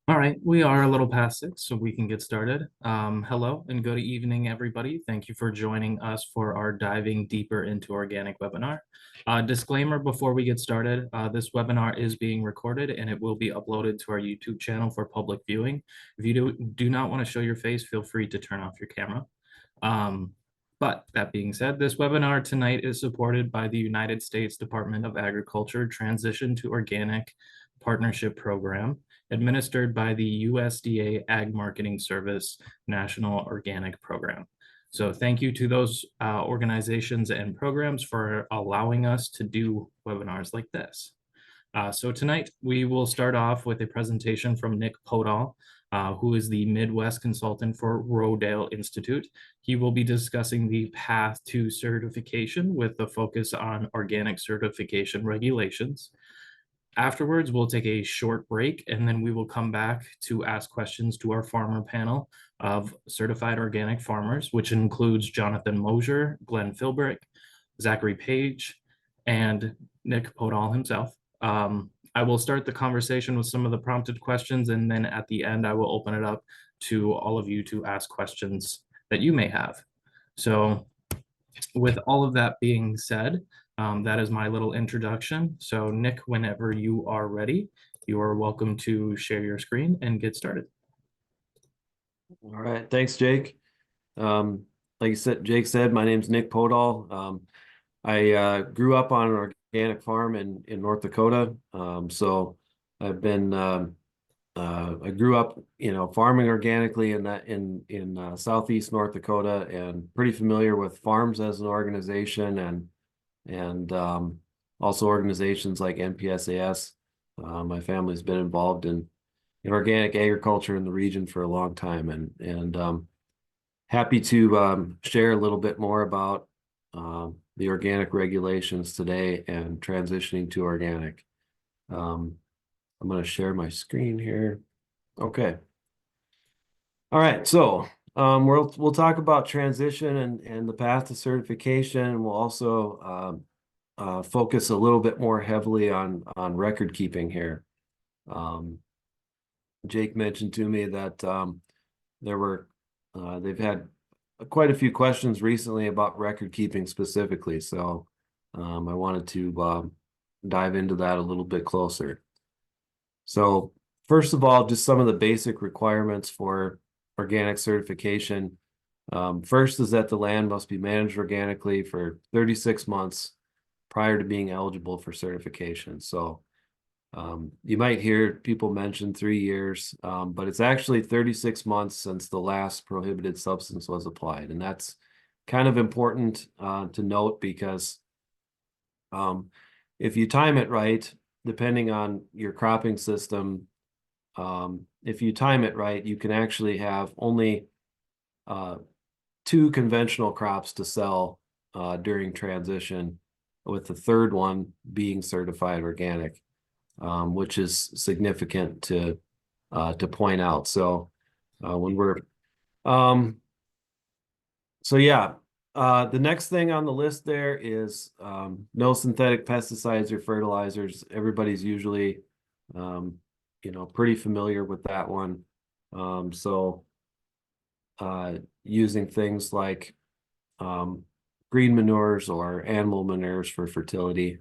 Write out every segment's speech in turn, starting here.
All right, we are a little past 6, so we can get started. Hello and good evening, everybody. Thank you for joining us for our Diving Deeper into Organic webinar. Disclaimer before we get started, this webinar is being recorded and it will be uploaded to our YouTube channel for public viewing. If you do not want to show your face, feel free to turn off your camera. But that being said, this webinar tonight is supported by the United States Department of Agriculture Transition to Organic Partnership Program, administered by the USDA Ag Marketing Service National Organic Program. So thank you to those organizations and programs for allowing us to do webinars like this. So tonight we will start off with a presentation from Nic Podoll, who is the Midwest consultant for Rodale Institute. He will be discussing the path to certification with a focus on organic certification regulations. Afterwards, we'll take a short break and then we will come back to ask questions to our farmer panel of certified organic farmers, which includes Jonathan Mosier, Glenn Philbrick, Zachary Page, and Nic Podoll himself. I will start the conversation with some of the prompted questions, and then at the end, I will open it up to all of you to ask questions that you may have. So with all of that being said, that is my little introduction. So Nic, whenever you are ready, you are welcome to share your screen and get started. All right, thanks, Jake. Like you said, Jake said, my name's Nic Podoll. I grew up on an organic farm in North Dakota. So I've been I grew up, farming organically in southeast North Dakota, and pretty familiar with farms as an organization and also organizations like NPSAS. My family's been involved in organic agriculture in the region for a long time, and happy to share a little bit more about the organic regulations today and transitioning to organic. I'm going to share my screen here. Okay. All right. So we'll talk about transition and the path to certification. We'll also focus a little bit more heavily on record keeping here. Jake mentioned to me that they've had quite a few questions recently about record keeping specifically. So I wanted to dive into that a little bit closer. So first of all, just some of the basic requirements for organic certification. First is that the land must be managed organically for 36 months prior to being eligible for certification. So you might hear people mention 3 years, but it's actually 36 months since the last prohibited substance was applied. And that's kind of important to note because if you time it right, depending on your cropping system, if you time it right, you can actually have only 2 conventional crops to sell during transition, with the third one being certified organic. Which is significant to point out. So when we're the next thing on the list there is no synthetic pesticides or fertilizers. Everybody's usually pretty familiar with that one. Using things like green manures or animal manures for fertility.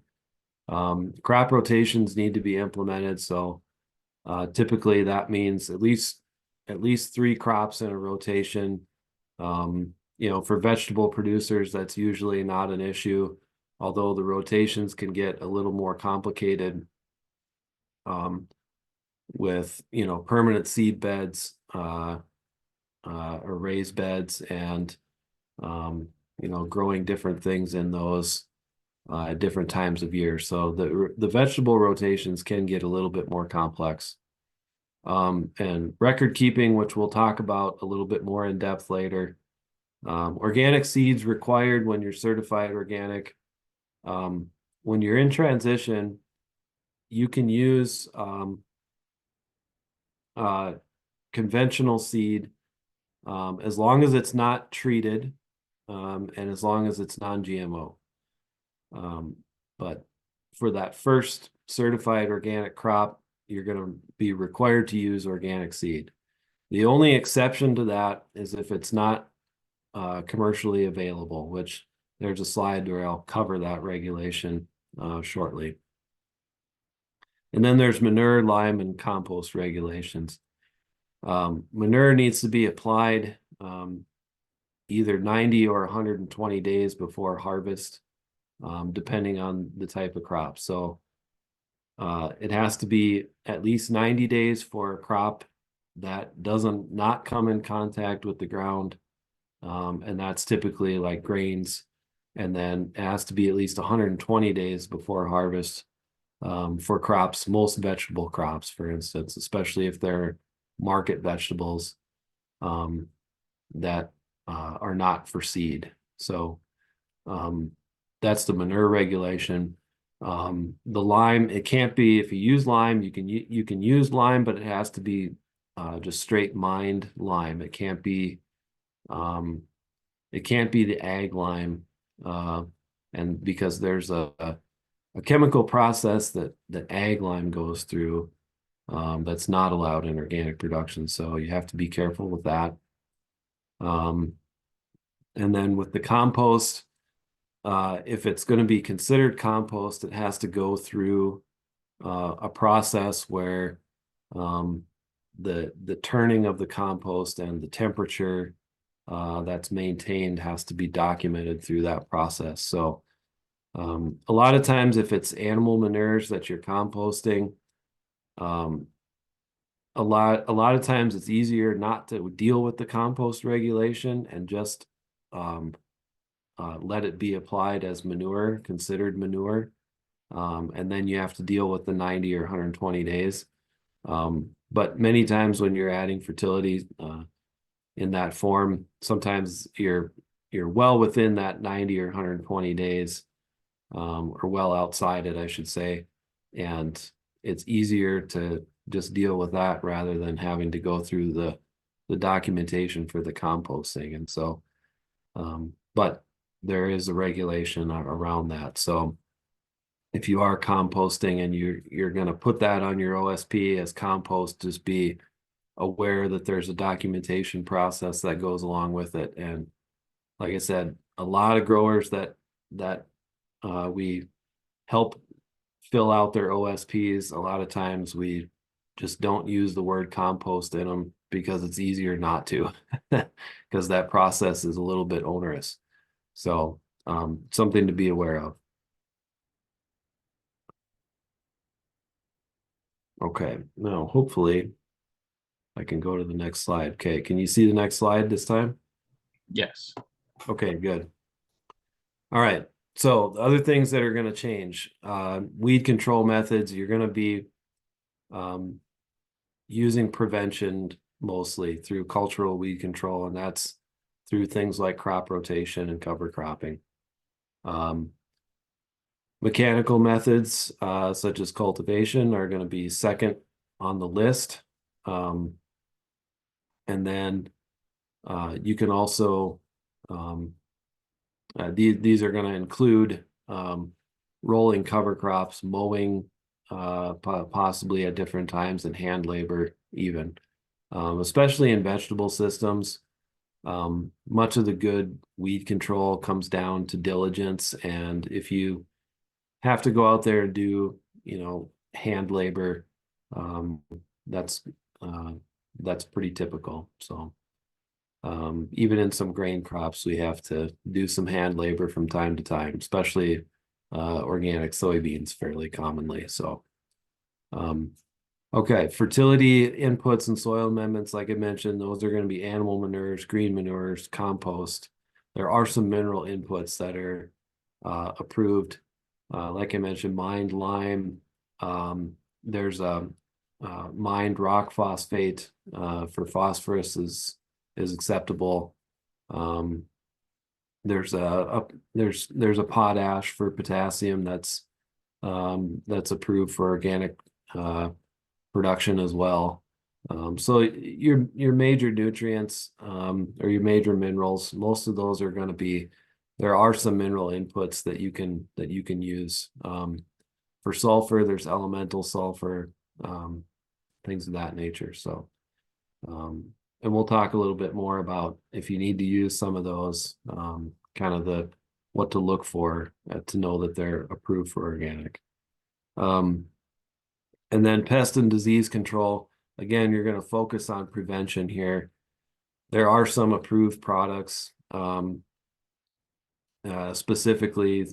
Crop rotations need to be implemented. So typically that means at least 3 crops in a rotation. For vegetable producers, that's usually not an issue, although the rotations can get a little more complicated with permanent seed beds or raised beds, and growing different things in those at different times of year. So the vegetable rotations can get a little bit more complex. And record keeping, which we'll talk about a little bit more in depth later. Organic seeds required when you're certified organic. When you're in transition, you can use conventional seed as long as it's not treated and as long as it's non-GMO. But for that first certified organic crop, you're going to be required to use organic seed. The only exception to that is if it's not commercially available, which there's a slide where I'll cover that regulation shortly. And then there's manure, lime, and compost regulations. Manure needs to be applied either 90 or 120 days before harvest, depending on the type of crop. So it has to be at least 90 days for a crop that doesn't not come in contact with the ground. And that's typically like grains. And then it has to be at least 120 days before harvest for crops, most vegetable crops, for instance, especially if they're market vegetables that are not for seed. So that's the manure regulation. The lime, it can't be, if you use lime, you can use lime, but it has to be just straight mined lime. It can't be the ag lime, and because there's a chemical process that ag lime goes through that's not allowed in organic production. So you have to be careful with that. And then with the compost, if it's going to be considered compost, it has to go through a process where the turning of the compost and the temperature that's maintained has to be documented through that process. So a lot of times if it's animal manures that you're composting, a lot of times it's easier not to deal with the compost regulation and just let it be applied as manure, considered manure. And then you have to deal with the 90 or 120 days. But many times when you're adding fertility in that form, sometimes you're well within that 90 or 120 days, or well outside it, I should say. And it's easier to just deal with that rather than having to go through the documentation for the composting. And so, but there is a regulation around that. So if you are composting and you're going to put that on your OSP as compost, just be aware that there's a documentation process that goes along with it. And like I said, a lot of growers that we help fill out their OSPs, a lot of times we just don't use the word compost in them because it's easier not to, because that process is a little bit onerous. So something to be aware of. Okay, now hopefully I can go to the next slide. Okay, can you see the next slide this time? Yes. Okay, good. All right, so the other things that are going to change, weed control methods, you're going to be using prevention mostly through cultural weed control, and that's through things like crop rotation and cover cropping. Mechanical methods such as cultivation are going to be second on the list. And then you can also, these are going to include rolling cover crops, mowing possibly at different times, and hand labor even, especially in vegetable systems. Much of the good weed control comes down to diligence, and if you have to go out there and do, hand labor, that's pretty typical. So even in some grain crops, we have to do some hand labor from time to time, especially organic soybeans fairly commonly. So okay, fertility inputs and soil amendments, like I mentioned, those are going to be animal manures, green manures, compost. There are some mineral inputs that are approved. Like I mentioned, mined lime. There's a mined rock phosphate for phosphorus is acceptable. There's a potash for potassium that's approved for organic production as well. So your major nutrients or your major minerals, most of those are going to be. There are some mineral inputs that you can use. For sulfur, there's elemental sulfur. things of that nature. So, and we'll talk a little bit more about if you need to use some of those, kind of what to look for to know that they're approved for organic. And then pest and disease control. Again, you're going to focus on prevention here. There are some approved products, specifically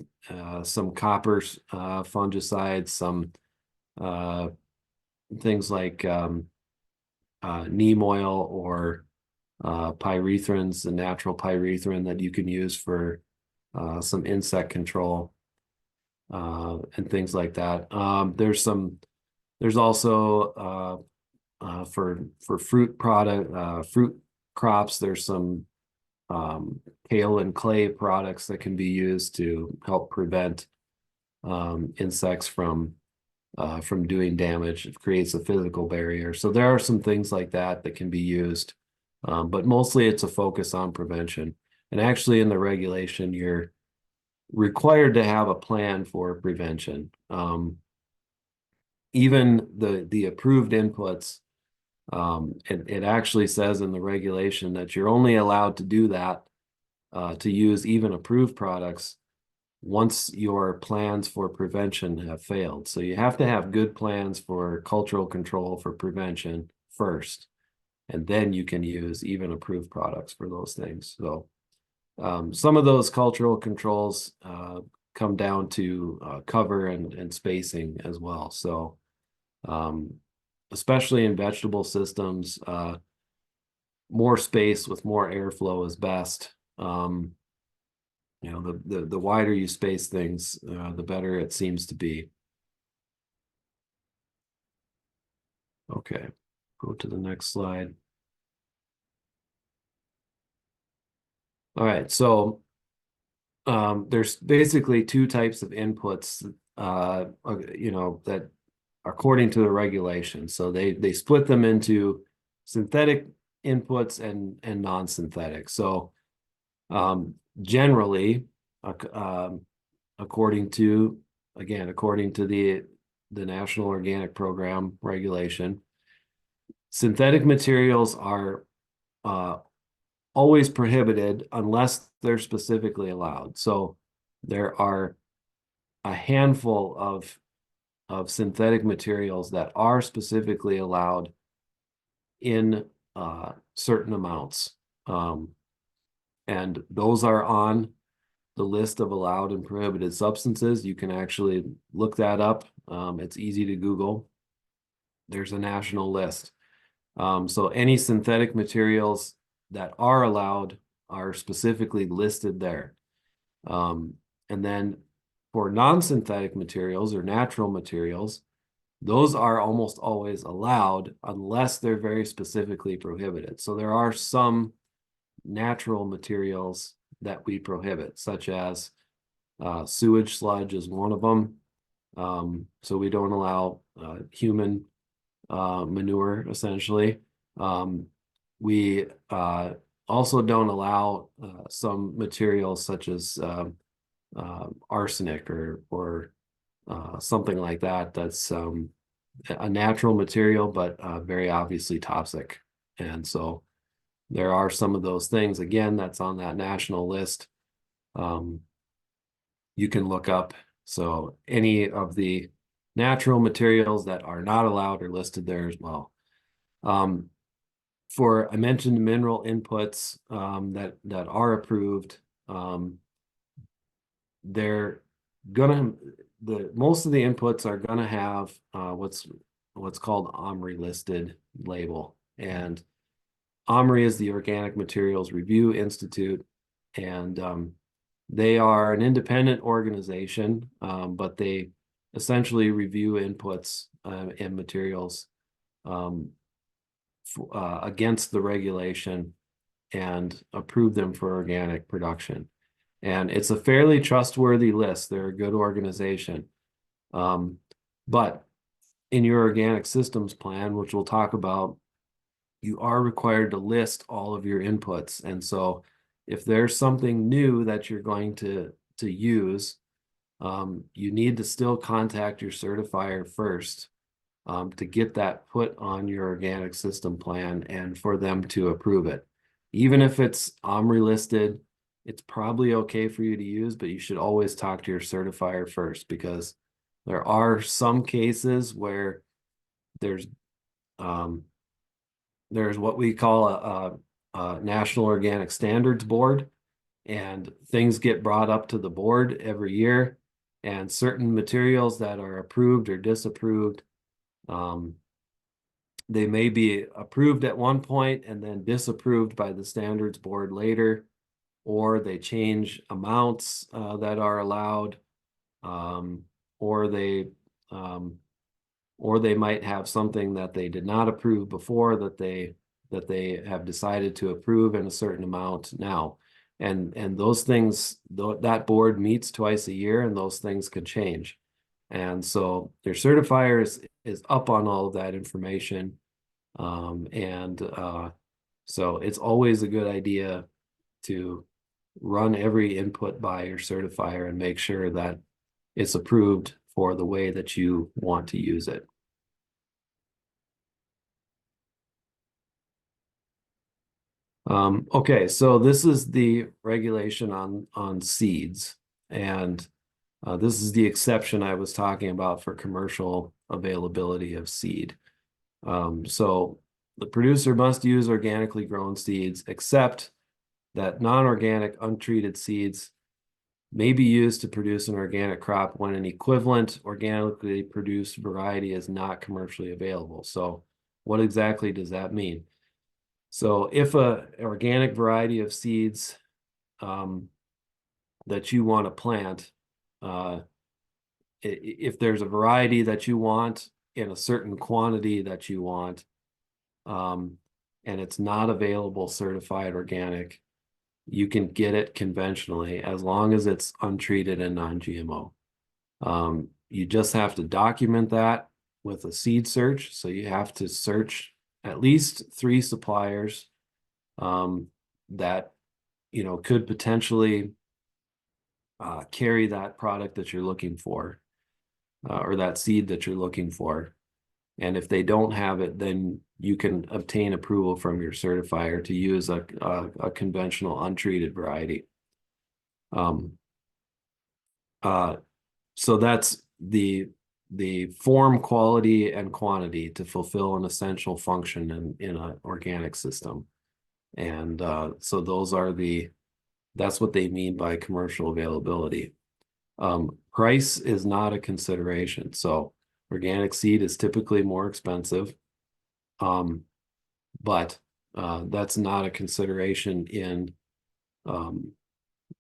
some copper fungicides, some things like neem oil or pyrethrins, the natural pyrethrin that you can use for some insect control and things like that. There's also for fruit fruit crops, there's some kale and clay products that can be used to help prevent insects from doing damage. It creates a physical barrier. So there are some things like that that can be used, but mostly it's a focus on prevention. And actually in the regulation, you're required to have a plan for prevention. Even the approved inputs, it actually says in the regulation that you're only allowed to do that, to use even approved products once your plans for prevention have failed. So you have to have good plans for cultural control for prevention first, and then you can use even approved products for those things. So some of those cultural controls come down to cover and spacing as well. So especially in vegetable systems, more space with more airflow is best. You know, the wider you space things, the better it seems to be. Okay, go to the next slide. All right, so there's basically two types of inputs, you know, that according to the regulation. So they split them into synthetic inputs and non-synthetic. So generally, according to the National Organic Program regulation, synthetic materials are always prohibited unless they're specifically allowed. So there are a handful of synthetic materials that are specifically allowed in certain amounts. And those are on the list of allowed and prohibited substances. You can actually look that up. It's easy to Google. There's a national list. So any synthetic materials that are allowed are specifically listed there. And then for non-synthetic materials or natural materials, those are almost always allowed unless they're very specifically prohibited. So there are some natural materials that we prohibit, such as sewage sludge is one of them. So we don't allow human manure, essentially. We also don't allow some materials such as arsenic or something like that. That's a natural material, but very obviously toxic. And so there are some of those things, again, that's on that national list. You can look up. So any of the natural materials that are not allowed are listed there as well. I mentioned mineral inputs that are approved. Most of the inputs are gonna have what's called OMRI listed label, and OMRI is the Organic Materials Review Institute, and they are an independent organization, but they essentially review inputs and materials against the regulation and approve them for organic production. And it's a fairly trustworthy list. They're a good organization. But in your organic systems plan, which we'll talk about, you are required to list all of your inputs. And so if there's something new that you're going to use, you need to still contact your certifier first to get that put on your organic system plan and for them to approve it. Even if it's OMRI listed, it's probably okay for you to use, but you should always talk to your certifier first, because there are some cases where there's what we call a National Organic Standards Board, and things get brought up to the board every year, and certain materials that are approved or disapproved, they may be approved at one point and then disapproved by the standards board later, or they change amounts that are allowed, or they might have something that they did not approve before that they have decided to approve in a certain amount now. And those things, that board meets twice a year, and those things can change. And so their certifier is up on all of that information. So it's always a good idea to run every input by your certifier and make sure that it's approved for the way that you want to use it. Okay, so this is the regulation on seeds, and this is the exception I was talking about for commercial availability of seed. So the producer must use organically grown seeds, except that non-organic untreated seeds may be used to produce an organic crop when an equivalent organically produced variety is not commercially available. So what exactly does that mean? So if an organic variety of seeds that you want to plant, if there's a variety that you want in a certain quantity that you want, and it's not available certified organic, you can get it conventionally as long as it's untreated and non-GMO. You just have to document that with a seed search. So you have to search at least 3 suppliers that could potentially carry that product that you're looking for, or that seed that you're looking for. And if they don't have it, then you can obtain approval from your certifier to use a conventional untreated variety. So that's the form, quality, and quantity to fulfill an essential function in an organic system. And so that's what they mean by commercial availability. Price is not a consideration. So organic seed is typically more expensive, but that's not a consideration in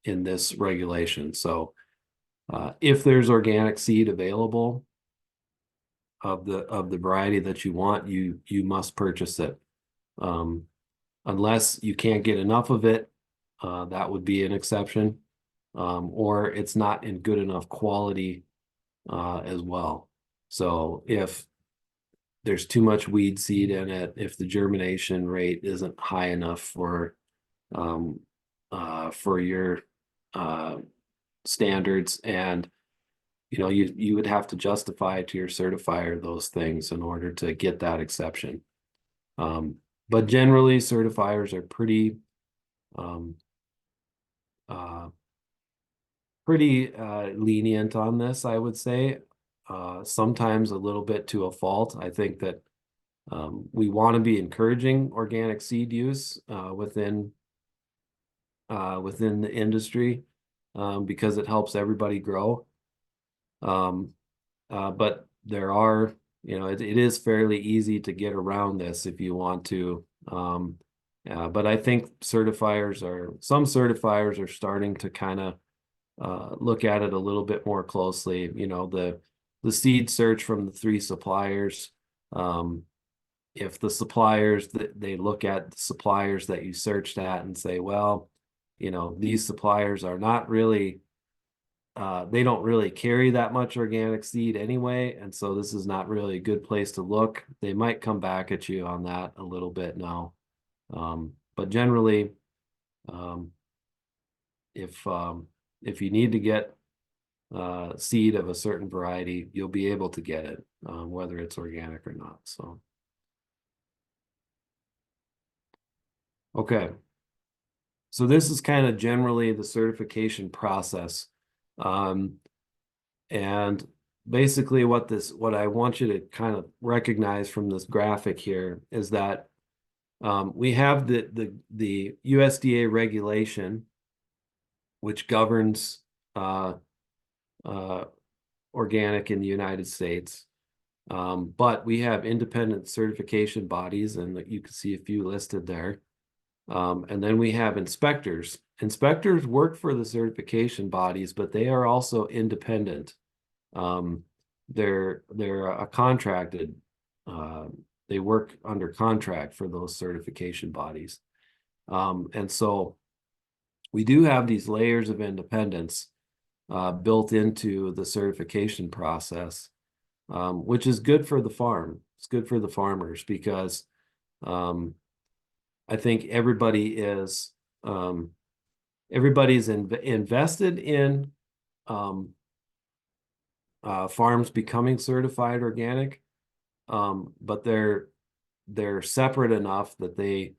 this regulation. So if there's organic seed available of the variety that you want, you must purchase it. Unless you can't get enough of it, that would be an exception, or it's not in good enough quality as well. So if there's too much weed seed in it, if the germination rate isn't high enough for your standards, and you would have to justify to your certifier those things in order to get that exception. But generally, certifiers are pretty lenient on this, I would say. Sometimes a little bit to a fault. I think that we want to be encouraging organic seed use within the industry, because it helps everybody grow. But there are, it is fairly easy to get around this if you want to. But I think some certifiers are starting to kind of look at it a little bit more closely. The seed search from the 3 suppliers. If the suppliers they look at the suppliers that you searched at and say, well, these suppliers are not really, they don't really carry that much organic seed anyway, and so this is not really a good place to look. They might come back at you on that a little bit now. But generally, if you need to get seed of a certain variety, you'll be able to get it, whether it's organic or not. So, okay. So this is kind of generally the certification process. And basically what I want you to kind of recognize from this graphic here is that we have the USDA regulation, which governs organic in the United States. But we have independent certification bodies, and you can see a few listed there. And then we have inspectors. Inspectors work for the certification bodies, but they are also independent. They're a contracted. They work under contract for those certification bodies. And so we do have these layers of independence built into the certification process, which is good for the farm. It's good for the farmers because I think everybody's invested in farms becoming certified organic, but they're separate enough that they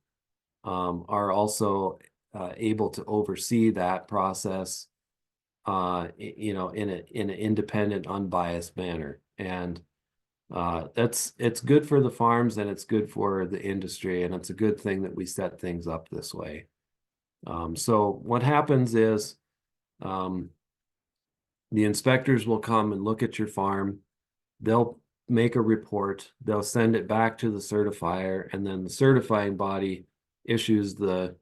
are also able to oversee that process, in an independent, unbiased manner. And it's good for the farms, and it's good for the industry, and it's a good thing that we set things up this way. So what happens is the inspectors will come and look at your farm. They'll make a report. They'll send it back to the certifier, and then the certifying body issues the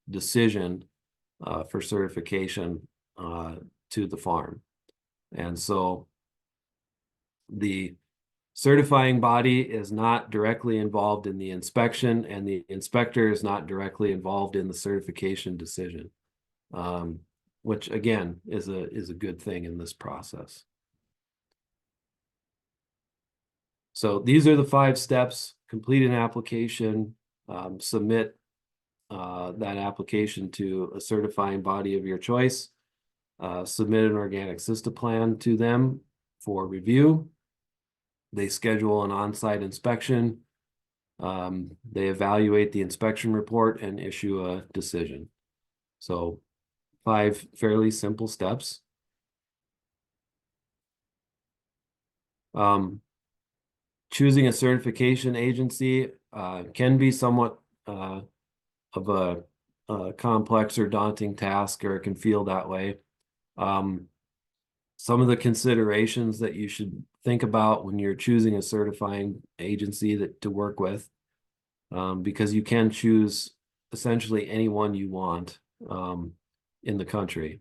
decision for certification to the farm. And so the certifying body is not directly involved in the inspection, and the inspector is not directly involved in the certification decision, which again is a good thing in this process. So these are the 5 steps: complete an application, submit that application to a certifying body of your choice, submit an organic system plan to them for review. They schedule an on-site inspection. They evaluate the inspection report and issue a decision. So 5 fairly simple steps. Choosing a certification agency can be somewhat of a complex or daunting task, or it can feel that way. Some of the considerations that you should think about when you're choosing a certifying agency to work with, because you can choose essentially anyone you want in the country.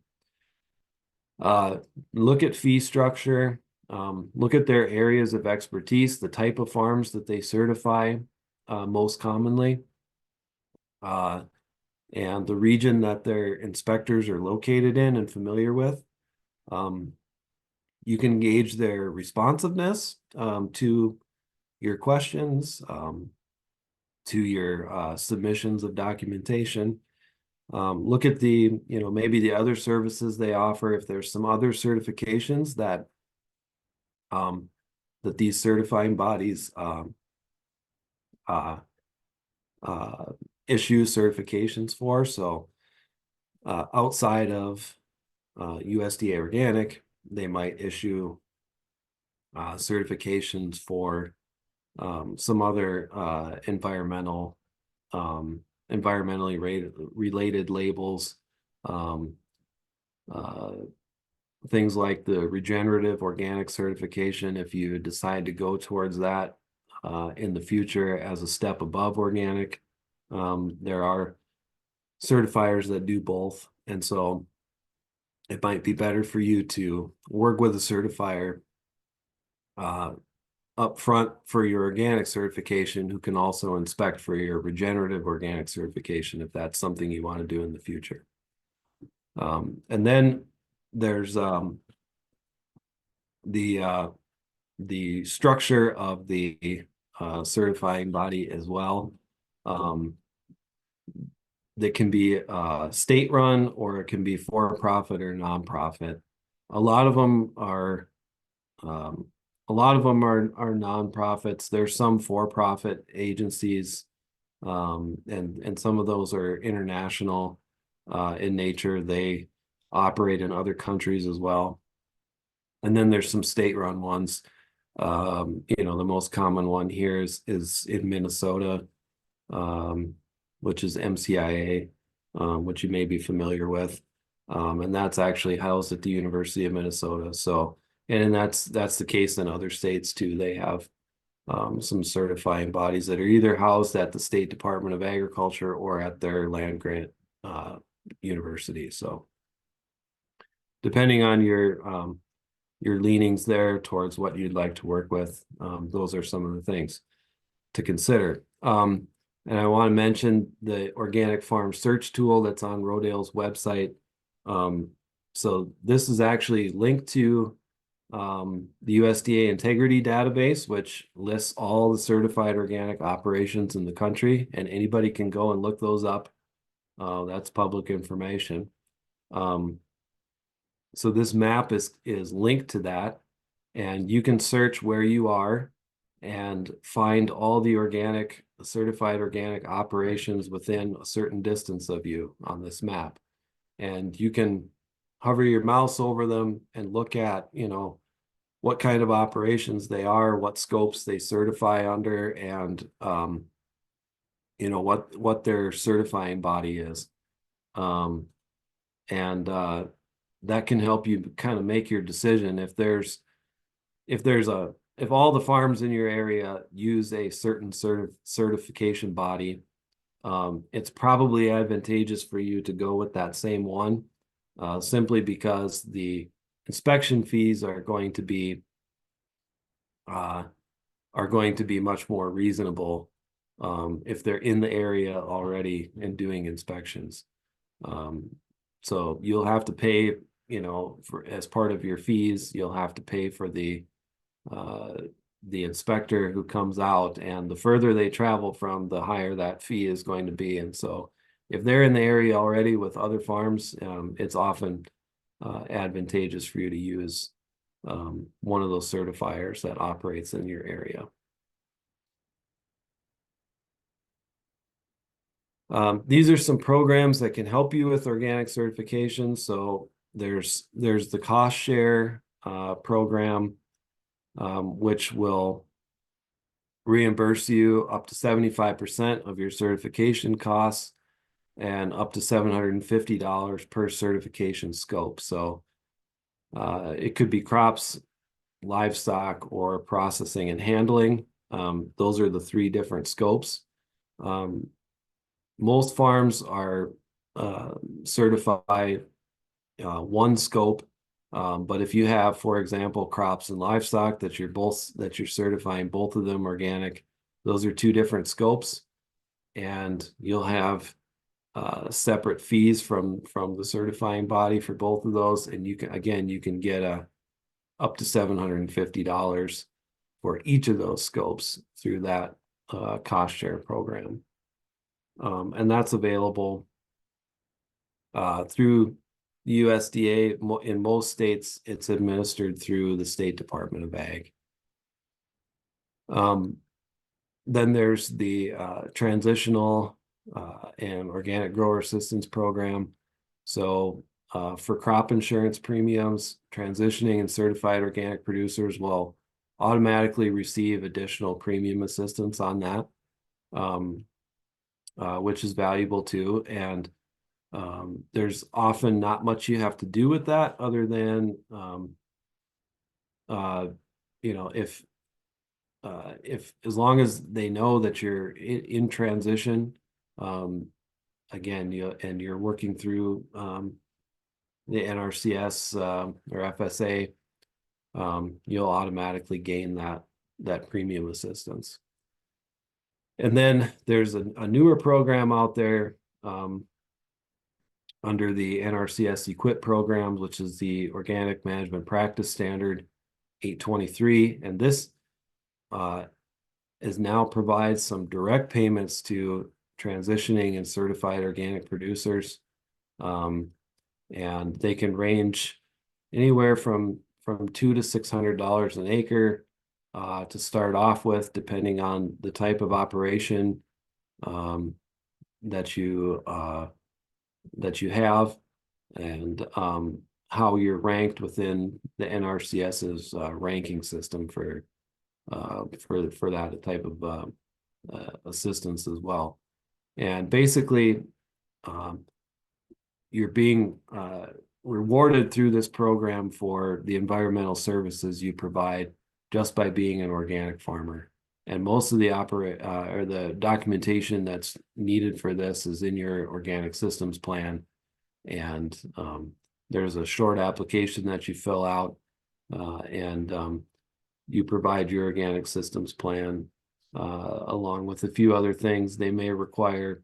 Look at fee structure. Look at their areas of expertise, the type of farms that they certify most commonly, and the region that their inspectors are located in and familiar with. You can gauge their responsiveness to your questions, to your submissions of documentation. Look at maybe the other services they offer. If there's some other certifications that these certifying bodies issue certifications for. So outside of USDA organic, they might issue certifications for some other environmentally related labels, things like the regenerative organic certification, if you decide to go towards that in the future as a step above organic. There are certifiers that do both, and so it might be better for you to work with a certifier up front for your organic certification, who can also inspect for your regenerative organic certification if that's something you want to do in the future. And then there's the structure of the certifying body as well. That can be state run, or it can be for-profit or nonprofit. A lot of them are um, are nonprofits. There's some for-profit agencies, and some of those are international in nature. They operate in other countries as well. And then there's some state-run ones. The most common one here is in Minnesota, which is MCIA, which you may be familiar with. And that's actually housed at the University of Minnesota. So, and that's the case in other states too. They have some certifying bodies that are either housed at the State Department of Agriculture or at their land grant university. So, depending on your leanings there towards what you'd like to work with, those are some of the things to consider. And I want to mention the organic farm search tool that's on Rodale's website. So this is actually linked to the USDA integrity database, which lists all the certified organic operations in the country, and anybody can go and look those up. That's public information. So this map is linked to that, and you can search where you are and find all the certified organic operations within a certain distance of you on this map. And you can hover your mouse over them and look at, what kind of operations they are, what scopes they certify under, and what their certifying body is. That can help you kind of make your decision if all the farms in your area use a certain certification body, it's probably advantageous for you to go with that same one, simply because the inspection fees are going to be much more reasonable if they're in the area already and doing inspections. So you'll have to pay, for as part of your fees, you'll have to pay for the inspector who comes out, and the further they travel from, the higher that fee is going to be. And so if they're in the area already with other farms, it's often advantageous for you to use one of those certifiers that operates in your area. These are some programs that can help you with organic certification. So there's the cost share program, which will reimburse you up to 75% of your certification costs and up to $750 per certification scope. So it could be crops, livestock, or processing and handling. Those are the three different scopes. Most farms are certified one scope, but if you have, for example, crops and livestock that you're certifying both of them organic, those are two different scopes, and you'll have separate fees from the certifying body for both of those, and you can get up to $750 for each of those scopes through that cost share program. And that's available through the USDA. In most states, it's administered through the State Department of Ag. Then there's the transitional and organic grower assistance program. So for crop insurance premiums, transitioning and certified organic producers will automatically receive additional premium assistance on that, which is valuable too. And there's often not much you have to do with that other than, if as long as they know that you're in transition, again, you're working through the NRCS or FSA, you'll automatically gain that premium assistance. And then there's a newer program out there under the NRCS EQIP programs, which is the Organic Management Practice Standard 823. And this now provides some direct payments to transitioning and certified organic producers. And they can range anywhere from $200 to $600 an acre to start off with, depending on the type of operation that you have, and how you're ranked within the NRCS's ranking system for that type of assistance as well. And basically, you're being rewarded through this program for the environmental services you provide just by being an organic farmer. And most of the or the documentation that's needed for this is in your organic systems plan. And there's a short application that you fill out, and you provide your organic systems plan along with a few other things. They may require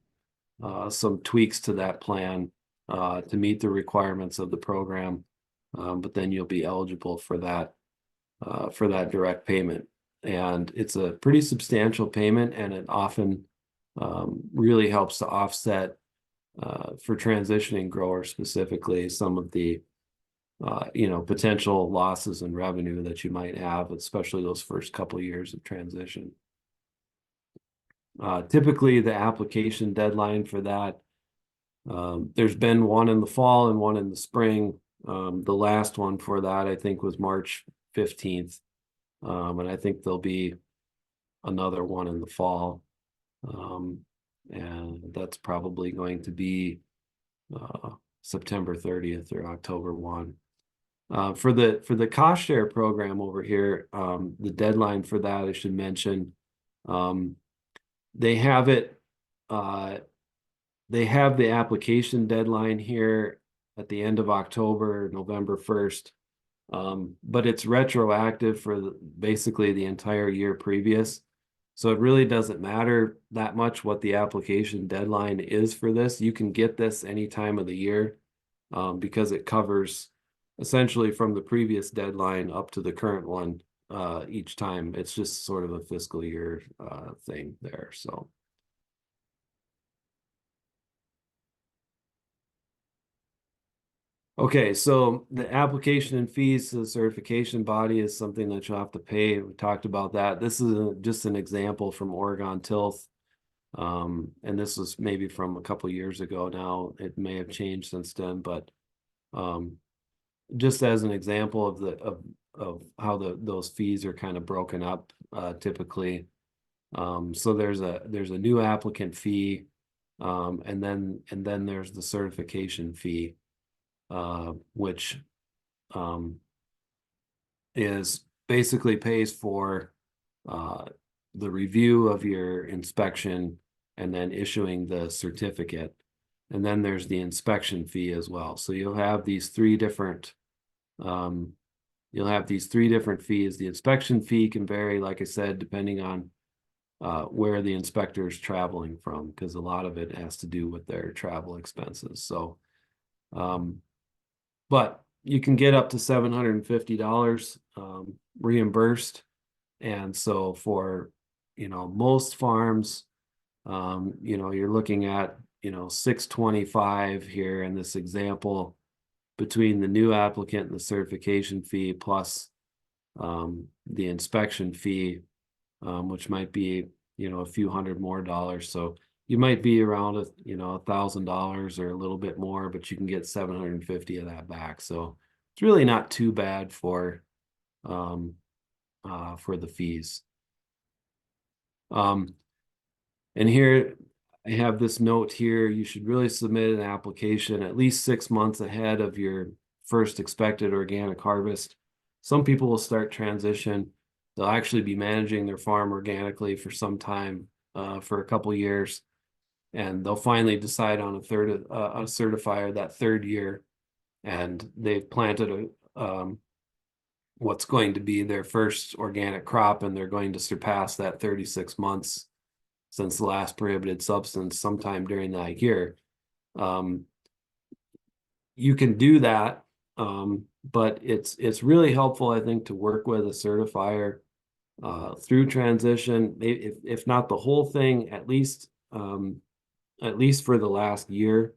some tweaks to that plan to meet the requirements of the program, but then you'll be eligible for that direct payment. And it's a pretty substantial payment, and it often really helps to offset for transitioning growers specifically some of the potential losses in revenue that you might have, especially those first couple of years of transition. Typically, the application deadline for that, there's been one in the fall and one in the spring. The last one for that, I think, was March 15th. And I think there'll be another one in the fall. And that's probably going to be September 30th or October 1. For the cost share program over here, the deadline for that, I should mention, they have the application deadline here at the end of October, November 1st. But it's retroactive for basically the entire year previous. So it really doesn't matter that much what the application deadline is for this. You can get this any time of the year because it covers essentially from the previous deadline up to the current one each time. It's just sort of a fiscal year thing there. So. Okay, so the application and fees to the certification body is something that you'll have to pay. We talked about that. This is just an example from Oregon Tilth. And this was maybe from a couple years ago now. It may have changed since then, but just as an example of how those fees are kind of broken up typically. So there's a new applicant fee, and then there's the certification fee. Which is basically pays for the review of your inspection and then issuing the certificate. And then there's the inspection fee as well. So you'll have these three different fees. The inspection fee can vary, like I said, depending on where the inspector is traveling from, because a lot of it has to do with their travel expenses. So but you can get up to $750 reimbursed. And so for, most farms, you're looking at, $625 here in this example between the new applicant and the certification fee plus the inspection fee, which might be, a few hundred more dollars. So you might be around $1,000 or a little bit more, but you can get 750 of that back. So it's really not too bad for the fees. And here I have this note here. You should really submit an application at least 6 months ahead of your first expected organic harvest. Some people will start transition. They'll actually be managing their farm organically for some time, for a couple years. And they'll finally decide on a certifier that third year, and they've planted what's going to be their first organic crop, and they're going to surpass that 36 months since the last prohibited substance sometime during that year. You can do that, but it's really helpful, I think, to work with a certifier through transition, if not the whole thing, at least for the last year,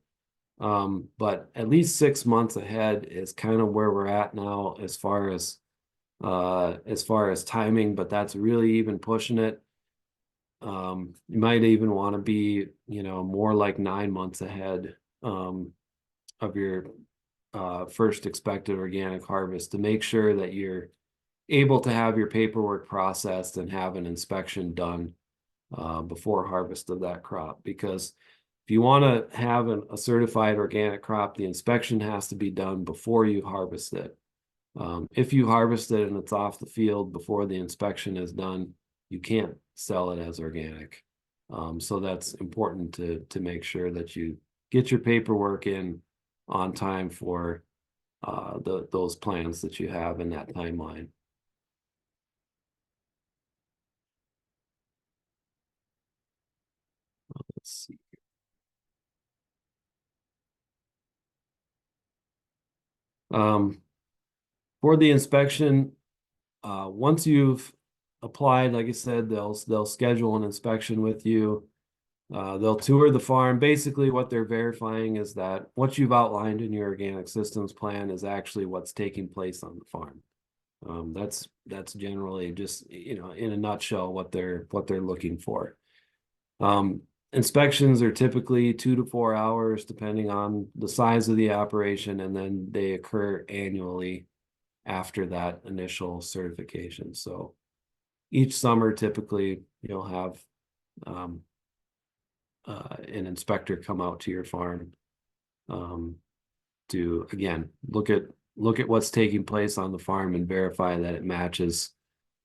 But at least 6 months ahead is kind of where we're at now as far as timing, but that's really even pushing it. You might even want to be, more like 9 months ahead of your first expected organic harvest to make sure that you're able to have your paperwork processed and have an inspection done before harvest of that crop. Because if you want to have a certified organic crop, the inspection has to be done before you harvest it. If you harvest it and it's off the field before the inspection is done, you can't sell it as organic. So that's important to make sure that you get your paperwork in on time for those plans that you have in that timeline. Let's see. For the inspection, once you've applied, like I said, they'll schedule an inspection with you. They'll tour the farm. Basically, what they're verifying is that what you've outlined in your organic systems plan is actually what's taking place on the farm. That's generally just, in a nutshell, what they're looking for. Inspections are typically 2 to 4 hours, depending on the size of the operation, and then they occur annually after that initial certification. So each summer, typically, you'll have an inspector come out to your farm to, again, look at what's taking place on the farm and verify that it matches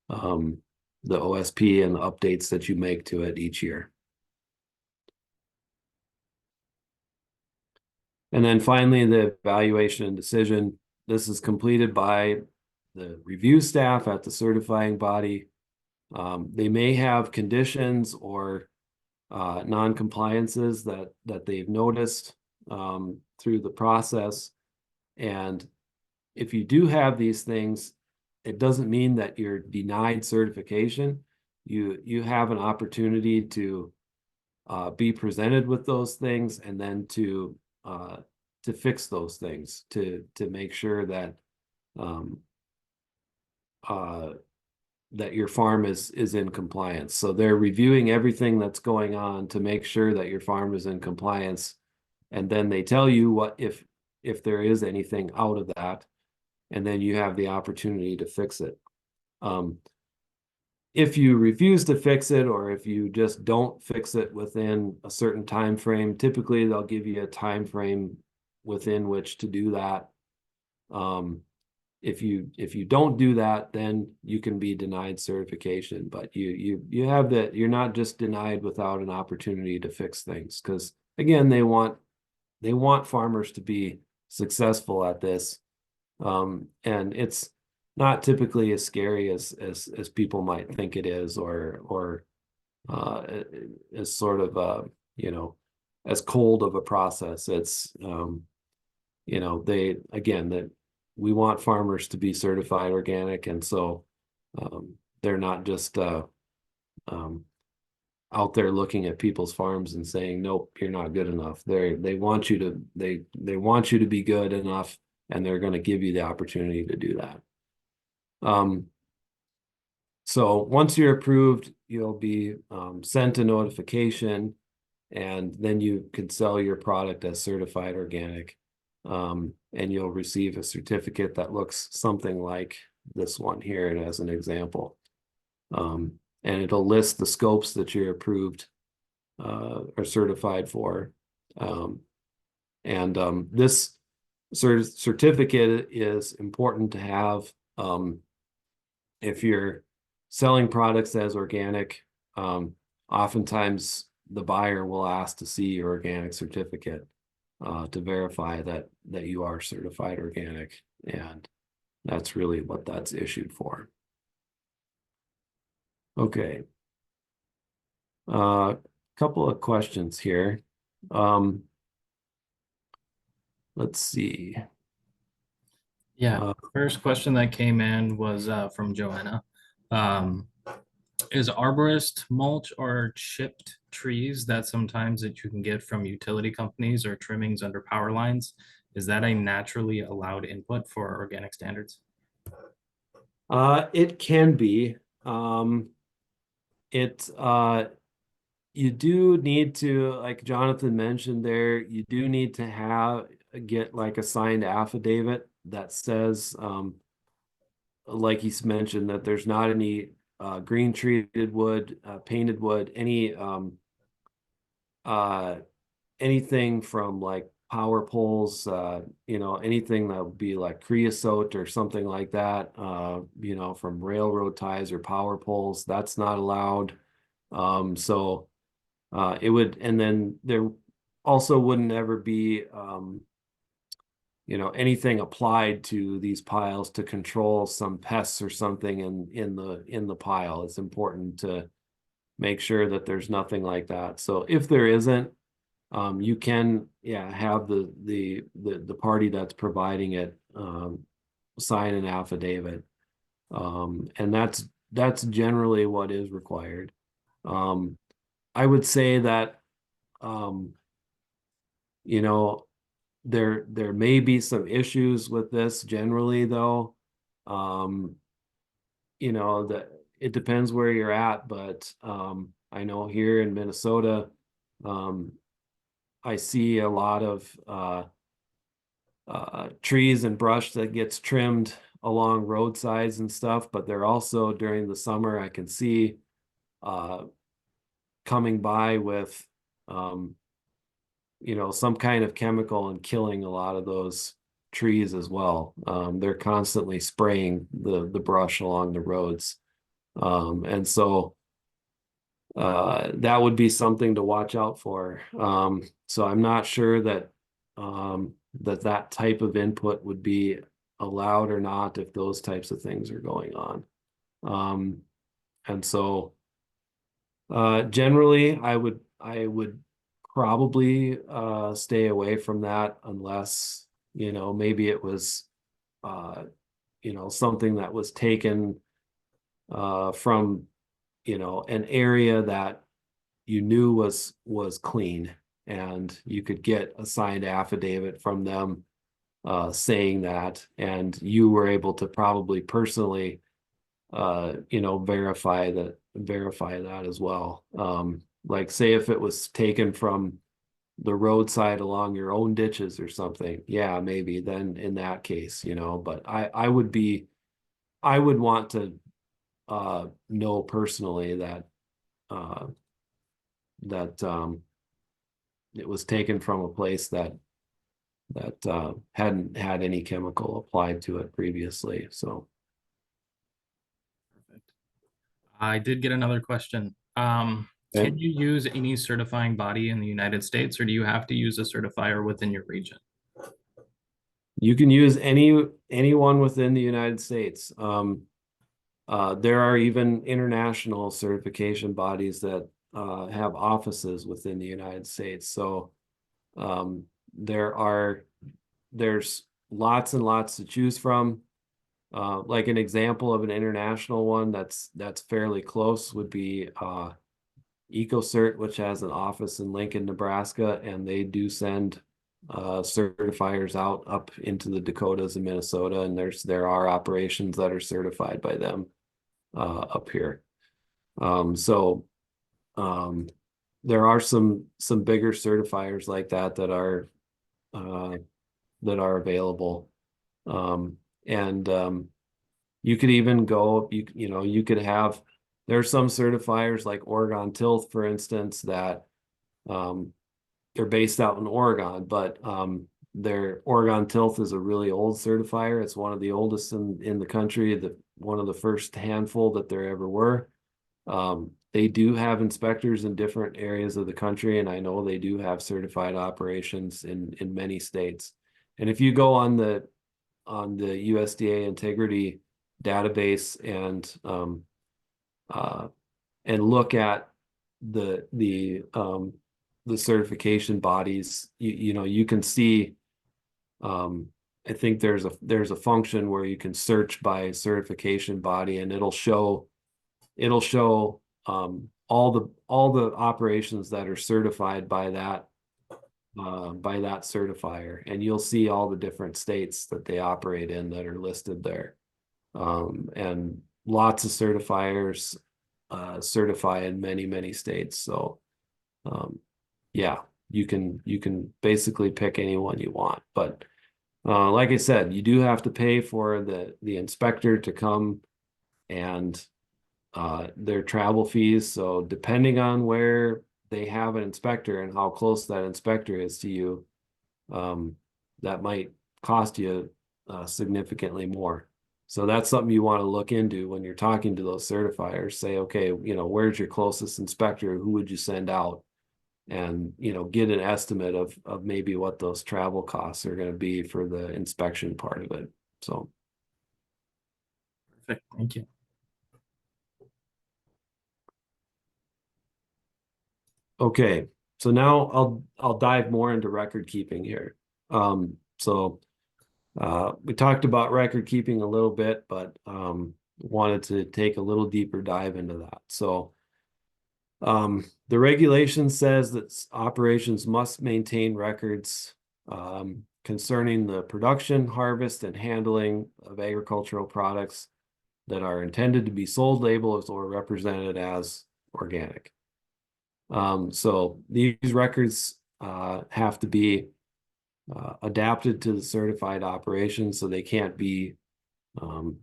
the OSP and the updates that you make to it each year. And then finally, the evaluation and decision. This is completed by the review staff at the certifying body. They may have conditions or non-compliances that they've noticed through the process. And if you do have these things, it doesn't mean that you're denied certification. You have an opportunity to be presented with those things and then to fix those things to make sure that that your farm is in compliance. So they're reviewing everything that's going on to make sure that your farm is in compliance, and then they tell you what if there is anything out of that, and then you have the opportunity to fix it. If you refuse to fix it, or if you just don't fix it within a certain time frame, typically they'll give you a time frame within which to do that. If you don't do that, then you can be denied certification. But you have that, you're not just denied without an opportunity to fix things, because again, they want farmers to be successful at this. And it's not typically as scary as people might think it is, or as sort of as cold of a process. It's we want farmers to be certified organic, and so they're not just out there looking at people's farms and saying, nope, you're not good enough. They want you to they want you to be good enough, and they're going to give you the opportunity to do that. So once you're approved, you'll be sent a notification, and then you can sell your product as certified organic. And you'll receive a certificate that looks something like this one here, and as an example. And it'll list the scopes that you're approved or certified for. This certificate is important to have if you're selling products as organic. Oftentimes the buyer will ask to see your organic certificate to verify that you are certified organic, and that's really what that's issued for. Okay. Couple of questions here. Let's see. Yeah, first question that came in was from Joanna. Is arborist mulch or chipped trees that sometimes that you can get from utility companies or trimmings under power lines? Is that a naturally allowed input for organic standards? It can be. It you do need to, like Jonathan mentioned there, you do need to get like a signed affidavit that says, like he's mentioned, that there's not any green treated wood, painted wood, anything from like power poles, anything that would be like creosote or something like that, from railroad ties or power poles, that's not allowed. So it would, and then there also wouldn't ever be, anything applied to these piles to control some pests or something in the pile. It's important to make sure that there's nothing like that. So if there isn't, you can, have the party that's providing it sign an affidavit, and that's generally what is required. I would say that, you know, there may be some issues with this generally, though. That it depends where you're at, but I know here in Minnesota, I see a lot of trees and brush that gets trimmed along roadsides and stuff, but they're also during the summer I can see coming by with some kind of chemical and killing a lot of those trees as well. They're constantly spraying the brush along the roads. And so that would be something to watch out for. So I'm not sure that that type of input would be allowed or not if those types of things are going on. And so generally I would probably stay away from that unless, maybe it was something that was taken from an area that you knew was clean, and you could get a signed affidavit from them saying that, and you were able to probably personally verify that as well. Like say if it was taken from the roadside along your own ditches or something, yeah, maybe then in that case, but I would want to know personally that it was taken from a place that hadn't had any chemical applied to it previously. So Perfect. I did get another question. okay. Can you use any certifying body in the United States, or do you have to use a certifier within your region? You can use anyone within the United States. There are even international certification bodies that have offices within the United States. So there's lots and lots to choose from. Like an example of an international one that's fairly close would be EcoCert, which has an office in Lincoln, Nebraska, and they do send certifiers out up into the Dakotas and Minnesota, and there are operations that are certified by them up here. So there are some bigger certifiers like that are available. And you could even go, you could have, there are some certifiers like Oregon Tilth, for instance, that they're based out in Oregon, but their Oregon Tilth is a really old certifier. It's one of the oldest in the country, one of the first handful that there ever were. They do have inspectors in different areas of the country, and I know they do have certified operations in many states. And if you go on the USDA integrity database and look at the certification bodies, you can see, I think there's a function where you can search by certification body, and it'll show it'll show all the operations that are certified by that certifier, and you'll see all the different states that they operate in that are listed there. And lots of certifiers certify in many states. So yeah, you can basically pick any one you want. But like I said, you do have to pay for the inspector to come and their travel fees. So depending on where they have an inspector and how close that inspector is to you, that might cost you significantly more. So that's something you want to look into when you're talking to those certifiers. Say, okay, where's your closest inspector? Who would you send out? And get an estimate of maybe what those travel costs are going to be for the inspection part of it. So Perfect. Thank you. okay, so now I'll dive more into record keeping here. So we talked about record keeping a little bit, but wanted to take a little deeper dive into that. So the regulation says that operations must maintain records concerning the production, harvest, and handling of agricultural products that are intended to be sold, labeled, or represented as organic. So these records have to be adapted to the certified operation, so they can't be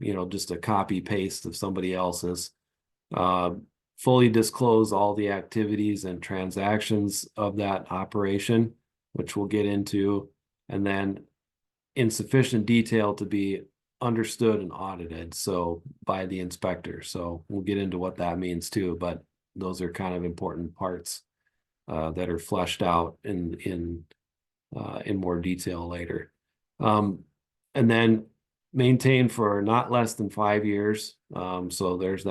just a copy paste of somebody else's. Fully disclose all the activities and transactions of that operation, which we'll get into, and then in sufficient detail to be understood and audited, so by the inspector. So we'll get into what that means too, but those are kind of important parts that are fleshed out in more detail later. And then maintain for not less than 5 years. So there's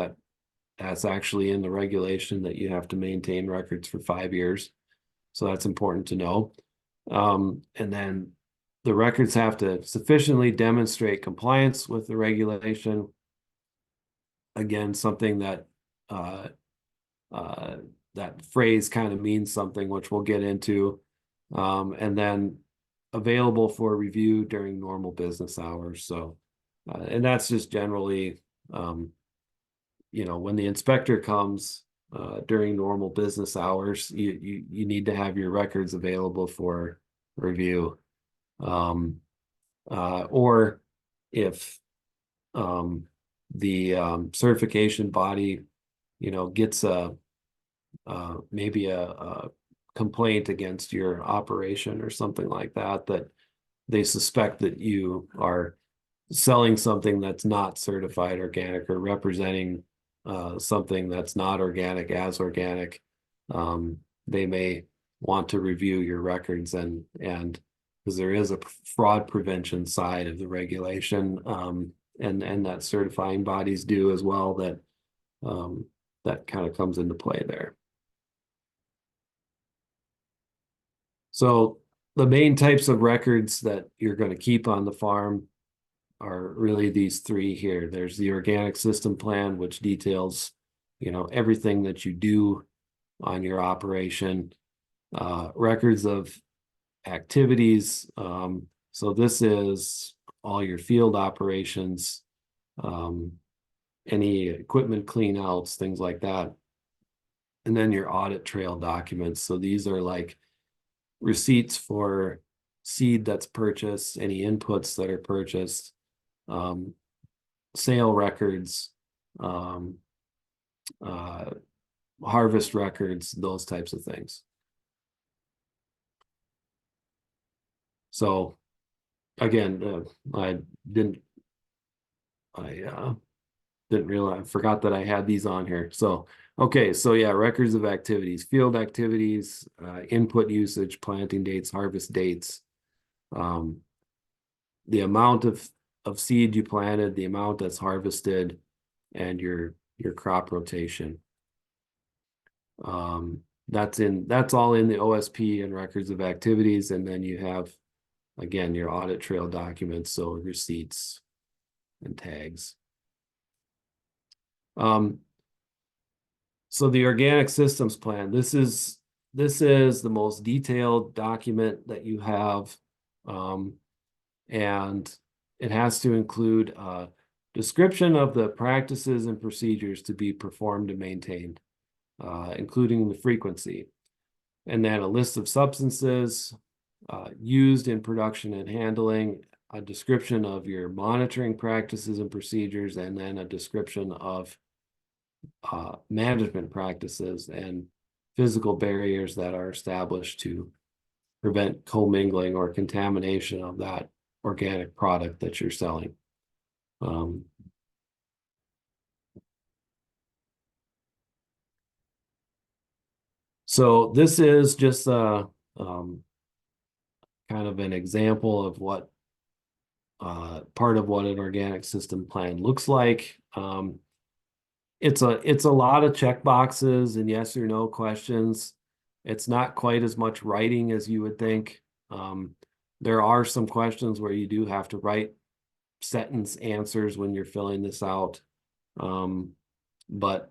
that's actually in the regulation that you have to maintain records for 5 years. So that's important to know. And then the records have to sufficiently demonstrate compliance with the regulation. Again, something that that phrase kind of means something, which we'll get into. And then available for review during normal business hours. So, and that's just generally, when the inspector comes during normal business hours, you need to have your records available for review. Or if the certification body, gets maybe a complaint against your operation or something like that, that they suspect that you are selling something that's not certified organic or representing something that's not organic as organic, they may want to review your records, and because there is a fraud prevention side of the regulation, and that certifying bodies do as well, that that kind of comes into play there. So the main types of records that you're going to keep on the farm are really these three here. There's the organic system plan, which details, everything that you do on your operation. Records of activities. So this is all your field operations, any equipment cleanouts, things like that. And then your audit trail documents. So these are like receipts for seed that's purchased, any inputs that are purchased, sale records, harvest records, those types of things. So again, I didn't realize, I forgot that I had these on here. So okay, so yeah, records of activities, field activities, input usage, planting dates, harvest dates, the amount of seed you planted, the amount that's harvested, and your crop rotation. That's all in the OSP and records of activities, and then you have, again, your audit trail documents, so receipts and tags. So the organic systems plan, this is the most detailed document that you have. And it has to include a description of the practices and procedures to be performed and maintained, including the frequency. And then a list of substances used in production and handling, a description of your monitoring practices and procedures, and then a description of management practices and physical barriers that are established to prevent commingling or contamination of that organic product that you're selling. So this is just a kind of an example of what part of what an organic system plan looks like. It's a lot of check boxes and yes or no questions. It's not quite as much writing as you would think. There are some questions where you do have to write sentence answers when you're filling this out. But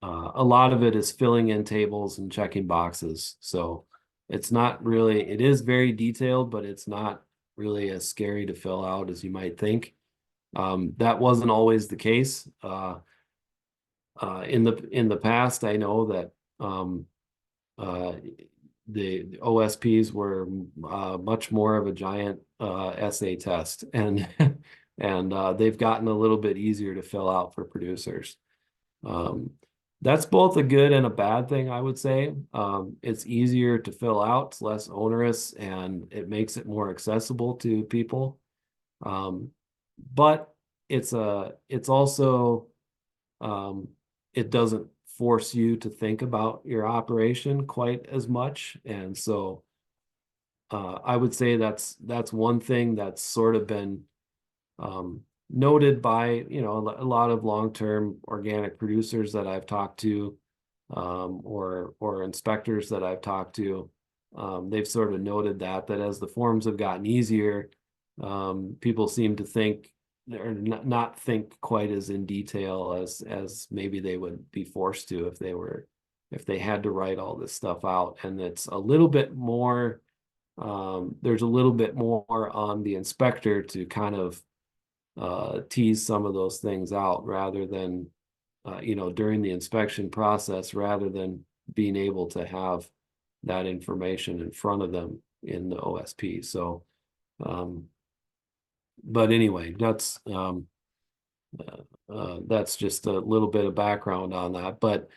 a lot of it is filling in tables and checking boxes. So it's not really, it is very detailed, but it's not really as scary to fill out as you might think. That wasn't always the case. In the past, I know that the OSPs were much more of a giant essay test, and and they've gotten a little bit easier to fill out for producers. That's both a good and a bad thing, I would say. It's easier to fill out, it's less onerous, and it makes it more accessible to people. But it's also it doesn't force you to think about your operation quite as much. And so I would say that's one thing that's sort of been noted by, you know, a lot of long-term organic producers that I've talked to, or inspectors that I've talked to. They've sort of noted that as the forms have gotten easier, people seem to think or not think quite as in detail as maybe they would be forced to if they had to write all this stuff out. And it's a little bit more, there's a little bit more on the inspector to kind of tease some of those things out rather than you know, during the inspection process, rather than being able to have that information in front of them in the OSP. So but anyway, that's just a little bit of background on that. But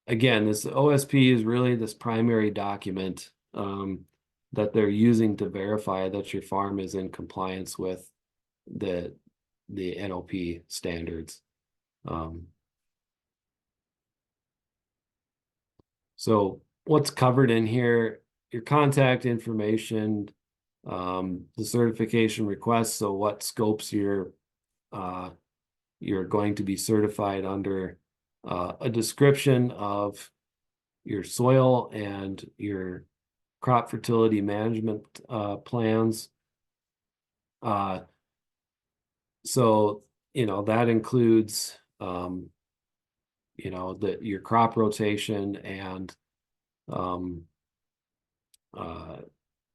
again, this OSP is really this primary document that they're using to verify that your farm is in compliance with the NOP standards. So what's covered in here, your contact information, the certification request, so what scopes you're going to be certified under, a description of your soil and your crop fertility management plans. So, you know, that includes, you know, your crop rotation and,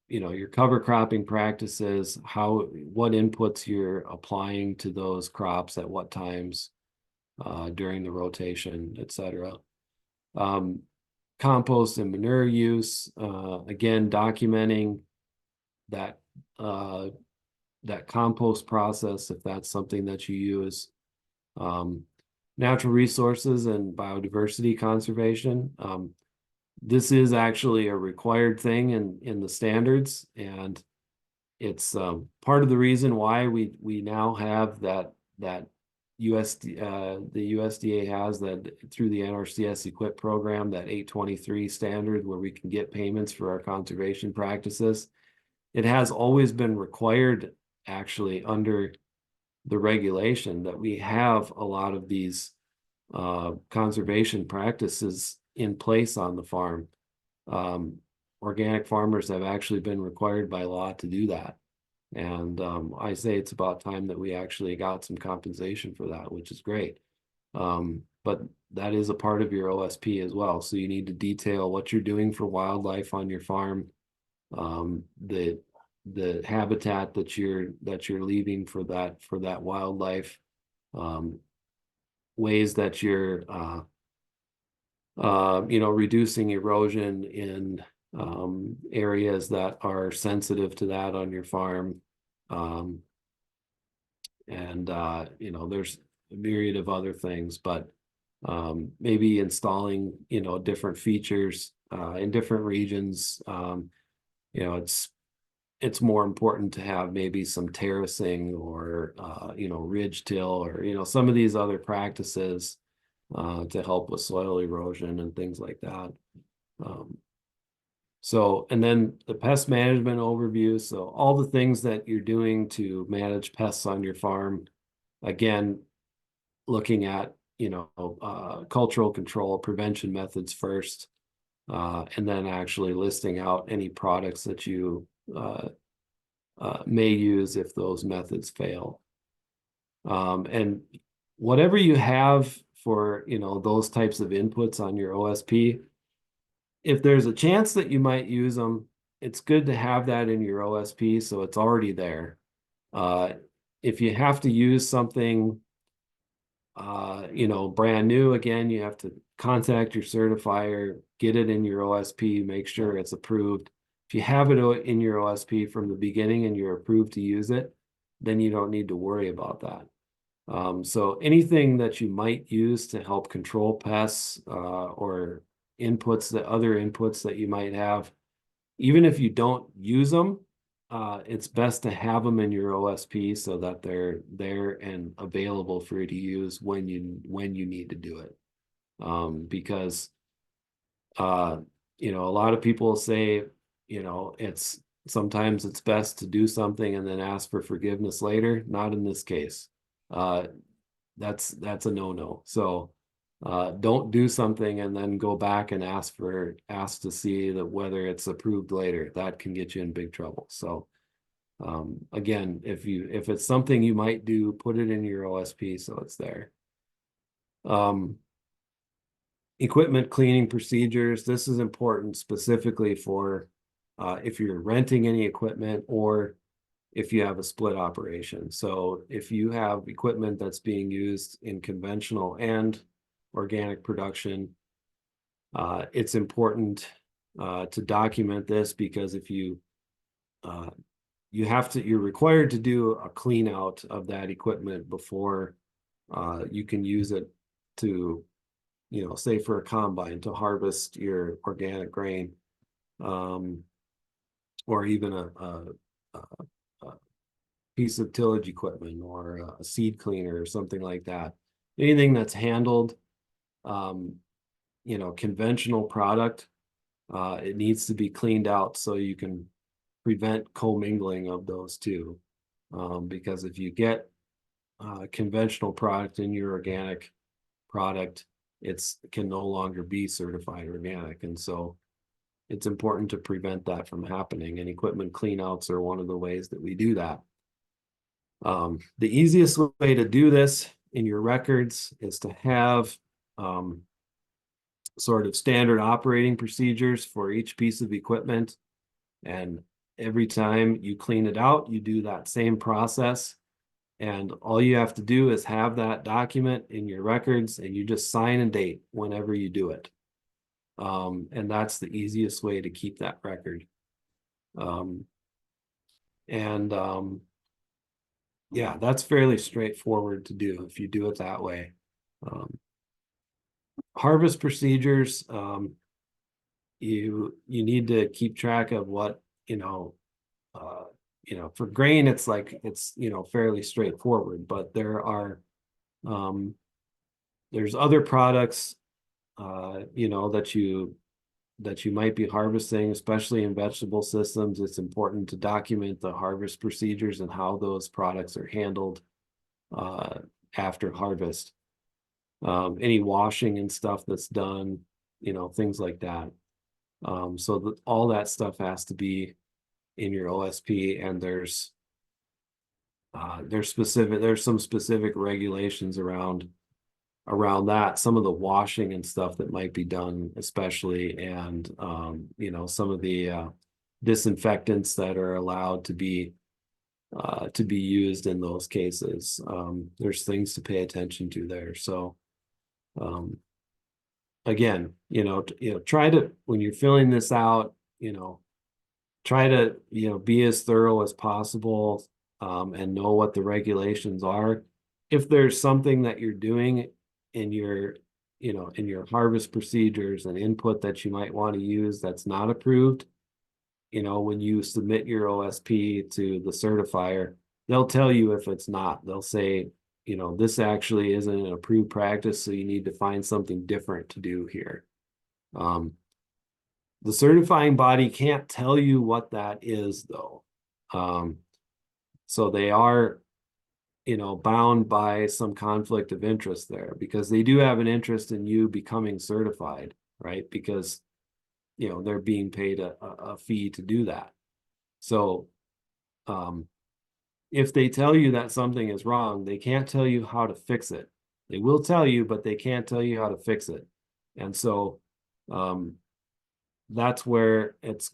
you know, your cover cropping practices, what inputs you're applying to those crops at what times during the rotation, etc. Compost and manure use, again, documenting that that compost process if that's something that you use. Natural resources and biodiversity conservation. This is actually a required thing in the standards, and it's part of the reason why we now have that the USDA has that through the NRCS Equip program, that 823 standard where we can get payments for our conservation practices. It has always been required actually under the regulation that we have a lot of these conservation practices in place on the farm. Organic farmers have actually been required by law to do that. And I say it's about time that we actually got some compensation for that, which is great. But that is a part of your OSP as well. So you need to detail what you're doing for wildlife on your farm, the habitat that you're leaving for that wildlife, ways that you're reducing erosion in areas that are sensitive to that on your farm. There's a myriad of other things, but maybe installing, different features in different regions. It's more important to have maybe some terracing or, ridge till, or, some of these other practices to help with soil erosion and things like that. And then the pest management overview. So all the things that you're doing to manage pests on your farm, again, looking at, cultural control, prevention methods first, and then actually listing out any products that you may use if those methods fail. And whatever you have for, those types of inputs on your OSP, if there's a chance that you might use them, it's good to have that in your OSP so it's already there. If you have to use something, brand new, again, you have to contact your certifier, get it in your OSP, make sure it's approved. If you have it in your OSP from the beginning and you're approved to use it, then you don't need to worry about that. So anything that you might use to help control pests or other inputs that you might have, even if you don't use them, it's best to have them in your OSP so that they're there and available for you to use when you need to do it. Because a lot of people say, sometimes it's best to do something and then ask for forgiveness later. Not in this case. That's a no-no. So don't do something and then go back and ask to see that whether it's approved later. That can get you in big trouble. So again, if it's something you might do, put it in your OSP so it's there. Equipment cleaning procedures. This is important specifically for if you're renting any equipment or if you have a split operation. So if you have equipment that's being used in conventional and organic production, it's important to document this, because if you're required to do a clean out of that equipment before you can use it to, say for a combine to harvest your organic grain, or even a piece of tillage equipment or a seed cleaner or something like that. Anything that's handled, conventional product, it needs to be cleaned out so you can prevent commingling of those two. Because if you get conventional product in your organic product, it can no longer be certified organic. And so it's important to prevent that from happening. And equipment cleanouts are one of the ways that we do that. The easiest way to do this in your records is to have sort of standard operating procedures for each piece of equipment. And every time you clean it out, you do that same process. And all you have to do is have that document in your records, and you just sign and date whenever you do it. And that's the easiest way to keep that record. Yeah, that's fairly straightforward to do if you do it that way. Harvest procedures, you need to keep track of what, for grain, it's fairly straightforward, but there's other products, that you might be harvesting, especially in vegetable systems. It's important to document the harvest procedures and how those products are handled after harvest. Any washing and stuff that's done, things like that. So all that stuff has to be in your OSP, and there's some specific regulations around around that, some of the washing and stuff that might be done, especially, and you know, some of the disinfectants that are allowed to be used in those cases. There's things to pay attention to there. So again, try to, when you're filling this out, try to, be as thorough as possible, and know what the regulations are. If there's something that you're doing in your, in your harvest procedures and input that you might want to use that's not approved, when you submit your OSP to the certifier, they'll tell you if it's not. They'll say, this actually isn't an approved practice, so you need to find something different to do here. The certifying body can't tell you what that is, though. So they are, bound by some conflict of interest there, because they do have an interest in you becoming certified, right? Because, they're being paid a fee to do that. So if they tell you that something is wrong, they can't tell you how to fix it. They will tell you, but they can't tell you how to fix it. And so that's where it's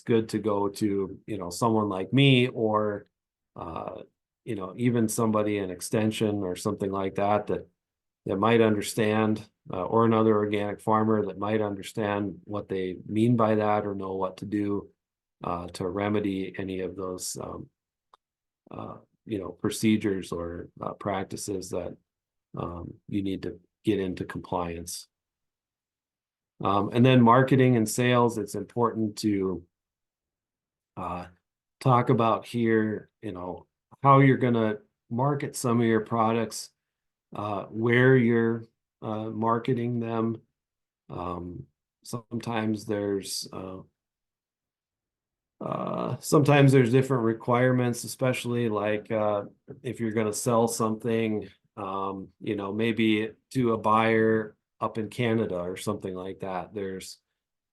good to go to, someone like me, or even somebody in extension or something like that that might understand, or another organic farmer that might understand what they mean by that, or know what to do to remedy any of those procedures or practices that you need to get into compliance. And then marketing and sales, it's important to talk about here, how you're going to market some of your products, where you're marketing them. Sometimes there's different requirements, especially like if you're going to sell something, maybe to a buyer up in Canada or something like that. There's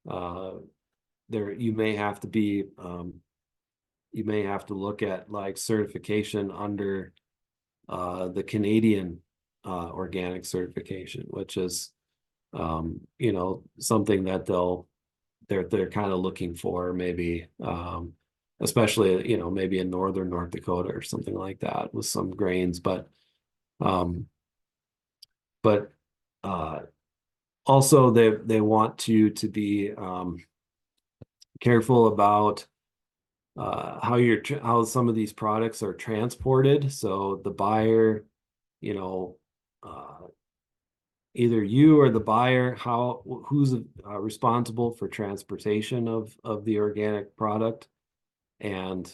you may have to be you may have to look at like certification under the Canadian organic certification, which is something that they're kind of looking for, maybe especially maybe in northern North Dakota or something like that with some grains, but also they want you to be careful about how some of these products are transported. So the buyer, either you or the buyer, who's responsible for transportation of the organic product, and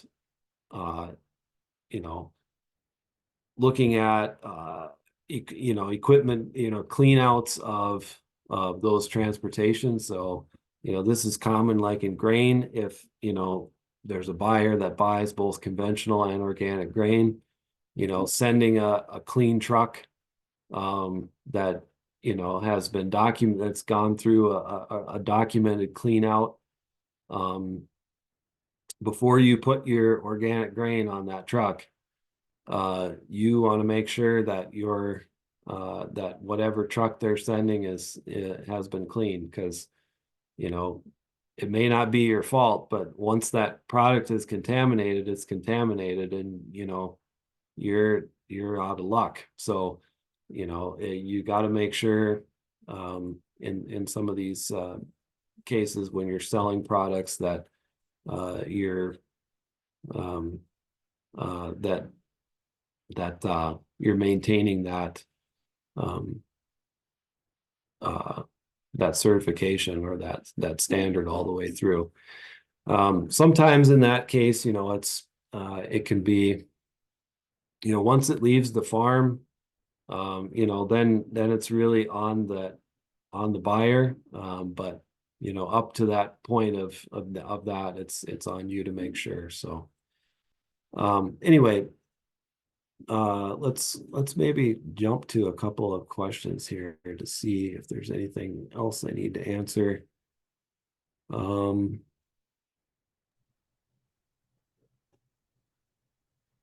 looking at equipment, clean outs of those transportations. So this is common, like in grain, if there's a buyer that buys both conventional and organic grain, sending a clean truck that has been documented, that's gone through a documented clean out before you put your organic grain on that truck. You want to make sure that that whatever truck they're sending has been cleaned, because it may not be your fault, but once that product is contaminated, it's contaminated, and you're out of luck. So you got to make sure in some of these cases when you're selling products that you're you're maintaining that that certification, or that standard all the way through. Sometimes in that case, it can be, once it leaves the farm, then it's really on the buyer. But up to that point of that, it's on you to make sure. So anyway, let's maybe jump to a couple of questions here to see if there's anything else I need to answer.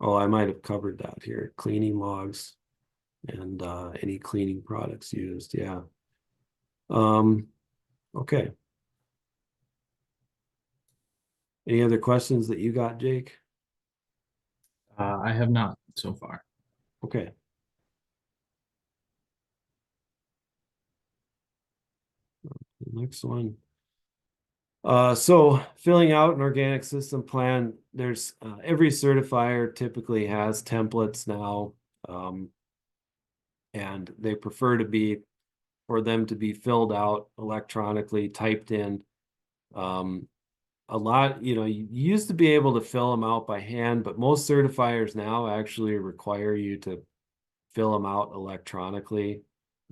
Oh, I might have covered that here. Cleaning logs. and any cleaning products used. Yeah. Okay. Any other questions that you got, Jake? I have not so far. Okay. Next one. So filling out an organic system plan, there's every certifier typically has templates now, and they prefer for them to be filled out electronically, typed in. A lot, you used to be able to fill them out by hand, but most certifiers now actually require you to fill them out electronically,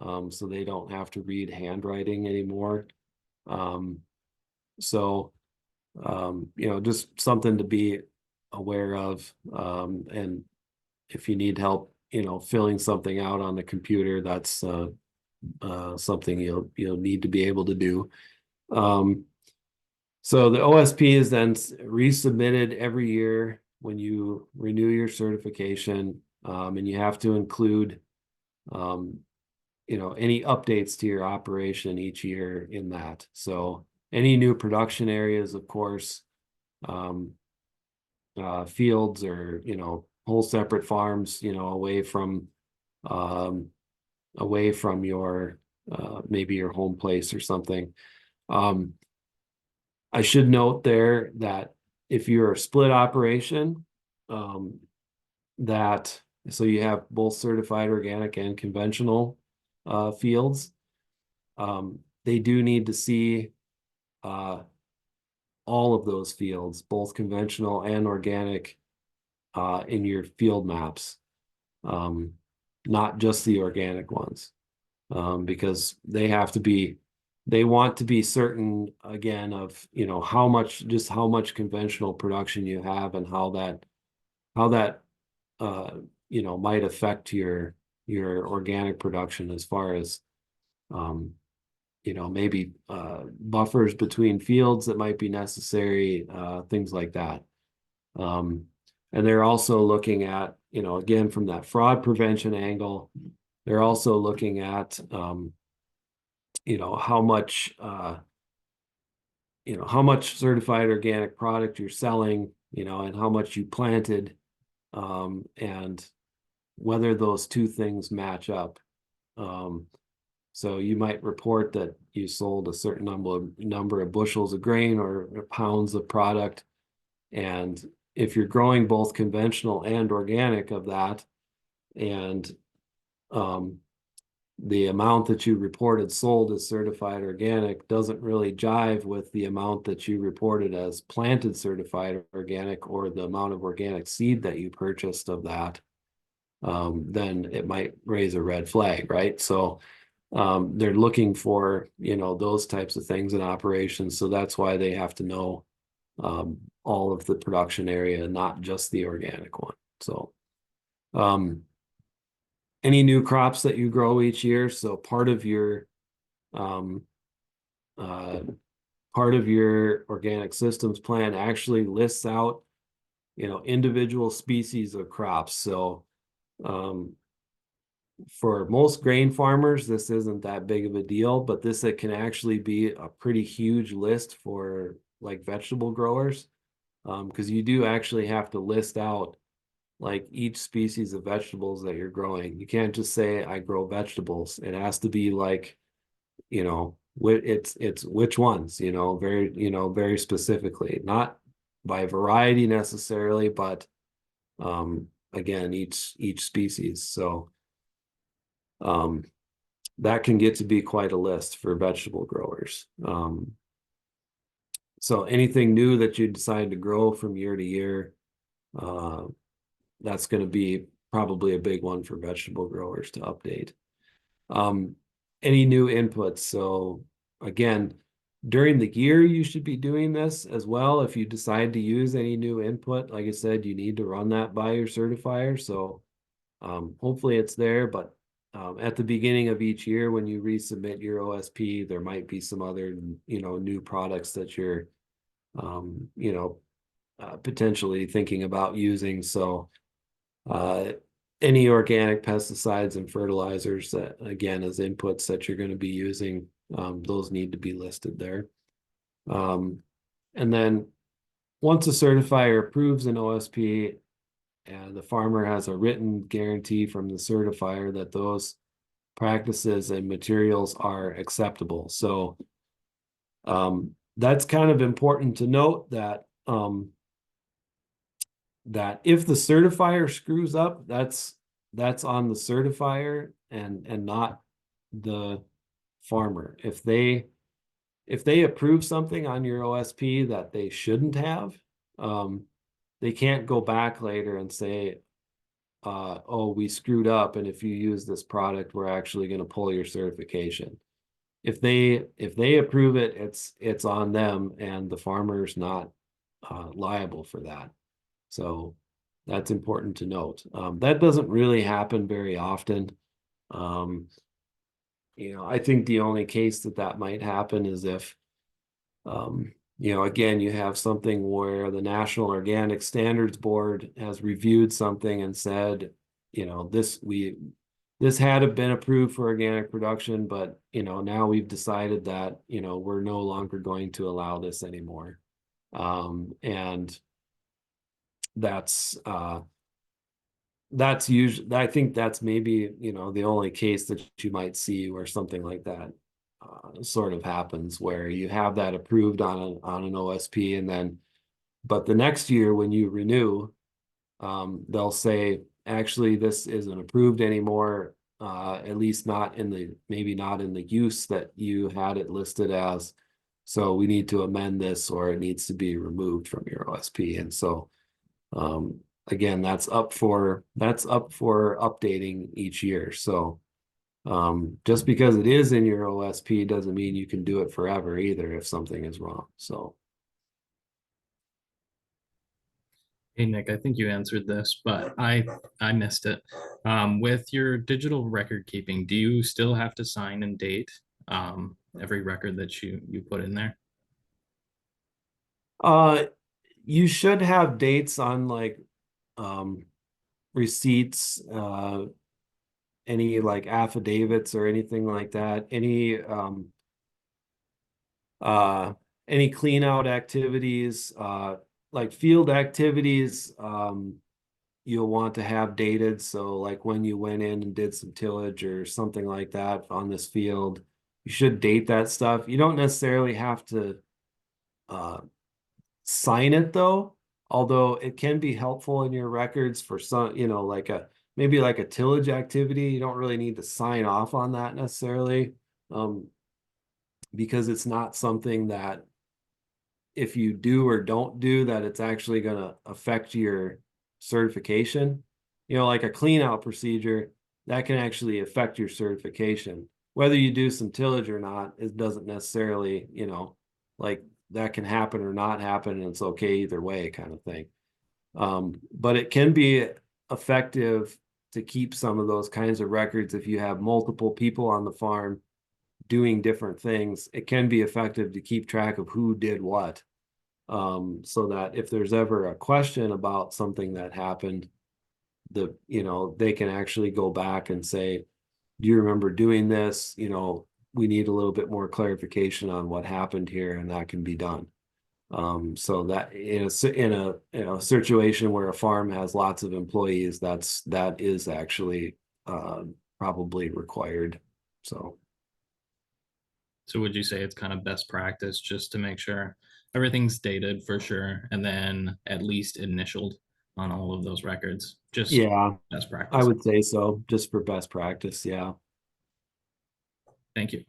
so they don't have to read handwriting anymore. So just something to be aware of. And if you need help, filling something out on the computer, that's something you'll need to be able to do. So the OSP is then resubmitted every year when you renew your certification, and you have to include any updates to your operation each year in that. So any new production areas, of course, fields or whole separate farms, away from your maybe your home place or something. I should note there that if you're a split operation, that so you have both certified organic and conventional fields, they do need to see all of those fields, both conventional and organic, in your field maps, not just the organic ones, because they want to be certain again of how much conventional production you have and how that might affect your organic production as far as maybe buffers between fields that might be necessary, things like that. And they're also looking at, again, from that fraud prevention angle, they're also looking at, how much certified organic product you're selling, and how much you planted, and whether those two things match up. So you might report that you sold a certain number of bushels of grain or pounds of product. And if you're growing both conventional and organic of that, and the amount that you reported sold as certified organic doesn't really jive with the amount that you reported as planted certified organic, or the amount of organic seed that you purchased of that, then it might raise a red flag, right? So they're looking for those types of things in operations, so that's why they have to know all of the production area, not just the organic one. So any new crops that you grow each year, so part of your organic systems plan actually lists out individual species of crops. So for most grain farmers, this isn't that big of a deal, but it can actually be a pretty huge list for like vegetable growers, because you do actually have to list out like each species of vegetables that you're growing. You can't just say I grow vegetables. It has to be like, it's which ones, very specifically, not by variety necessarily, but again, each species. So that can get to be quite a list for vegetable growers. So anything new that you decide to grow from year to year, that's going to be probably a big one for vegetable growers to update. Any new inputs? So again, during the year, you should be doing this as well. If you decide to use any new input, like I said, you need to run that by your certifier. So hopefully it's there, but at the beginning of each year, when you resubmit your OSP, there might be some other, new products that you're, potentially thinking about using. So any organic pesticides and fertilizers that, again, as inputs that you're going to be using, those need to be listed there. And then once a certifier approves an OSP, and the farmer has a written guarantee from the certifier that those practices and materials are acceptable. So that's kind of important to note that that if the certifier screws up, that's on the certifier and not the farmer. If they approve something on your OSP that they shouldn't have, they can't go back later and say, oh, we screwed up, and if you use this product, we're actually going to pull your certification. If they approve it, it's on them, and the farmer's not liable for that. So that's important to note. That doesn't really happen very often. I think the only case that might happen is if, again, you have something where the National Organic Standards Board has reviewed something and said, this had been approved for organic production, but now we've decided that we're no longer going to allow this anymore. And that's usually, I think that's maybe the only case that you might see where something like that sort of happens, where you have that approved on an OSP, and then but the next year when you renew, they'll say, actually, this isn't approved anymore, at least maybe not in the use that you had it listed as. So we need to amend this, or it needs to be removed from your OSP. And so again, that's up for updating each year. So just because it is in your OSP doesn't mean you can do it forever either if something is wrong. So Hey, Nick, I think you answered this, but I missed it. With your digital record keeping, do you still have to sign and date every record that you put in there? you should have dates on like receipts, any like affidavits or anything like that, any clean out activities, like field activities, you'll want to have dated. So like when you went in and did some tillage or something like that on this field, you should date that stuff. You don't necessarily have to sign it though, although it can be helpful in your records for some, maybe like a tillage activity. You don't really need to sign off on that necessarily, because it's not something that if you do or don't do that, it's actually going to affect your certification. Like a clean out procedure, that can actually affect your certification. Whether you do some tillage or not, it doesn't necessarily, like that can happen or not happen, and it's okay either way kind of thing. But it can be effective to keep some of those kinds of records if you have multiple people on the farm doing different things. It can be effective to keep track of who did what, so that if there's ever a question about something that happened, they can actually go back and say, do you remember doing this? We need a little bit more clarification on what happened here, and that can be done. So that in a situation where a farm has lots of employees, that is actually probably required. So would you say it's kind of best practice just to make sure everything's dated for sure, and then at least initialed on all of those records? Just yeah, best I practice. would say so, just for best practice. Yeah. Thank you.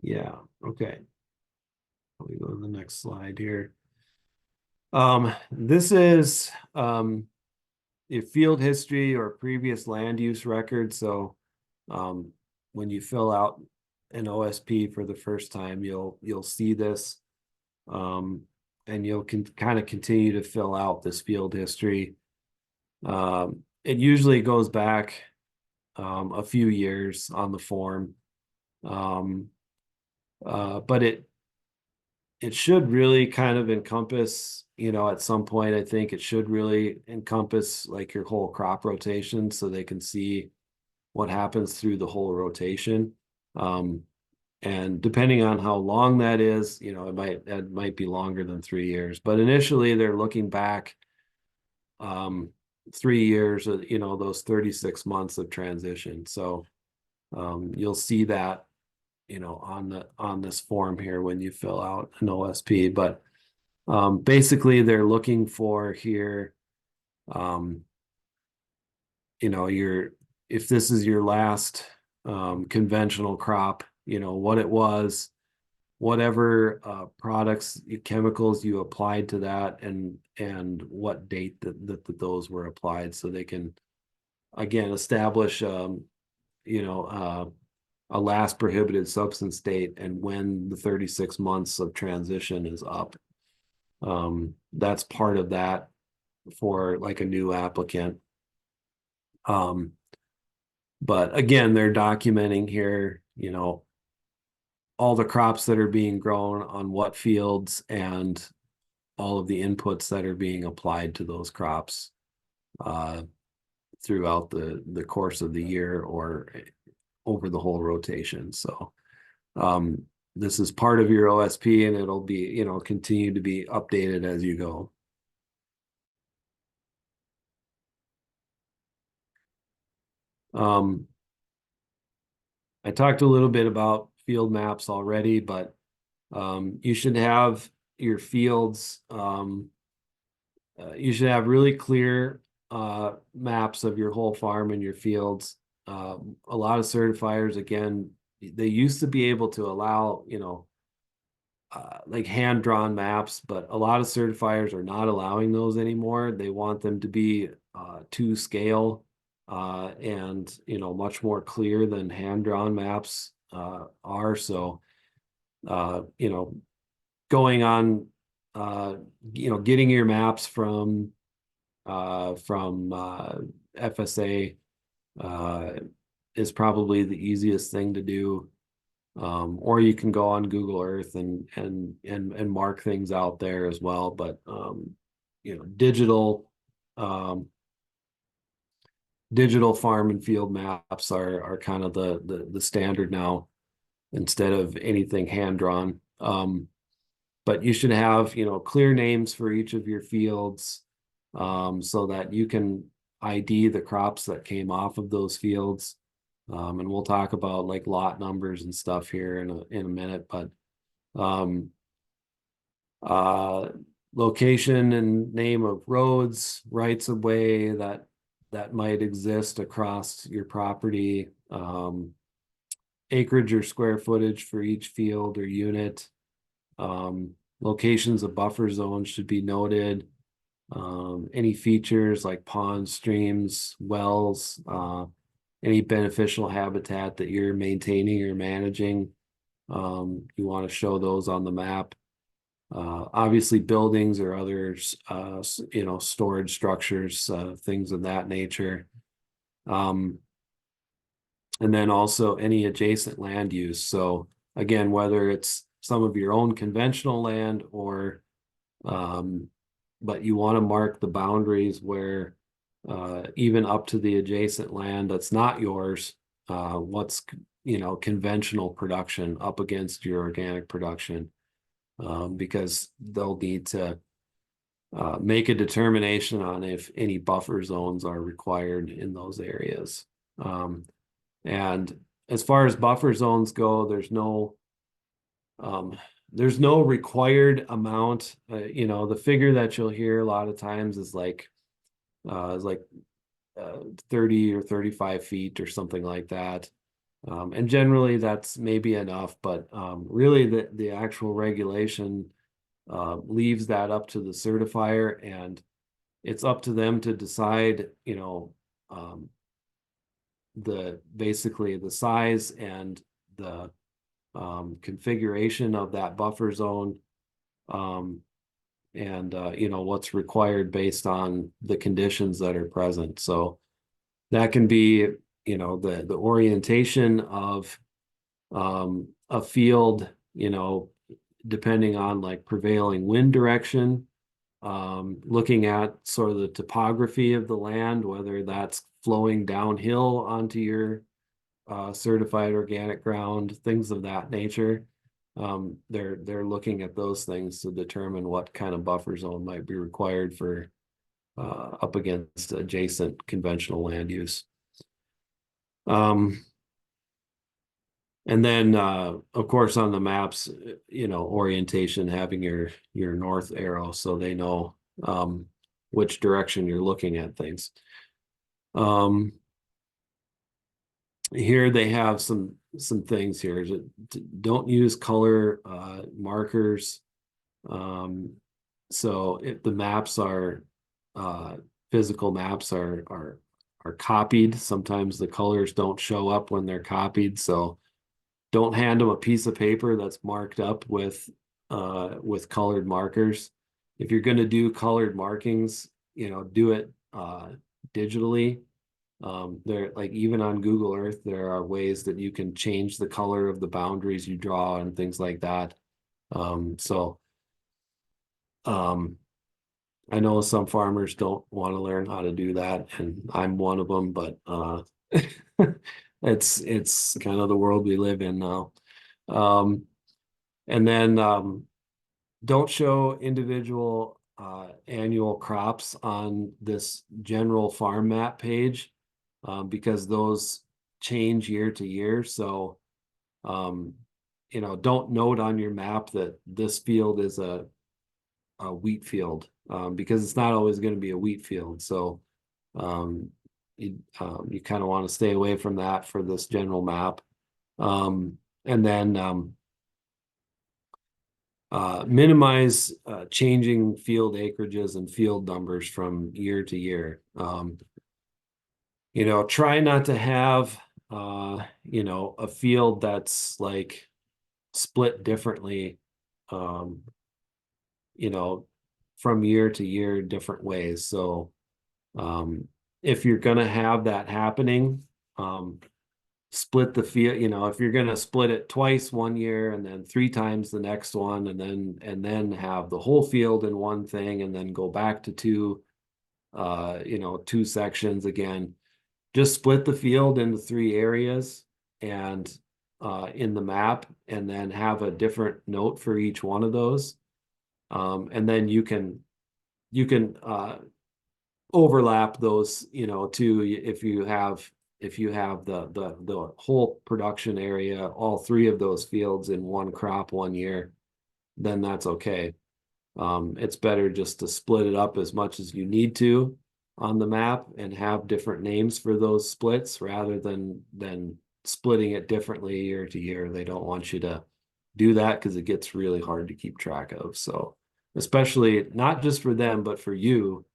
Yeah, okay. Let me go to the next slide here. This is a field history or previous land use record. So when you fill out an OSP for the first time, you'll see this, and you'll kind of continue to fill out this field history. It usually goes back a few years on the form, but it should really kind of encompass, at some point, I think it should really encompass like your whole crop rotation so they can see what happens through the whole rotation. And depending on how long that is, it might be longer than 3 years. But initially they're looking back 3 years, those 36 months of transition. So you'll see that, on this form here when you fill out an OSP. But basically they're looking for here, if this is your last conventional crop, what it was, whatever products, chemicals you applied to that, and what date that those were applied, so they can again establish a last prohibited substance date and when the 36 months of transition is up. That's part of that for like a new applicant. But again, they're documenting here, all the crops that are being grown on what fields and all of the inputs that are being applied to those crops throughout the course of the year or over the whole rotation. So this is part of your OSP, and it'll be, continue to be updated as you go. I talked a little bit about field maps already, but you should have your fields, you should have really clear maps of your whole farm and your fields. A lot of certifiers, again, they used to be able to allow, like hand-drawn maps, but a lot of certifiers are not allowing those anymore. They want them to be to scale and, much more clear than hand-drawn maps are. So, going on, getting your maps from FSA is probably the easiest thing to do. Or you can go on Google Earth and mark things out there as well. But digital farm and field maps are kind of the standard now, instead of anything hand drawn. But you should have, clear names for each of your fields, so that you can ID the crops that came off of those fields. And we'll talk about like lot numbers and stuff here in a minute, but location and name of roads, rights of way that might exist across your property, acreage or square footage for each field or unit. Locations of buffer zones should be noted. Any features like ponds, streams, wells, any beneficial habitat that you're maintaining or managing, you want to show those on the map. Obviously buildings or others, storage structures, things of that nature. And then also any adjacent land use. So again, whether it's some of your own conventional land or, but you want to mark the boundaries where even up to the adjacent land that's not yours, what's, conventional production up against your organic production, because they'll need to make a determination on if any buffer zones are required in those areas. And as far as buffer zones go, there's no required amount. The figure that you'll hear a lot of times is like 30 or 35 feet or something like that. And generally that's maybe enough, but really the actual regulation leaves that up to the certifier, and it's up to them to decide, basically the size and the configuration of that buffer zone, and what's required based on the conditions that are present. So that can be, the orientation of a field, depending on like prevailing wind direction, looking at sort of the topography of the land, whether that's flowing downhill onto your certified organic ground, things of that nature. They're looking at those things to determine what kind of buffer zone might be required for up against adjacent conventional land use. And then, of course, on the maps, orientation, having your north arrow so they know which direction you're looking at things. Here they have some things here. Don't use color markers. So if the maps are physical maps are copied, sometimes the colors don't show up when they're copied. So don't hand them a piece of paper that's marked up with colored markers. If you're going to do colored markings, do it digitally. There, like even on Google Earth, there are ways that you can change the color of the boundaries you draw and things like that. I know some farmers don't want to learn how to do that, and I'm one of them, but it's kind of the world we live in now. And then don't show individual annual crops on this general farm map page because those change year to year. So don't note on your map that this field is a wheat field because it's not always going to be a wheat field. So you kind of want to stay away from that for this general map. And then minimize changing field acreages and field numbers from year to year. Try not to have a field that's like split differently from year to year different ways. So if you're going to have that happening, split the field, if you're going to split it twice one year and then 3 times the next one, and then have the whole field in one thing and then go back to 2 sections again, just split the field into 3 areas and in the map, and then have a different note for each one of those. And then you can overlap those, too, if you have the whole production area, all 3 of those fields in one crop one year, then that's okay. It's better just to split it up as much as you need to on the map and have different names for those splits rather than splitting it differently year to year. They don't want you to do that because it gets really hard to keep track of. So especially not just for them, but for you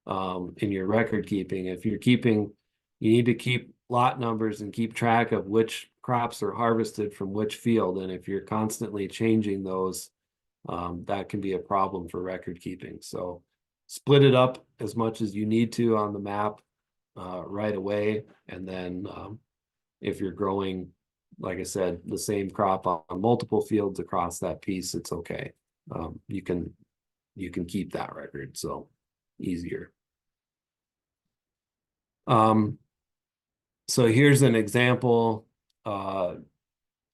in your record keeping. If you're keeping, you need to keep lot numbers and keep track of which crops are harvested from which field. And if you're constantly changing those, that can be a problem for record keeping. So split it up as much as you need to on the map right away. And then if you're growing, like I said, the same crop on multiple fields across that piece, it's okay. You can keep that record, so easier. So here's an example of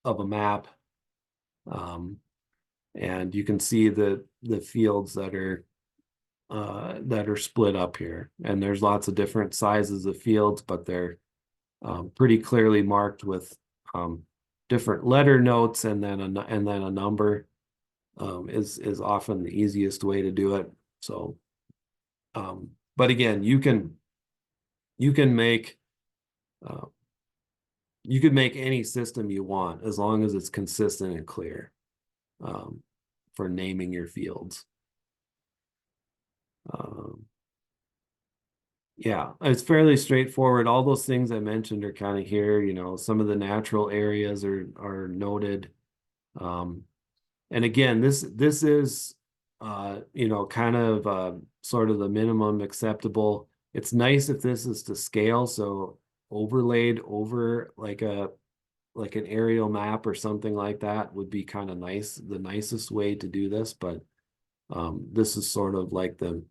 a map, and you can see the fields that are split up here, and there's lots of different sizes of fields, but they're pretty clearly marked with different letter notes, and then a number is often the easiest way to do it. So, but again, you can make you could make any system you want as long as it's consistent and clear for naming your fields. Yeah, it's fairly straightforward. All those things I mentioned are kind of here. Some of the natural areas are noted. And again, this is kind of sort of the minimum acceptable. It's nice if this is to scale, so overlaid over like a like an aerial map or something like that would be kind of nice, the nicest way to do this, but this is sort of like the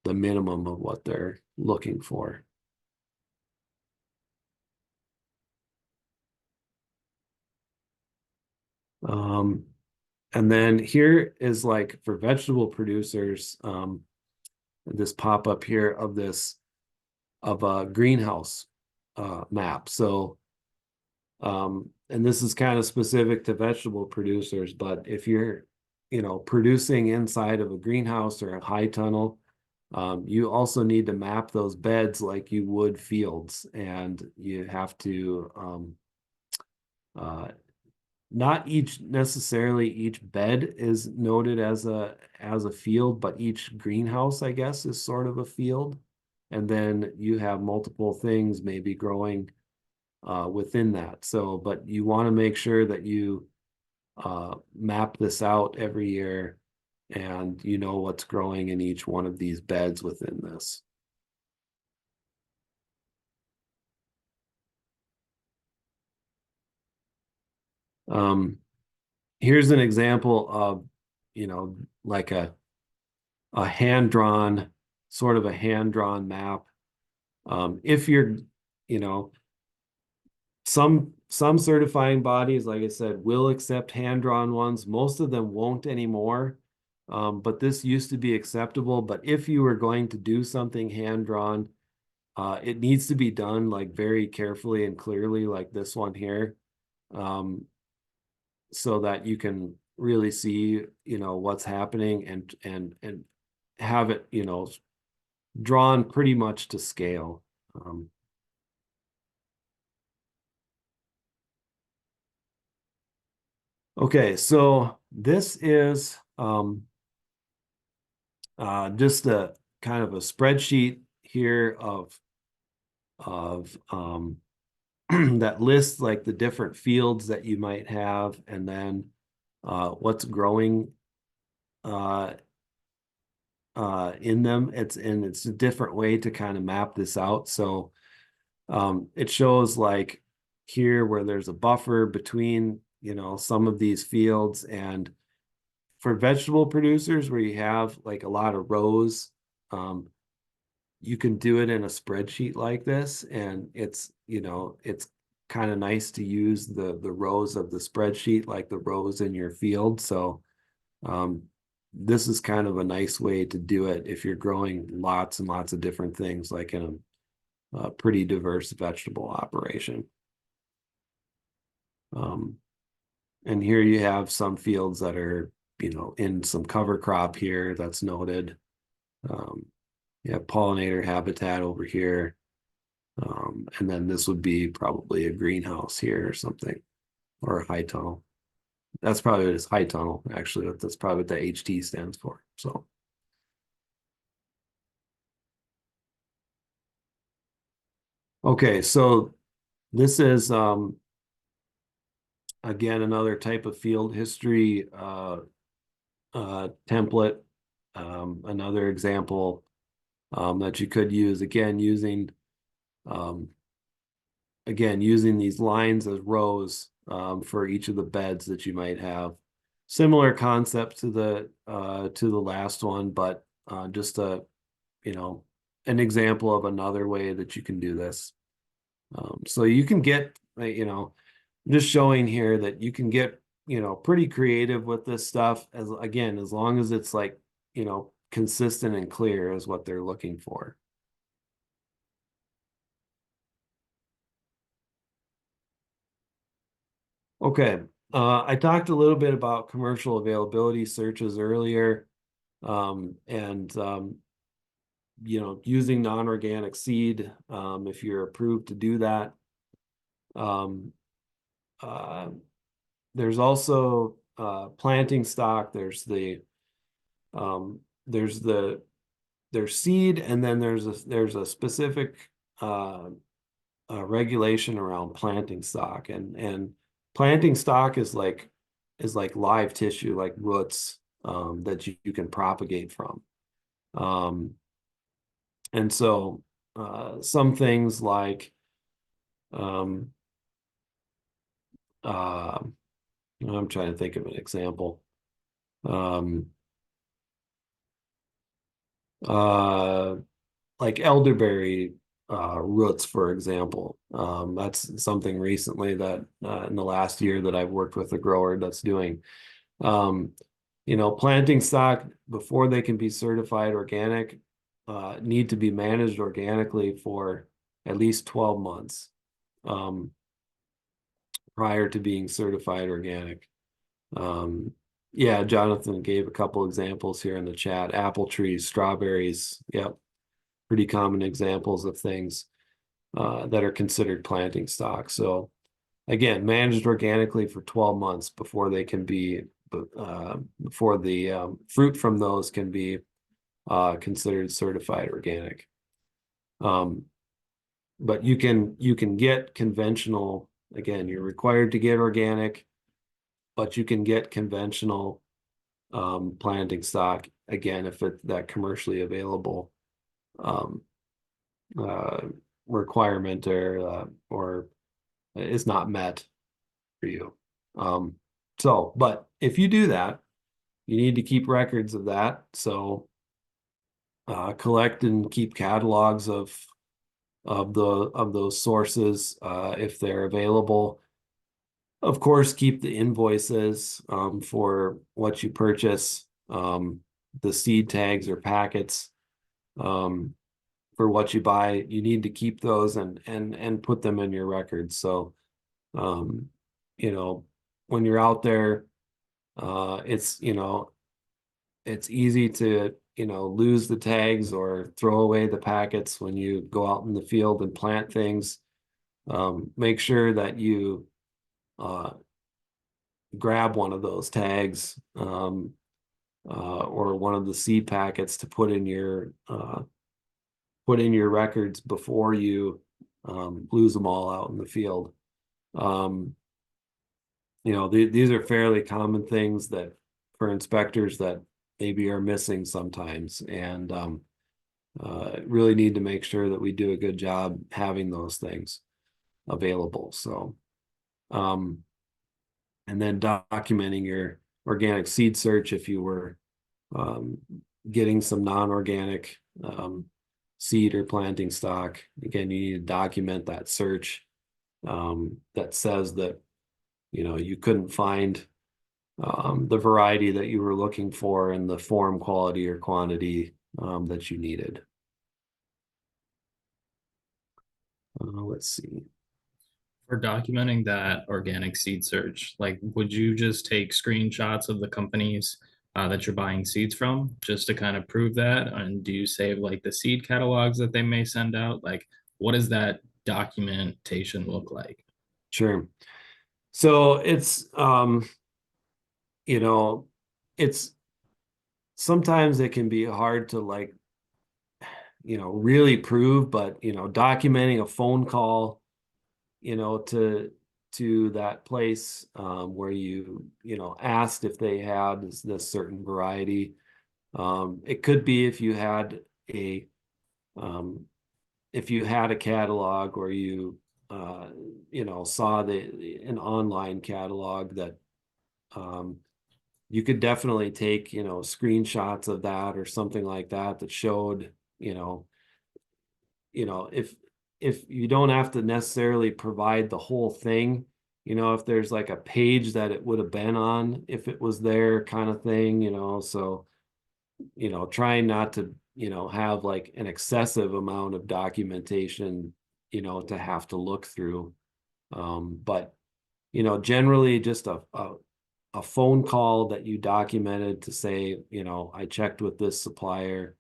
minimum of what they're looking for. And then here is like for vegetable producers, this pop up here of a greenhouse map. So, and this is kind of specific to vegetable producers, but if you're, producing inside of a greenhouse or a high tunnel, you also need to map those beds like you would fields, and you have to not necessarily each bed is noted as a field, but each greenhouse, I guess, is sort of a field. And then you have multiple things maybe growing within that. So, but you want to make sure that you map this out every year, and you know what's growing in each one of these beds within this. Here's an example of, like a hand-drawn, sort of a hand-drawn map. If you're, some certifying bodies, like I said, will accept hand-drawn ones. Most of them won't anymore. But this used to be acceptable. But if you were going to do something hand-drawn, it needs to be done like very carefully and clearly, like this one here, so that you can really see, what's happening and have it, drawn pretty much to scale. Okay, so this is just a kind of a spreadsheet here of that lists like the different fields that you might have, and then what's growing in them. It's a different way to kind of map this out. So it shows like here where there's a buffer between, some of these fields, and for vegetable producers where you have like a lot of rows, you can do it in a spreadsheet like this, and it's kind of nice to use the rows of the spreadsheet like the rows in your field. So this is kind of a nice way to do it if you're growing lots and lots of different things, like in a pretty diverse vegetable operation. And here you have some fields that are, in some cover crop here that's noted. You have pollinator habitat over here. And then this would be probably a greenhouse here or something, or a high tunnel. That's probably what it's high tunnel, actually. That's probably what the HT stands for. So. Okay, so this is again another type of field history template. Another example that you could use, again using these lines as rows for each of the beds that you might have. Similar concept to the last one, but just an example of another way that you can do this. So you can get, just showing here that you can get, pretty creative with this stuff, as long as it's like, consistent and clear is what they're looking for. Okay, I talked a little bit about commercial availability searches earlier, and using non-organic seed, if you're approved to do that. There's also planting stock. There's seed, and then there's a specific regulation around planting stock, and planting stock is like live tissue, like roots that you can propagate from. And so some things like I'm trying to think of an example. Um, like elderberry roots, for example. That's something recently that in the last year that I've worked with a grower that's doing. Um, planting stock before they can be certified organic need to be managed organically for at least 12 months prior to being certified organic. Yeah, Jonathan gave a couple examples here in the chat. Apple trees, strawberries. Yep, pretty common examples of things that are considered planting stock. So again, managed organically for 12 months before they can be, before the fruit from those can be considered certified organic. But you can get conventional, again, you're required to get organic, but you can get conventional planting stock, again, if it's that commercially available um, uh, requirement or is not met for you. But if you do that, you need to keep records of that. So collect and keep catalogs of those sources if they're available. Of course, keep the invoices for what you purchase, the seed tags or packets for what you buy. You need to keep those and put them in your records. So, you know, when you're out there, it's easy to lose the tags or throw away the packets when you go out in the field and plant things. Make sure that you grab one of those tags or one of the seed packets to put in your records before you lose them all out in the field. These are fairly common things that for inspectors that maybe are missing sometimes, and really need to make sure that we do a good job having those things available. So, and then documenting your organic seed search if you were getting some non-organic seed or planting stock. Again, you need to document that search that says that you couldn't find the variety that you were looking for in the form, quality, or quantity that you needed. Let's see. For documenting that organic seed search, like, would you just take screenshots of the companies that you're buying seeds from just to kind of prove that? And do you save like the seed catalogs that they may send out? Like, what does that documentation look like? Sure. So it's sometimes it can be hard to really prove, but documenting a phone call to that place where you asked if they had this certain variety. It could be if you had a catalog, or you saw an online catalog that you could definitely take screenshots of that or something like that that showed if you don't have to necessarily provide the whole thing, if there's like a page that it would have been on if it was there, kind of thing, so trying not to have like an excessive amount of documentation to have to look through. But generally just a phone call that you documented to say, I checked with this supplier,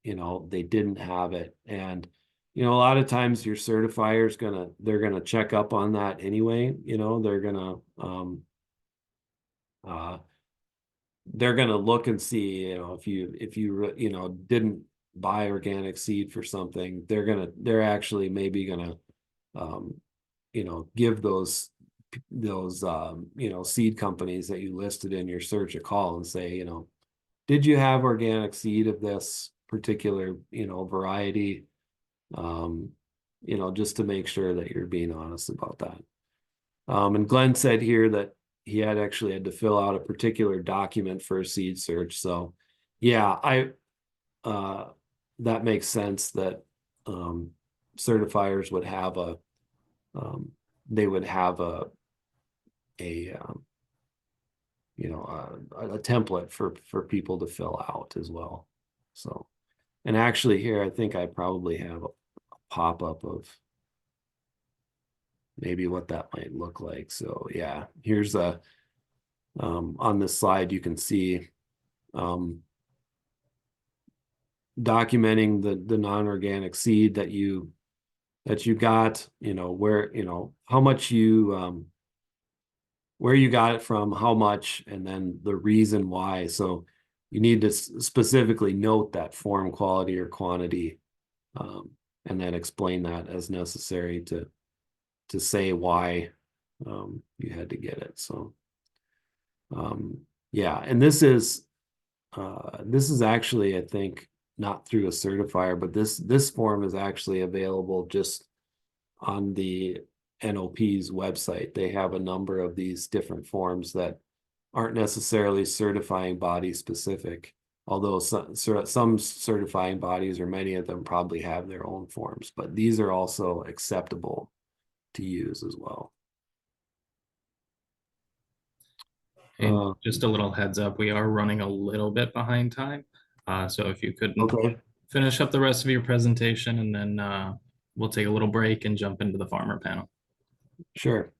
they didn't have it. And a lot of times your certifier's they're gonna check up on that anyway. They're gonna look and see, if you didn't buy organic seed for something, they're actually maybe gonna give those seed companies that you listed in your search a call and say, did you have organic seed of this particular variety? Just to make sure that you're being honest about that. And Glenn said here that he had actually had to fill out a particular document for a seed search. So yeah, that makes sense that certifiers would have they would have a a template for people to fill out as well. So, and actually here, I think I probably have a pop-up of maybe what that might look like. So yeah, here's on this slide, you can see documenting the non-organic seed that you got, where, how much you where you got it from, how much, and then the reason why. So you need to specifically note that form, quality, or quantity, and then explain that as necessary to say why you had to get it. So yeah, and this is actually, I think, not through a certifier, but this form is actually available just on the NOP's website. They have a number of these different forms that aren't necessarily certifying body specific, although some certifying bodies, or many of them, probably have their own forms, but these are also acceptable to use as well. And just a little heads up, we are running a little bit behind time. So if you could Okay, finish up the rest of your presentation, and then we'll take a little break and jump into the farmer panel. sure.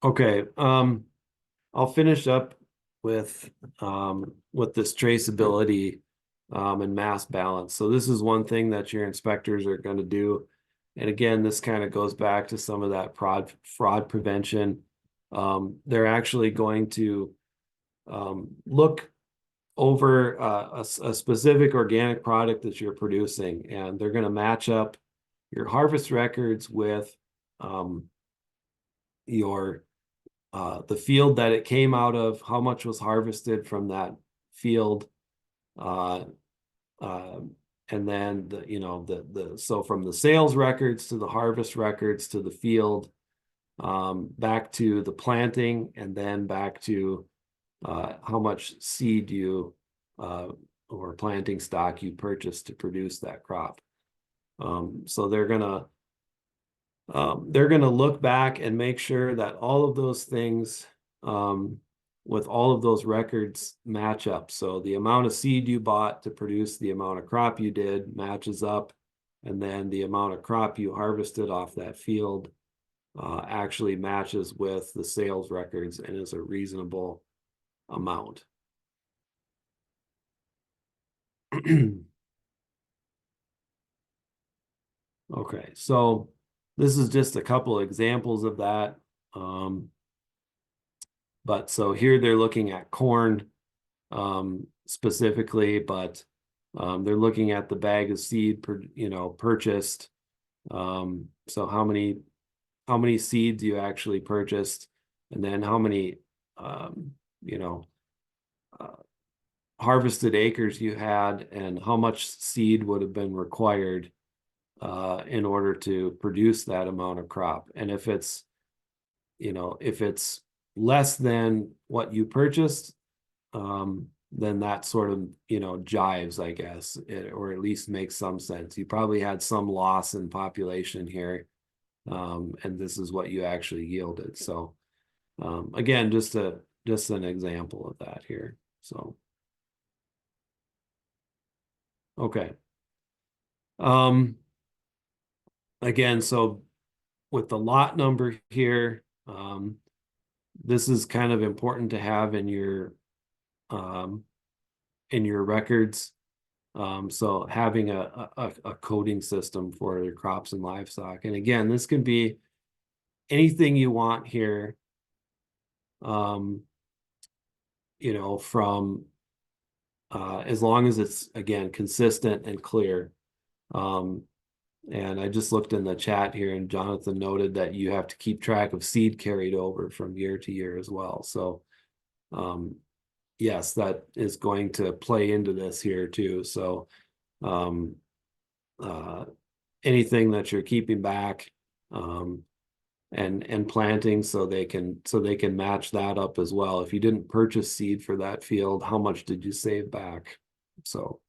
Okay, I'll finish up with this traceability and mass balance. So this is one thing that your inspectors are going to do. And again, this kind of goes back to some of that fraud prevention. They're actually going to look over a specific organic product that you're producing, and they're going to match up your harvest records with your the field that it came out of, how much was harvested from that field, and then so from the sales records to the harvest records to the field, back to the planting, and then back to how much seed you or planting stock you purchased to produce that crop. So they're gonna look back and make sure that all of those things with all of those records match up. So the amount of seed you bought to produce the amount of crop you did matches up, and then the amount of crop you harvested off that field actually matches with the sales records and is a reasonable amount. Okay, so this is just a couple examples of that. But so here they're looking at corn specifically, but they're looking at the bag of seed purchased. So how many seeds you actually purchased, and then how many harvested acres you had, and how much seed would have been required in order to produce that amount of crop. And if it's less than what you purchased, then that sort of jives, I guess, or at least makes some sense. You probably had some loss in population here, and this is what you actually yielded. So again, just an example of that here. So okay. Again, so with the lot number here, this is kind of important to have in your records. So having a coding system for your crops and livestock. And again, this can be anything you want here, from as long as it's, again, consistent and clear. And I just looked in the chat here, and Jonathan noted that you have to keep track of seed carried over from year to year as well. So yes, that is going to play into this here too. So anything that you're keeping back and planting, so they can match that up as well. If you didn't purchase seed for that field, how much did you save back? So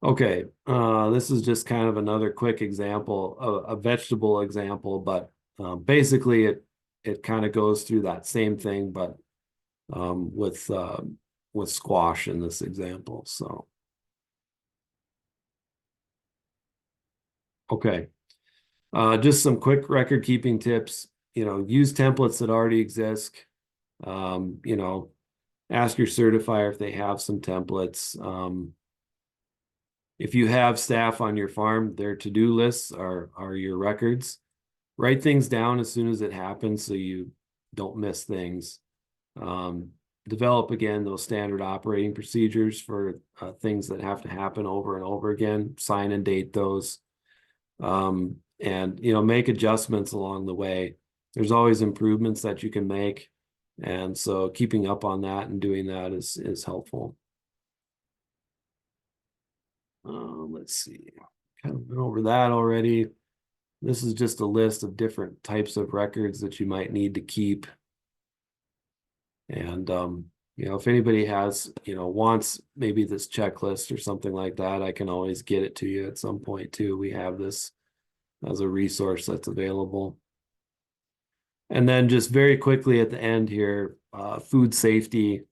okay, this is just kind of another quick example, a vegetable example, but basically it kind of goes through that same thing, but with squash in this example. So okay, just some quick record keeping tips. Use templates that already exist. Ask your certifier if they have some templates. If you have staff on your farm, their to-do lists are your records. Write things down as soon as it happens so you don't miss things. Develop again those standard operating procedures for things that have to happen over and over again. Sign and date those. And make adjustments along the way. There's always improvements that you can make. And so keeping up on that and doing that is helpful. Let's see, kind of went over that already. This is just a list of different types of records that you might need to keep. And, if anybody wants maybe this checklist or something like that, I can always get it to you at some point too. We have this as a resource that's available. And then just very quickly at the end here, food safety,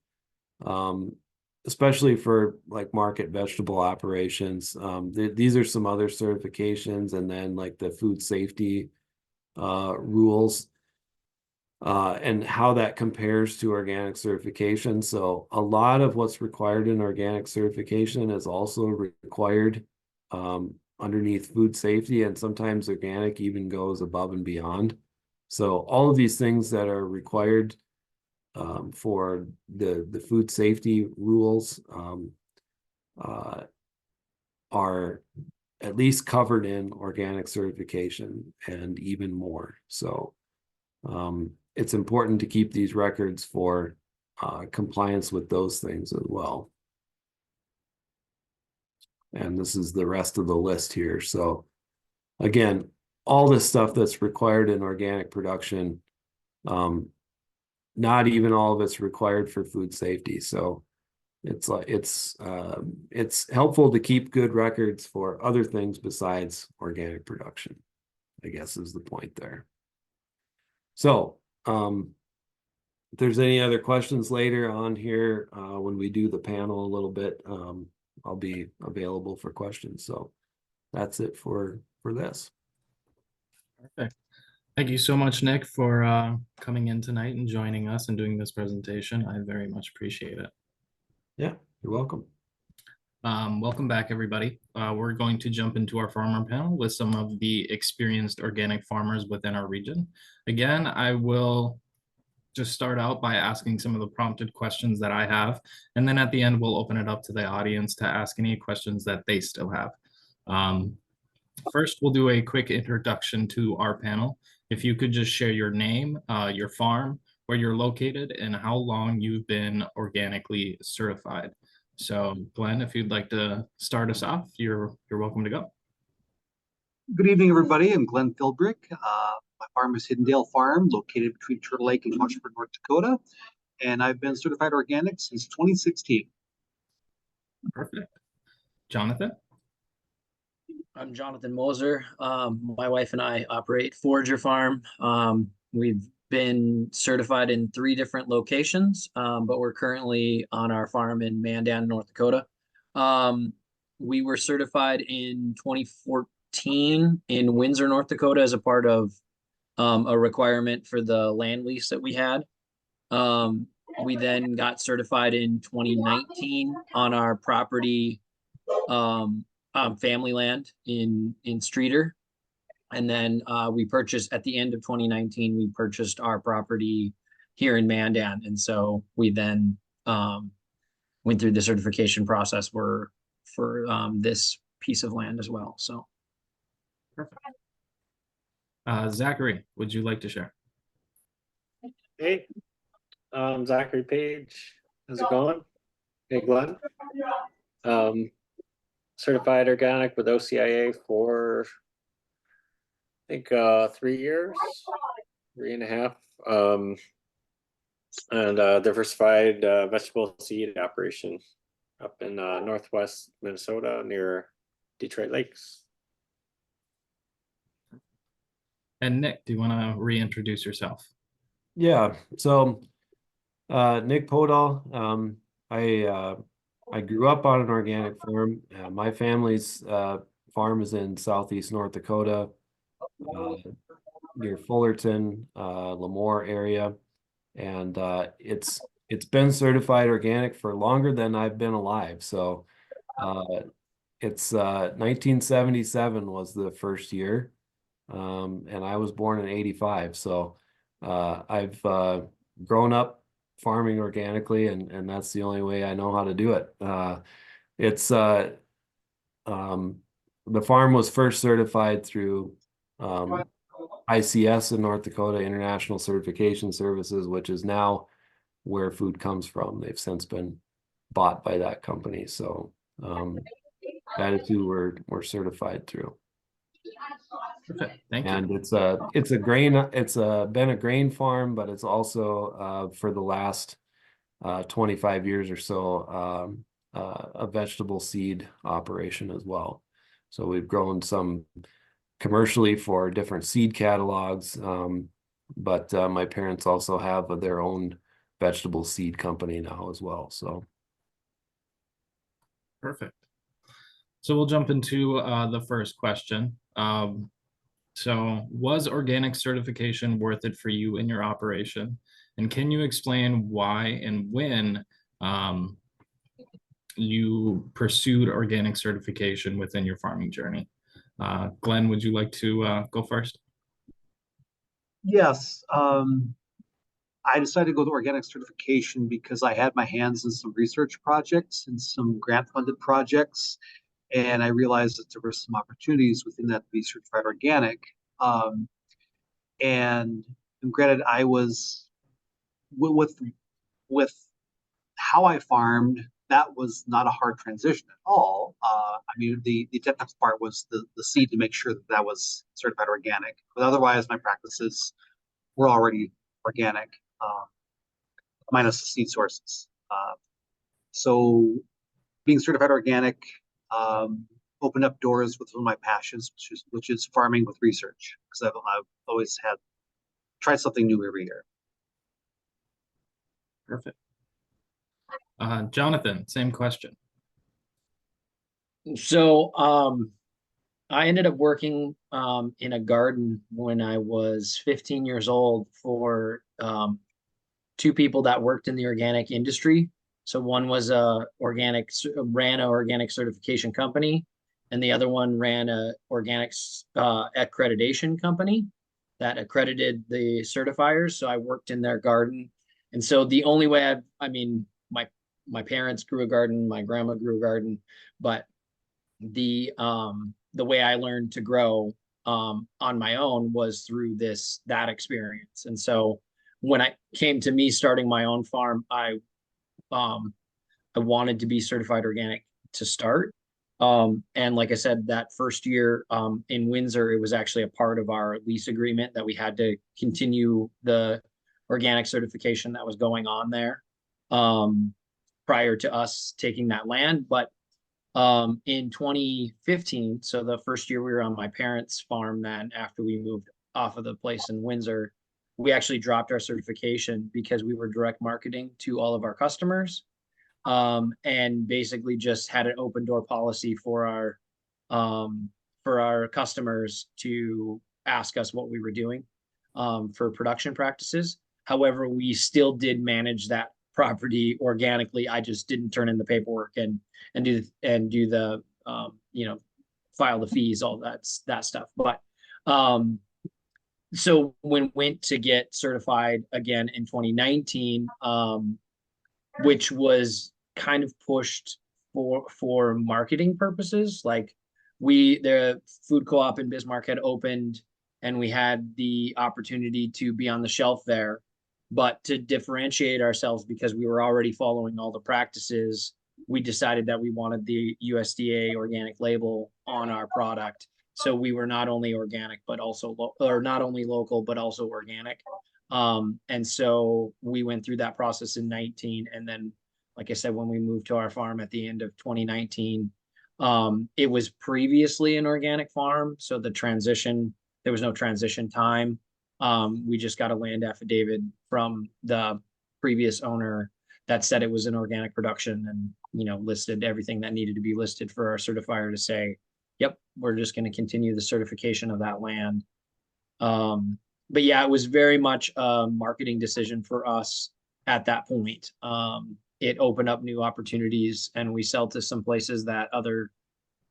especially for like market vegetable operations. These are some other certifications, and then like the food safety rules and how that compares to organic certification. So a lot of what's required in organic certification is also required underneath food safety, and sometimes organic even goes above and beyond. So all of these things that are required for the food safety rules are at least covered in organic certification and even more. So it's important to keep these records for compliance with those things as well. And this is the rest of the list here. So again, all this stuff that's required in organic production, not even all of it's required for food safety. So it's helpful to keep good records for other things besides organic production, I guess is the point there. So if there's any other questions later on here, when we do the panel a little bit, I'll be available for questions. So that's it for this. Perfect. Thank you so much, Nick, for coming in tonight and joining us and doing this presentation. I very much appreciate it. Yeah, you're welcome. Welcome back, everybody. We're going to jump into our farmer panel with some of the experienced organic farmers within our region. Again, I will just start out by asking some of the prompted questions that I have, and then at the end, we'll open it up to the audience to ask any questions that they still have. First, we'll do a quick introduction to our panel. If you could just share your name, your farm, where you're located, and how long you've been organically certified. So Glenn, if you'd like to start us off, you're welcome to go. Good evening, everybody. I'm Glenn Philbrick. My farm is Hiddendale Farm, located between Turtle Lake and Washburn, North Dakota. And I've been certified organic since 2016. Perfect. Jonathan? I'm Jonathan Moser. My wife and I operate Forager Farm. We've been certified in 3 different locations, but we're currently on our farm in Mandan, North Dakota. We were certified in 2014 in Windsor, North Dakota as a part of a requirement for the land lease that we had. We then got certified in 2019 on our property, family land in Streeter. And then we purchased at the end of 2019, we purchased our property here in Mandan. And so we then went through the certification process for this piece of land as well. So. Perfect. Zachary, would you like to share? Hey, Zachary Page. How's it going? Hey, Glenn. certified organic with OCIA for I think 3 years, 3.5. And diversified vegetable seed operation up in northwest Minnesota near Detroit Lakes. And Nick, do you want to reintroduce yourself? Yeah, so Nic Podoll. I grew up on an organic farm. My family's farm is in southeast North Dakota, near Fullerton, Lemoore area, and it's been certified organic for longer than I've been alive. So it's 1977 was the first year, and I was born in '85. So I've grown up farming organically, and that's the only way I know how to do it. It's the farm was first certified through ICS in North Dakota, International Certification Services, which is now where food comes from. They've since been bought by that company. So that is who we're certified through. Okay, thank you. And it's a grain, been a grain farm, but it's also for the last 25 years or so a vegetable seed operation as well. So we've grown some commercially for different seed catalogs, but my parents also have their own vegetable seed company now as well. So Perfect. So we'll jump into the first question. So was organic certification worth it for you in your operation? And can you explain why and when you pursued organic certification within your farming journey? Glenn, would you like to go first? Yes, I decided to go to organic certification because I had my hands in some research projects and some grant-funded projects, and I realized that there were some opportunities within that to be certified organic. And granted, I was with how I farmed, that was not a hard transition at all. I mean, the technical part was the seed to make sure that that was certified organic. But otherwise, my practices were already organic, minus the seed sources. So being certified organic opened up doors with one of my passions, which is farming with research, because I've always had tried something new every year. Perfect. Jonathan, same question. So I ended up working in a garden when I was 15 years old for two people that worked in the organic industry. So one was ran an organic certification company, and the other one ran a organics accreditation company that accredited the certifiers. So I worked in their garden. And so the only way I mean, my parents grew a garden, my grandma grew a garden, but the way I learned to grow on my own was through that experience. And so when I came to me starting my own farm, I wanted to be certified organic to start. And like I said, that first year in Windsor, it was actually a part of our lease agreement that we had to continue the organic certification that was going on there prior to us taking that land. But in 2015, so the first year we were on my parents' farm, then after we moved off of the place in Windsor, we actually dropped our certification because we were direct marketing to all of our customers, and basically just had an open door policy for our customers to ask us what we were doing for production practices. However, we still did manage that property organically. I just didn't turn in the paperwork and do the file the fees, all that stuff. But so when went to get certified again in 2019, which was kind of pushed for marketing purposes. Like the food co-op in Bismarck had opened, and we had the opportunity to be on the shelf there. But to differentiate ourselves, because we were already following all the practices, we decided that we wanted the USDA organic label on our product. So we were not only organic, but also, or not only local, but also organic. And so we went through that process in 19. And then, like I said, when we moved to our farm at the end of 2019, it was previously an organic farm. So there was no transition time. We just got a land affidavit from the previous owner that said it was an organic production and, listed everything that needed to be listed for our certifier to say, yep, we're just going to continue the certification of that land. But yeah, it was very much a marketing decision for us at that point. It opened up new opportunities, and we sell to some places that other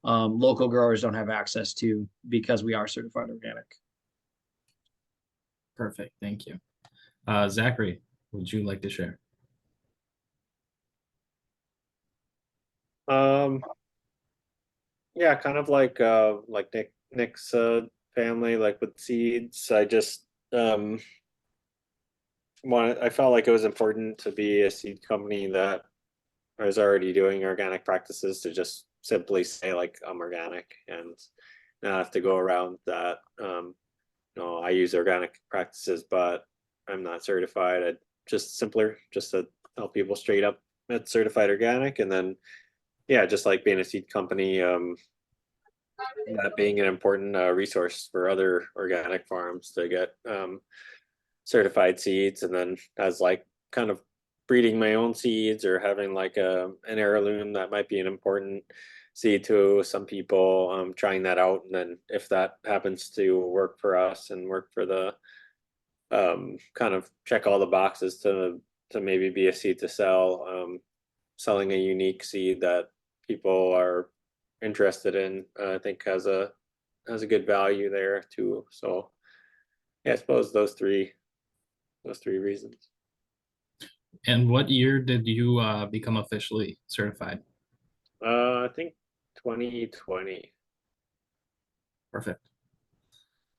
local growers don't have access to because we are certified organic. Perfect. Thank you. Zachary, would you like to share? Yeah, kind of like Nick's family, like with seeds. I just I felt like it was important to be a seed company that was already doing organic practices, to just simply say like I'm organic and not have to go around that. I use organic practices, but I'm not certified. I just simpler, just to tell people straight up it's certified organic. And then yeah, just like being a seed company, that being an important resource for other organic farms to get certified seeds, and then as like kind of breeding my own seeds or having like an heirloom that might be an important seed to some people, trying that out, and then if that happens to work for us and work for the kind of check all the boxes to maybe be a seed to sell, selling a unique seed that people are interested in, I think has a good value there too. So yeah, I suppose those three reasons. And what year did you become officially certified? I think 2020. Perfect.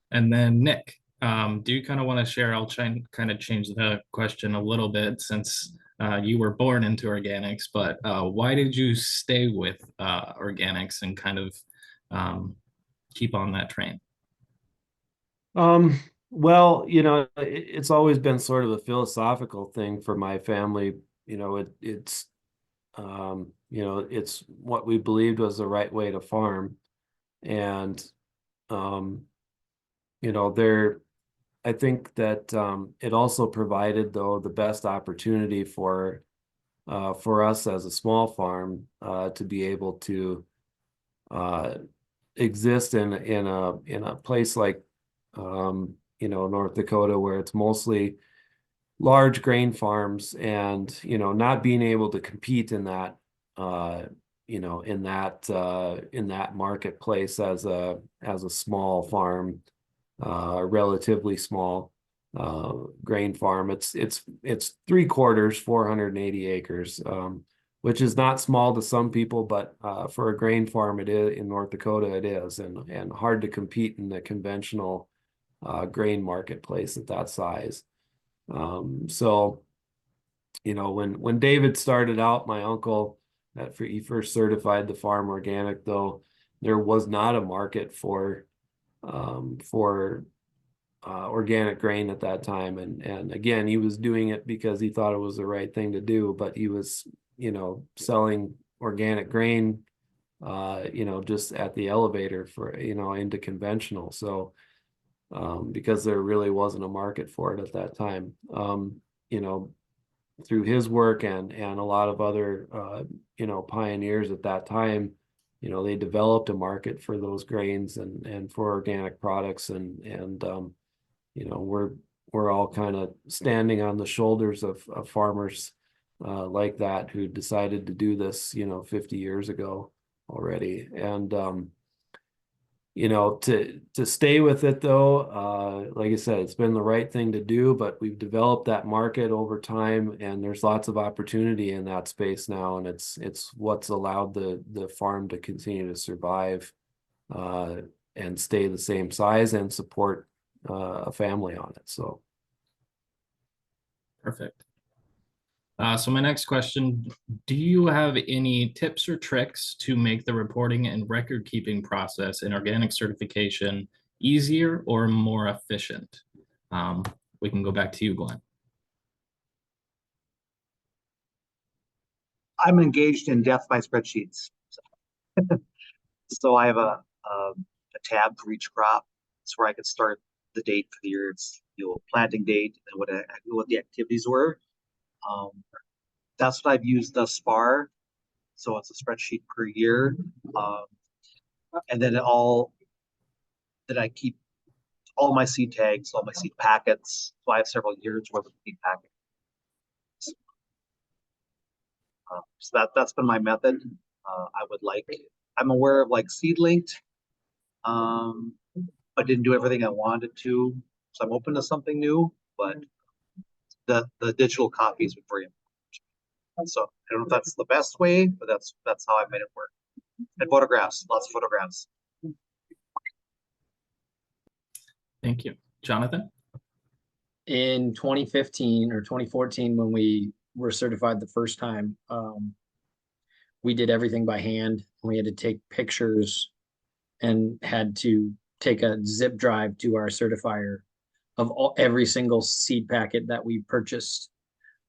And then Nick, do you kind of want to share? I'll try and kind of change the question a little bit, since you were born into organics, but why did you stay with organics and kind of keep on that train? Well, it's always been sort of a philosophical thing for my family. It's it's what we believed was the right way to farm. And I think that it also provided, though, the best opportunity for us as a small farm to be able to exist in a place like North Dakota, where it's mostly large grain farms, and not being able to compete in that in that marketplace as a small farm, relatively small grain farm. It's 3/4, 480 acres, which is not small to some people, but for a grain farm, it is in North Dakota, it is, and hard to compete in the conventional grain marketplace at that size. So when David started out, my uncle, he first certified the farm organic, though there was not a market for organic grain at that time, and again, he was doing it because he thought it was the right thing to do, but he was selling organic grain just at the elevator for into conventional. So because there really wasn't a market for it at that time, through his work and a lot of other pioneers at that time, they developed a market for those grains and for organic products, and we're all kind of standing on the shoulders of farmers like that, who decided to do this 50 years ago already. And to stay with it, though, like I said, it's been the right thing to do, but we've developed that market over time, and there's lots of opportunity in that space now, and it's what's allowed the farm to continue to survive and stay the same size and support a family on it. So Perfect. So my next question, do you have any tips or tricks to make the reporting and record keeping process in organic certification easier or more efficient? We can go back to you, Glenn. I'm engaged in death by spreadsheets. So I have a tab for each crop. It's where I could start the date for the year. It's, planting date and what the activities were. That's what I've used thus far. So it's a spreadsheet per year. And then I keep all my seed tags, all my seed packets. So I have several years worth of seed packets. So that's been my method. I'm aware of like seed linked. I didn't do everything I wanted to, so I'm open to something new. But the digital copies were very important. So I don't know if that's the best way, but that's how I made it work. And photographs, lots of photographs. Thank you. Jonathan? In 2015 or 2014, when we were certified the first time, we did everything by hand. We had to take pictures and had to take a zip drive to our certifier of every single seed packet that we purchased.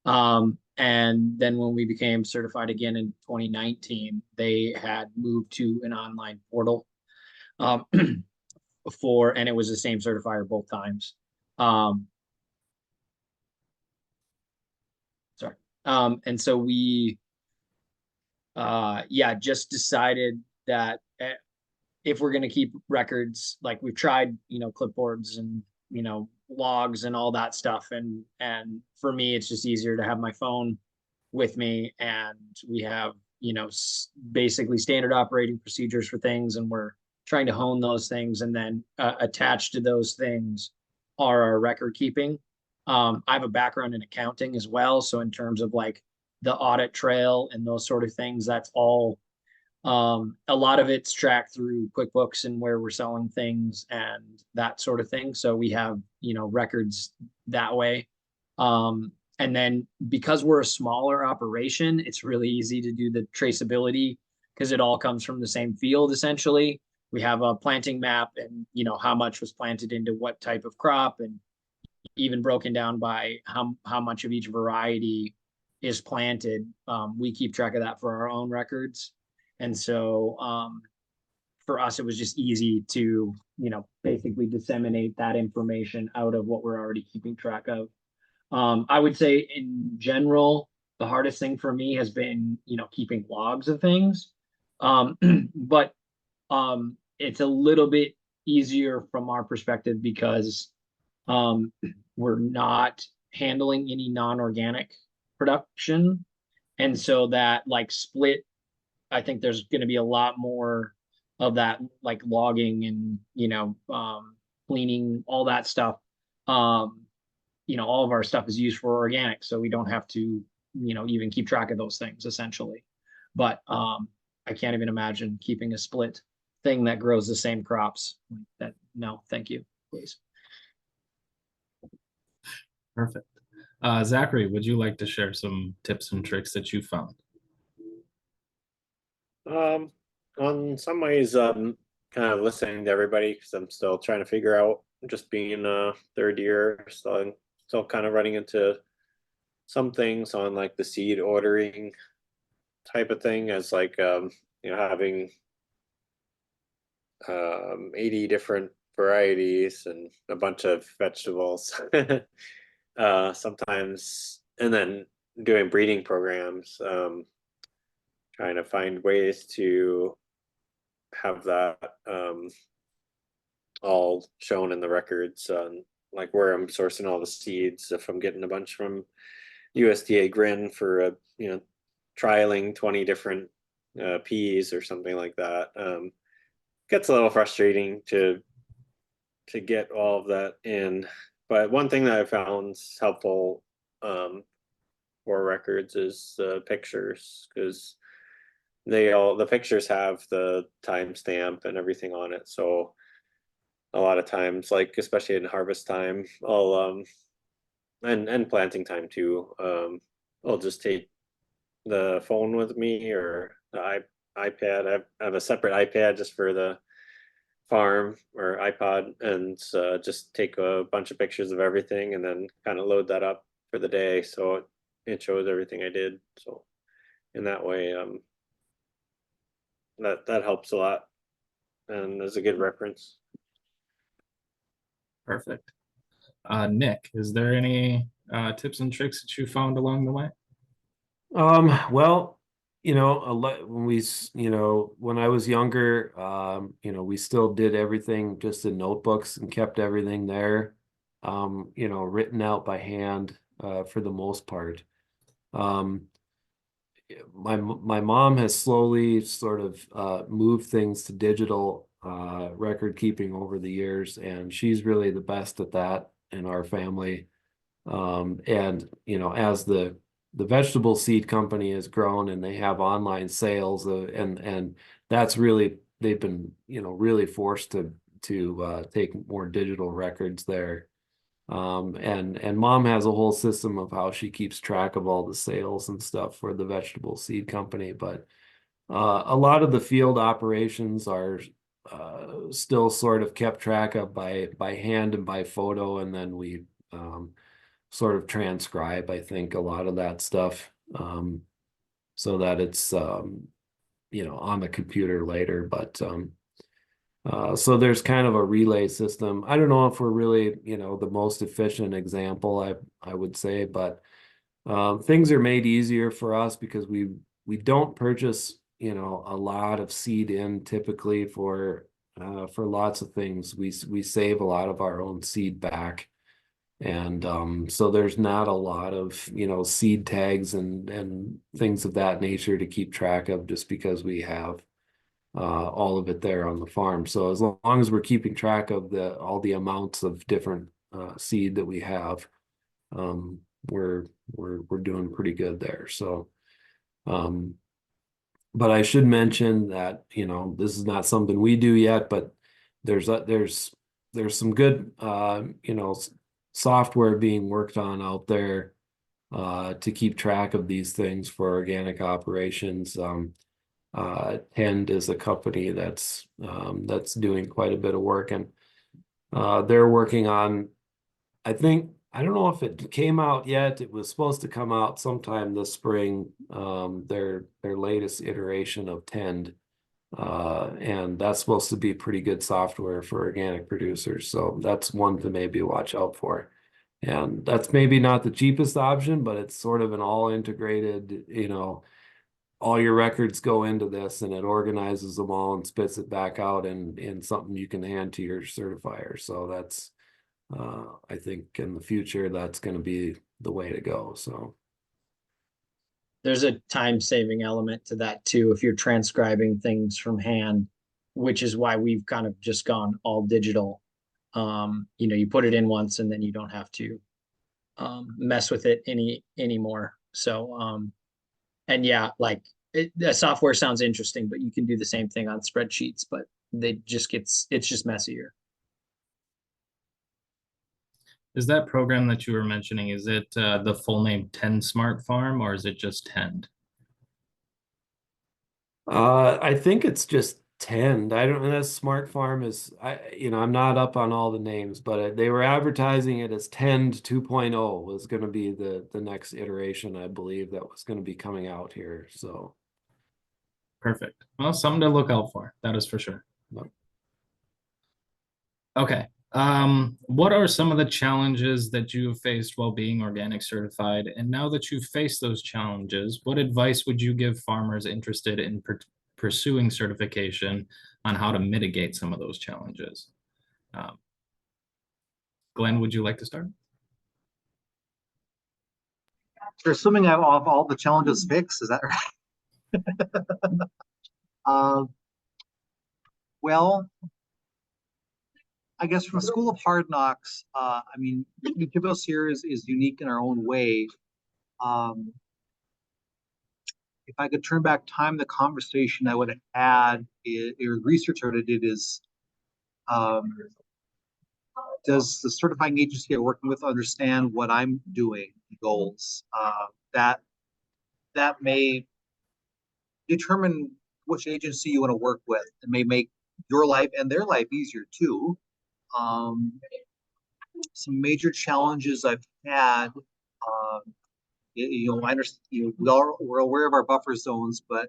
And then when we became certified again in 2019, they had moved to an online portal and it was the same certifier both times. And so we, just decided that if we're going to keep records, like we've tried, clipboards and, logs and all that stuff. And for me, it's just easier to have my phone with me, and we have, basically standard operating procedures for things. And we're trying to hone those things, and then attached to those things are our record keeping. I have a background in accounting as well. So in terms of like the audit trail and those sort of things, that's all, a lot of it's tracked through QuickBooks and where we're selling things and that sort of thing. So we have, records that way. And then because we're a smaller operation, it's really easy to do the traceability because it all comes from the same field, essentially. We have a planting map and, how much was planted into what type of crop, and even broken down by how much of each variety is planted. We keep track of that for our own records. And so for us, it was just easy to, basically disseminate that information out of what we're already keeping track of. I would say in general, the hardest thing for me has been, keeping logs of things. But it's a little bit easier from our perspective because we're not handling any non-organic production. And so that like split, I think there's going to be a lot more of that, like logging and, cleaning, all that stuff. All of our stuff is used for organic, so we don't have to, even keep track of those things essentially. But I can't even imagine keeping a split thing that grows the same crops. That, no, thank you, please. Perfect. Zachary, would you like to share some tips and tricks that you found? On some ways, kind of listening to everybody because I'm still trying to figure out, just being a third year, so I'm still kind of running into some things on like the seed ordering type of thing, as like having 80 different varieties and a bunch of vegetables sometimes, and then doing breeding programs, trying to find ways to have that all shown in the records, like where I'm sourcing all the seeds, if I'm getting a bunch from USDA Grin for trialing 20 different peas or something like that. Gets a little frustrating to get all of that in, but one thing that I found helpful for records is pictures, because the pictures have the timestamp and everything on it. So a lot of times, like especially in harvest time, I'll and planting time too, I'll just take the phone with me or the iPad. I have a separate iPad just for the farm or iPod, and just take a bunch of pictures of everything and then kind of load that up for the day, so it shows everything I did. So in that way, that helps a lot and is a good reference. Perfect. Nick, is there any tips and tricks that you found along the way? Well, you know, when I was younger, we still did everything just in notebooks and kept everything there, written out by hand, for the most part. My mom has slowly sort of moved things to digital record keeping over the years, and she's really the best at that in our family. And as the vegetable seed company has grown and they have online sales, and that's really, they've been really forced to take more digital records there. And mom has a whole system of how she keeps track of all the sales and stuff for the vegetable seed company. But a lot of the field operations are still sort of kept track of by hand and by photo, and then we sort of transcribe, I think, a lot of that stuff, so that it's on the computer later. But so there's kind of a relay system. I don't know if we're really, the most efficient example, I would say, but things are made easier for us because we don't purchase, a lot of seed in typically for lots of things. We save a lot of our own seed back. And so there's not a lot of, seed tags and things of that nature to keep track of, just because we have all of it there on the farm. So as long as we're keeping track of all the amounts of different seed that we have, we're doing pretty good there. So but I should mention that, this is not something we do yet, but there's some good software being worked on out there to keep track of these things for organic operations. Tend is a company that's doing quite a bit of work, and they're working on, I don't know if it came out yet. It was supposed to come out sometime this spring, their latest iteration of Tend. And that's supposed to be pretty good software for organic producers. So that's one to maybe watch out for. And that's maybe not the cheapest option, but it's sort of an all integrated, all your records go into this, and it organizes them all and spits it back out in something you can hand to your certifier. So that's, I think in the future, that's going to be the way to go. So There's a time saving element to that too, if you're transcribing things from hand, which is why we've kind of just gone all digital. You put it in once and then you don't have to mess with it anymore. So and yeah, like the software sounds interesting, but you can do the same thing on spreadsheets, but it's just messier. Is that program that you were mentioning, is it the full name Tend Smart Farm, or is it just Tend? I think it's just Tend. I don't know. That Smart Farm is, I'm not up on all the names, but they were advertising it as Tend 2.0 was going to be the next iteration, I believe, that was going to be coming out here. So Perfect. Well, something to look out for, that is for sure. Yep. Okay. What are some of the challenges that you have faced while being organic certified? And now that you've faced those challenges, what advice would you give farmers interested in pursuing certification on how to mitigate some of those challenges? Glenn, would you like to start? So assuming I have all the challenges fixed, is that right? Well, I guess from School of Hard Knocks, each of us here is unique in our own way. If I could turn back time, the conversation I would have had, or research I would have did is, does the certifying agency I'm working with understand what I'm doing, goals? That that may determine which agency you want to work with. It may make your life and their life easier too. Some major challenges I've had, I understand, we're aware of our buffer zones, but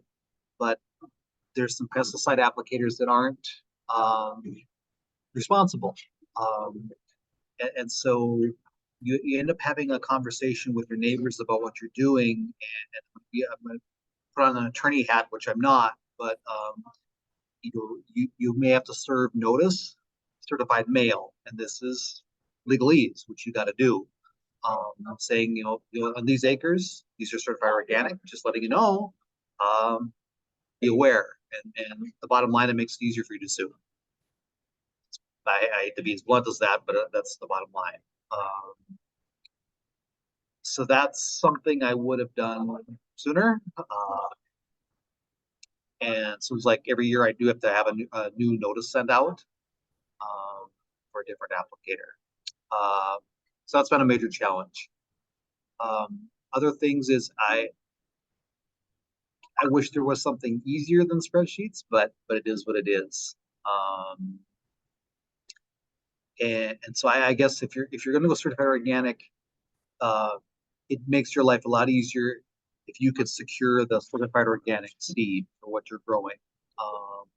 there's some pesticide applicators that aren't responsible. And so you end up having a conversation with your neighbors about what you're doing. And I'm going to put on an attorney hat, which I'm not, but you may have to serve notice, certified mail, and this is legalese, which you got to do. I'm saying, on these acres, these are certified organic, just letting you know, be aware. And the bottom line, it makes it easier for you to sue. I hate to be as blunt as that, but that's the bottom line. So that's something I would have done sooner. And so it's like every year I do have to have a new notice sent out for a different applicator. So that's been a major challenge. Other things is I wish there was something easier than spreadsheets, but it is what it is. And so I guess if you're going to go certified organic, it makes your life a lot easier if you could secure the certified organic seed for what you're growing.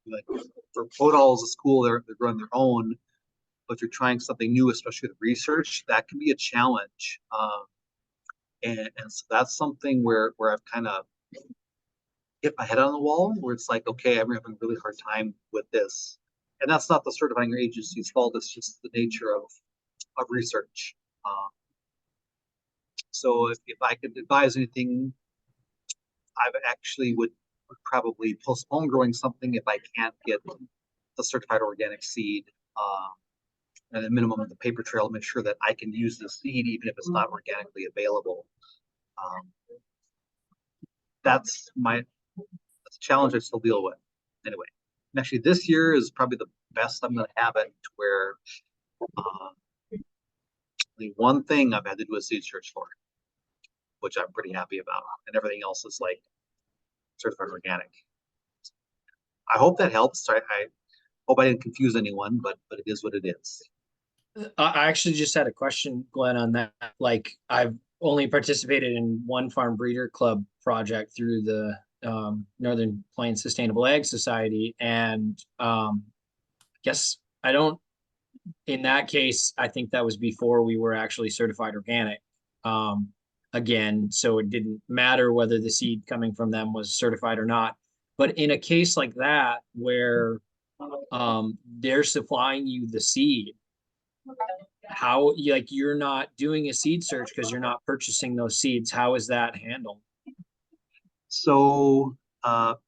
Like for Podoll as a school, they're growing their own, but if you're trying something new, especially with research, that can be a challenge. And so that's something where I've kind of hit my head on the wall, where it's like, okay, I'm having a really hard time with this. And that's not the certifying agency's fault. It's just the nature of research. So if I could advise anything, I actually would probably postpone growing something if I can't get the certified organic seed, and at minimum of the paper trail, make sure that I can use the seed even if it's not organically available. That's a challenge I still deal with. Anyway, and actually this year is probably the best I'm going to have it, to where the one thing I've had to do a seed search for, which I'm pretty happy about, and everything else is like certified organic. I hope that helps. I hope I didn't confuse anyone, but it is what it is. I actually just had a question, Glenn, on that. Like, I've only participated in one farm breeder club project through the Northern Plains Sustainable Ag Society, and guess I don't. In that case, I think that was before we were actually certified organic. Again, so it didn't matter whether the seed coming from them was certified or not. But in a case like that, where they're supplying you the seed, how, like, you're not doing a seed search because you're not purchasing those seeds, how is that handled? So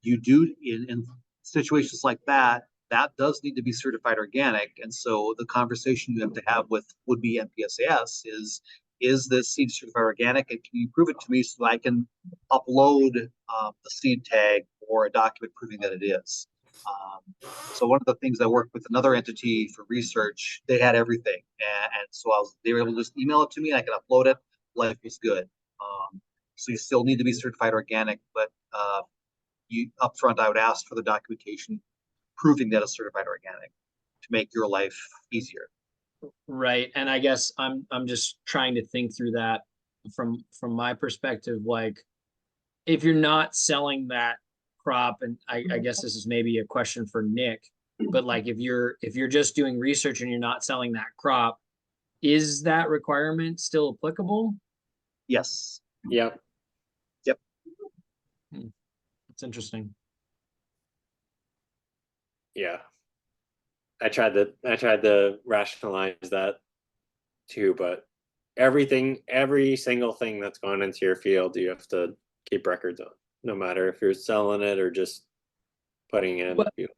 you do in situations like that does need to be certified organic. And so the conversation you have to have with would-be NPSAS is this seed certified organic, and can you prove it to me so that I can upload the seed tag or a document proving that it is. So one of the things I worked with another entity for research, they had everything, and so they were able to just email it to me, and I could upload it. Life was good. So you still need to be certified organic, but you upfront, I would ask for the documentation proving that it's certified organic to make your life easier. Right. And I guess I'm just trying to think through that from my perspective. Like, if you're not selling that crop, and I guess this is maybe a question for Nick, but like if you're just doing research and you're not selling that crop, is that requirement still applicable? Yes. Yep. Yep. That's interesting. Yeah. I tried to rationalize that too, but every single thing that's gone into your field, you have to keep records on, no matter if you're selling it or just putting it in the field.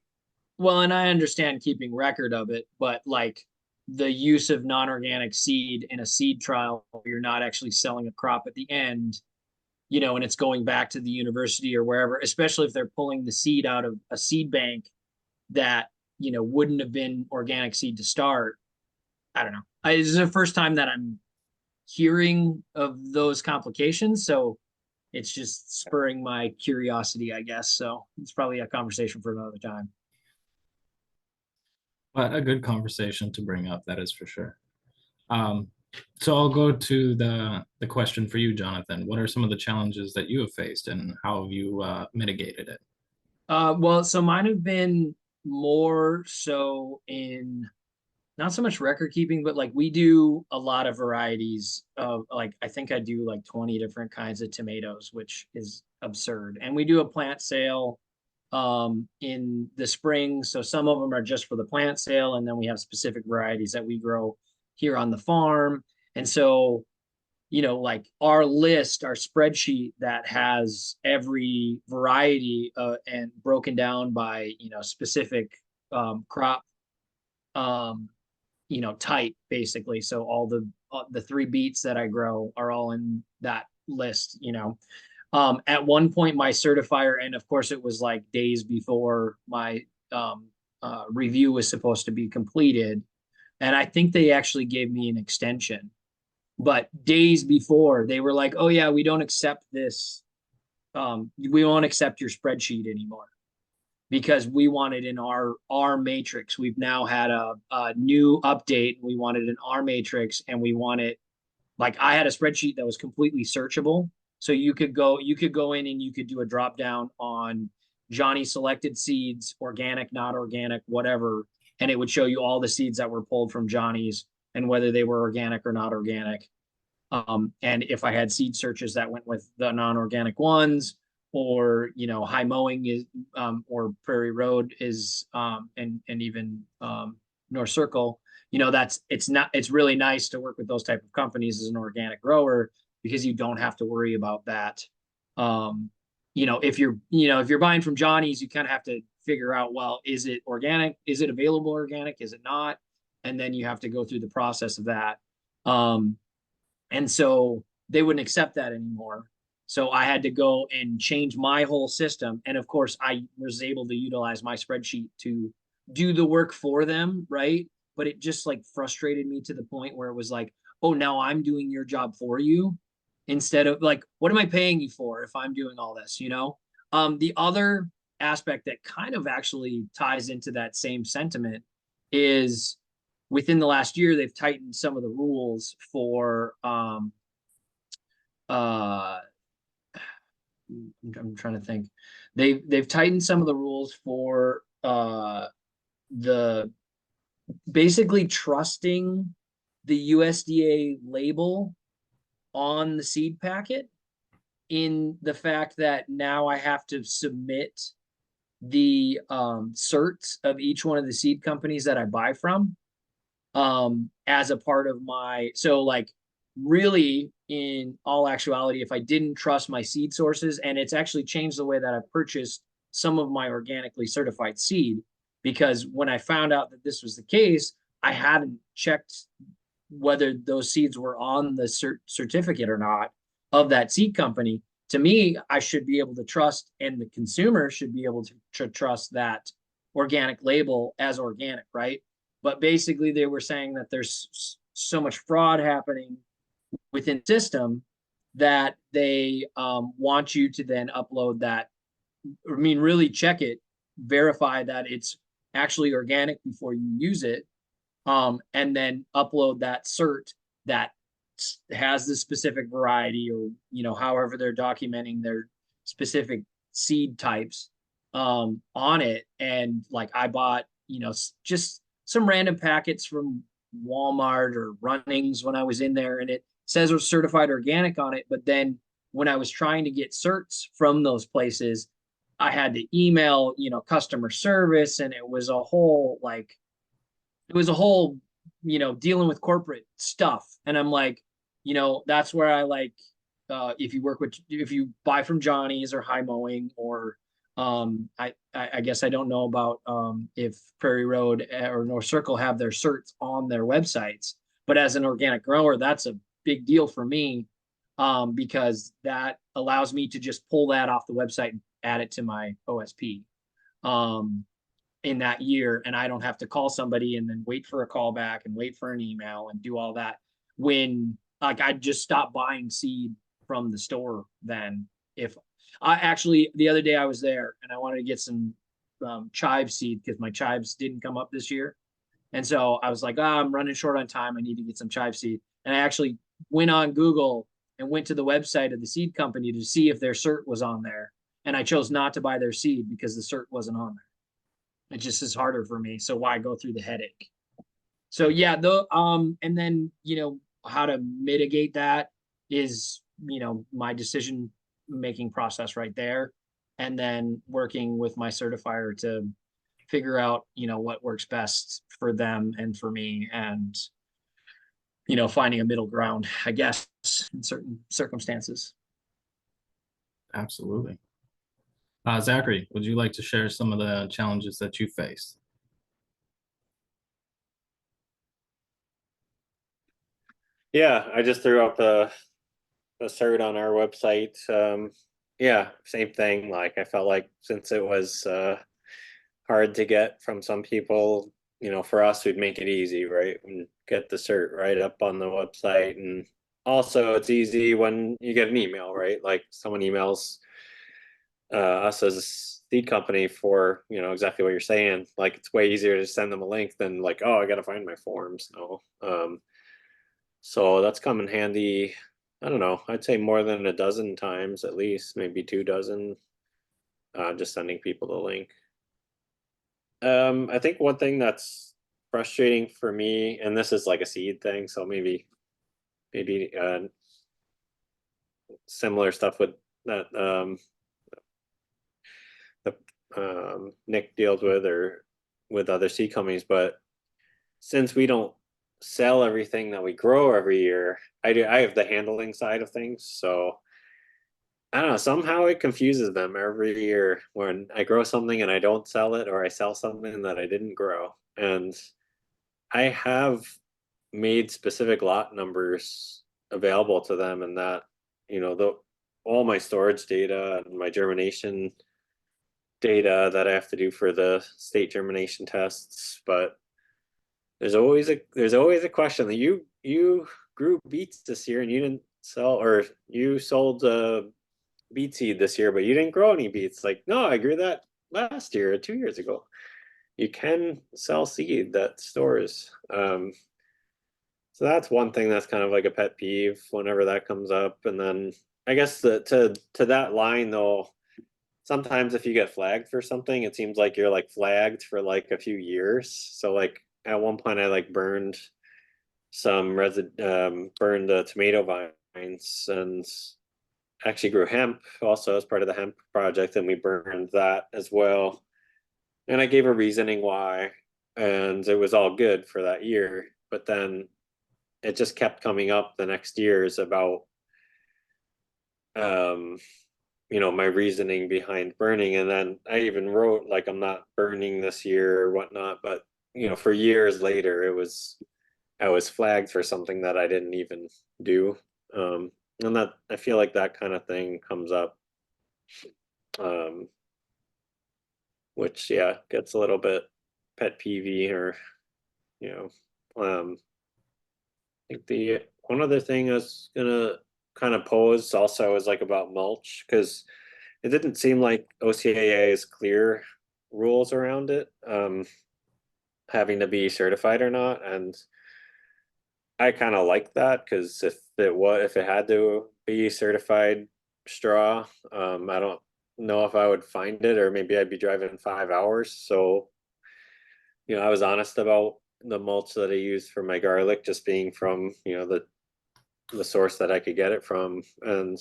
Well, and I understand keeping record of it, but like the use of non-organic seed in a seed trial, you're not actually selling a crop at the end, and it's going back to the university or wherever, especially if they're pulling the seed out of a seed bank that, wouldn't have been organic seed to start. I don't know. This is the first time that I'm hearing of those complications. So it's just spurring my curiosity, I guess. So it's probably a conversation for another time. But a good conversation to bring up, that is for sure. So I'll go to the question for you, Jonathan. What are some of the challenges that you have faced and how have you mitigated it? Well, so mine have been more so in not so much record keeping, but like we do a lot of varieties of like I think I do like 20 different kinds of tomatoes, which is absurd. And we do a plant sale in the spring. So some of them are just for the plant sale, and then we have specific varieties that we grow here on the farm. And so, you know, like our list, our spreadsheet that has every variety and broken down by, you know, specific crop you know, type basically. So all the 3 beets that I grow are all in that list, you know. At one point my certifier, and of course it was like days before my review was supposed to be completed, and I think they actually gave me an extension. But days before they were like, "Oh yeah, we don't accept this. We won't accept your spreadsheet anymore." Because we wanted in our matrix. We've now had a new update. We wanted an R matrix, and we wanted like I had a spreadsheet that was completely searchable. So you could go in and you could do a drop down on Johnny selected seeds, organic, not organic, whatever, and it would show you all the seeds that were pulled from Johnny's and whether they were organic or not organic. And if I had seed searches that went with the non-organic ones, or you know, high mowing is or Prairie Road is and even North Circle, you know, it's really nice to work with those type of companies as an organic grower because you don't have to worry about that. You know, if you're buying from Johnny's, you kind of have to figure out, well, is it organic? Is it available organic? Is it not? And then you have to go through the process of that. And so they wouldn't accept that anymore. So I had to go and change my whole system. And of course, I was able to utilize my spreadsheet to do the work for them, right? But it just like frustrated me to the point where it was like, oh, now I'm doing your job for you instead of like, what am I paying you for if I'm doing all this, you know? The other aspect that kind of actually ties into that same sentiment is within the last year, they've tightened some of the rules for I'm trying to think. They've tightened some of the rules for the basically trusting the USDA label on the seed packet, in the fact that now I have to submit the certs of each one of the seed companies that I buy from as a part of my, so like really in all actuality, if I didn't trust my seed sources, and it's actually changed the way that I purchased some of my organically certified seed, because when I found out that this was the case, I hadn't checked whether those seeds were on the certificate or not of that seed company. To me, I should be able to trust, and the consumer should be able to trust that organic label as organic, right? But basically they were saying that there's so much fraud happening within the system that they want you to then upload that, I mean, really check it, verify that it's actually organic before you use it, and then upload that cert that has the specific variety, or you know, however they're documenting their specific seed types on it. And like I bought, you know, just some random packets from Walmart or Runnings when I was in there, and it says it was certified organic on it. But then when I was trying to get certs from those places, I had to email, you know, customer service, and it was a whole you know, dealing with corporate stuff. And I'm like, you know, that's where I like, if you buy from Johnny's or High Mowing, or I guess I don't know about if Prairie Road or North Circle have their certs on their websites, but as an organic grower, that's a big deal for me, because that allows me to just pull that off the website and add it to my OSP in that year, and I don't have to call somebody and then wait for a call back and wait for an email and do all that, when like I just stopped buying seed from the store then, if I actually, the other day I was there and I wanted to get some chive seed because my chives didn't come up this year. And so I was like, I'm running short on time. I need to get some chive seed. And I actually went on Google and went to the website of the seed company to see if their cert was on there. And I chose not to buy their seed because the cert wasn't on there. It just is harder for me. So why go through the headache? So yeah, and then, how to mitigate that is, my decision making process right there. And then working with my certifier to figure out, what works best for them and for me, and, finding a middle ground, I guess, in certain circumstances. Absolutely. Zachary, would you like to share some of the challenges that you faced? Yeah, I just threw up a cert on our website. Yeah, same thing. Like I felt like since it was hard to get from some people, for us, we'd make it easy, right? And get the cert right up on the website. And also it's easy when you get an email, right? Like someone emails us as a seed company for, exactly what you're saying. Like it's way easier to send them a link than like, oh, I got to find my forms. No. So that's come in handy. I don't know. I'd say more than a dozen times, at least maybe 2 dozen. Just sending people the link. I think one thing that's frustrating for me, and this is like a seed thing, so maybe similar stuff with that Nic deals with or with other seed companies, but since we don't sell everything that we grow every year, I have the handling side of things, so I don't know, somehow it confuses them every year when I grow something and I don't sell it, or I sell something that I didn't grow. And I have made specific lot numbers available to them, and that, all my storage data and my germination data that I have to do for the state germination tests. But there's always a question that you grew beets this year and you didn't sell, or you sold beet seed this year, but you didn't grow any beets. Like, no, I grew that last year or 2 years ago. You can sell seed that stores. So that's one thing that's kind of like a pet peeve whenever that comes up. And then I guess to that line though, sometimes if you get flagged for something, it seems like you're like flagged for like a few years. So like at one point I like burned some burned tomato vines and actually grew hemp also as part of the hemp project, and we burned that as well. And I gave a reasoning why, and it was all good for that year. But then it just kept coming up the next years about my reasoning behind burning. And then I even wrote like, I'm not burning this year or whatnot, but for years later I was flagged for something that I didn't even do. And that I feel like that kind of thing comes up, which gets a little bit pet peevey, or I think the one other thing I was gonna kind of pose also is like about mulch, because it didn't seem like OCAA's clear rules around it, having to be certified or not. And I kind of like that, because if it had to be certified straw, I don't know if I would find it, or maybe I'd be driving 5 hours. So, I was honest about the mulch that I used for my garlic just being from, the source that I could get it from. And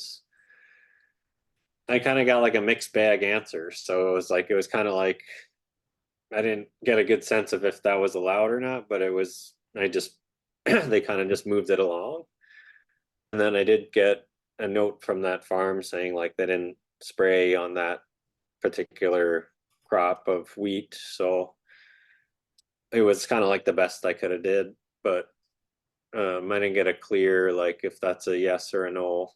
I kind of got like a mixed bag answer. So it was kind of like, I didn't get a good sense of if that was allowed or not, but they kind of just moved it along. And then I did get a note from that farm saying like they didn't spray on that particular crop of wheat. So it was kind of like the best I could have did, but I didn't get a clear, like if that's a yes or a no.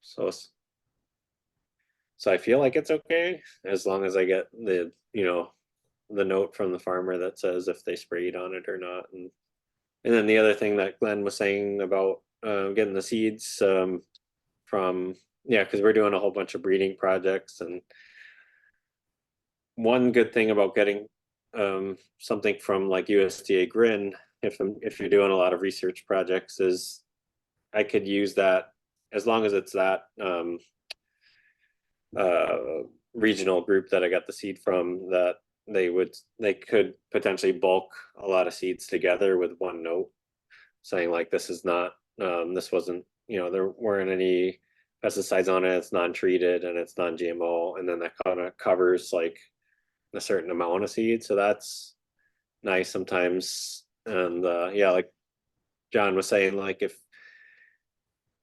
So I feel like it's okay as long as I get the note from the farmer that says if they sprayed on it or not. And then the other thing that Glenn was saying about getting the seeds from yeah, because we're doing a whole bunch of breeding projects, and one good thing about getting something from like USDA Grin, if you're doing a lot of research projects, is I could use that as long as it's that regional group that I got the seed from, that they could potentially bulk a lot of seeds together with one note saying like, this is not this wasn't, there weren't any pesticides on it, it's non-treated and it's non-GMO, and then that kind of covers like a certain amount of seed. So that's nice sometimes. And yeah, like John was saying, like if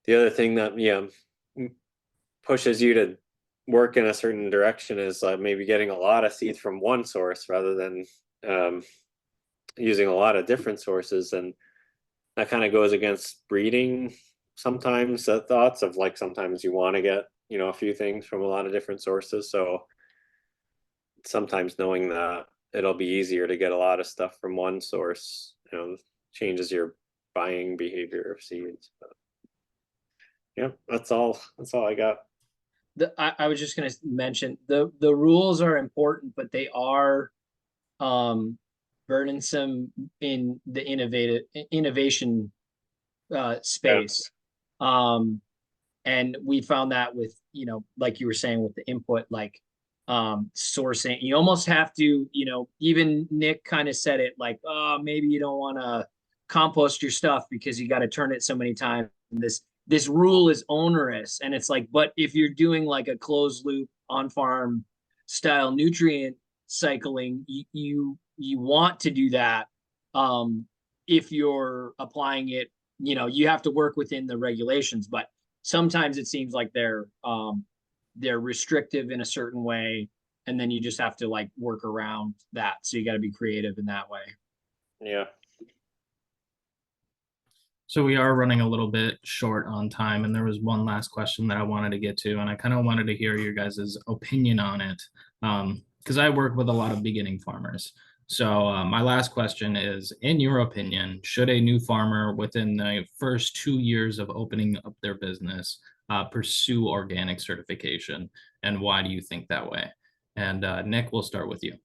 the other thing that pushes you to work in a certain direction is maybe getting a lot of seeds from one source rather than using a lot of different sources, and that kind of goes against breeding sometimes, thoughts of like sometimes you want to get a few things from a lot of different sources. So sometimes knowing that it'll be easier to get a lot of stuff from one source changes your buying behavior of seeds. But yeah, that's all I got. I was just going to mention the rules are important, but they are burdensome in the innovation space. And we found that with, like you were saying with the input, like sourcing, you almost have to, even Nick kind of said it like, oh, maybe you don't want to compost your stuff because you got to turn it so many times. This rule is onerous, and it's like, but if you're doing like a closed loop on farm style nutrient cycling, you want to do that. If you're applying it, you have to work within the regulations, but sometimes it seems like they're restrictive in a certain way, and then you just have to like work around that. So you got to be creative in that way. Yeah. So we are running a little bit short on time, and there was one last question that I wanted to get to, and I kind of wanted to hear your guys' opinion on it, because I work with a lot of beginning farmers. So my last question is, in your opinion, should a new farmer within the first 2 years of opening up their business pursue organic certification, and why do you think that way? And Nick, we'll start with you.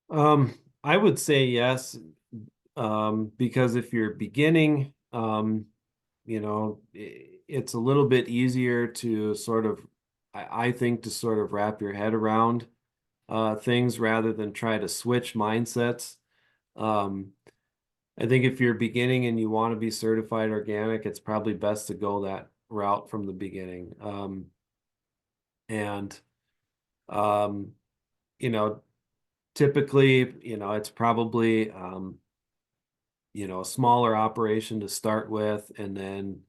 I would say yes. Because if you're beginning, it's a little bit easier to sort of, I think, to sort of wrap your head around things rather than try to switch mindsets. I think if you're beginning and you want to be certified organic, it's probably best to go that route from the beginning. Typically, it's probably a smaller operation to start with, and then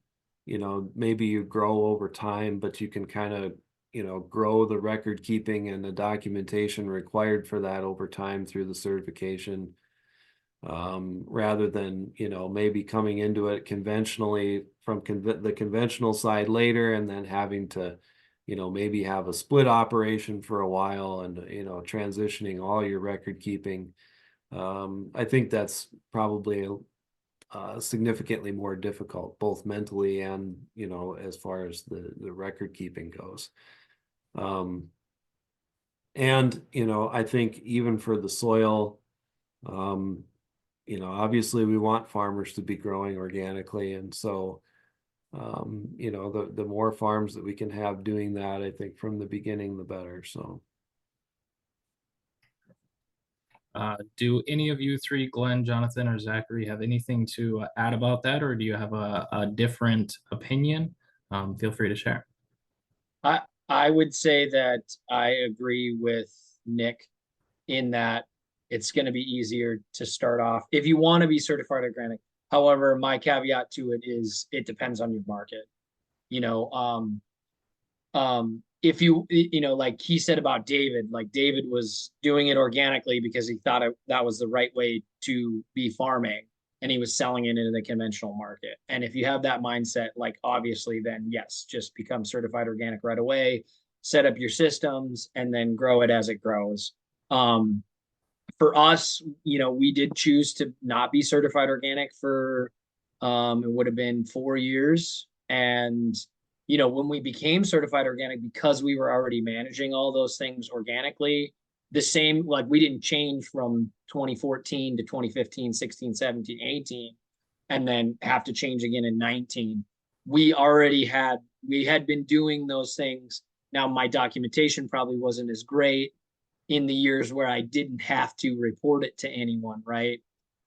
maybe you grow over time, but you can kind of grow the record keeping and the documentation required for that over time through the certification, rather than maybe coming into it conventionally from the conventional side later, and then having to maybe have a split operation for a while, and transitioning all your record keeping. I think that's probably significantly more difficult, both mentally and as far as the record keeping goes. I think even for the soil, obviously we want farmers to be growing organically, and so the more farms that we can have doing that, I think from the beginning, the better. So. Do any of you three, Glenn, Jonathan, or Zachary, have anything to add about that, or do you have a different opinion? Feel free to share. I would say that I agree with Nick in that it's going to be easier to start off if you want to be certified organic. However, my caveat to it is it depends on your market. If you like he said about David, like David was doing it organically because he thought that was the right way to be farming, and he was selling it into the conventional market. And if you have that mindset, like obviously then yes, just become certified organic right away, set up your systems, and then grow it as it grows. For us, we did choose to not be certified organic for it would have been 4 years. And, you know, when we became certified organic, because we were already managing all those things organically, the same, like we didn't change from 2014 to 2015, 16, 17, 18, and then have to change again in 19. We had been doing those things. Now my documentation probably wasn't as great in the years where I didn't have to report it to anyone, right?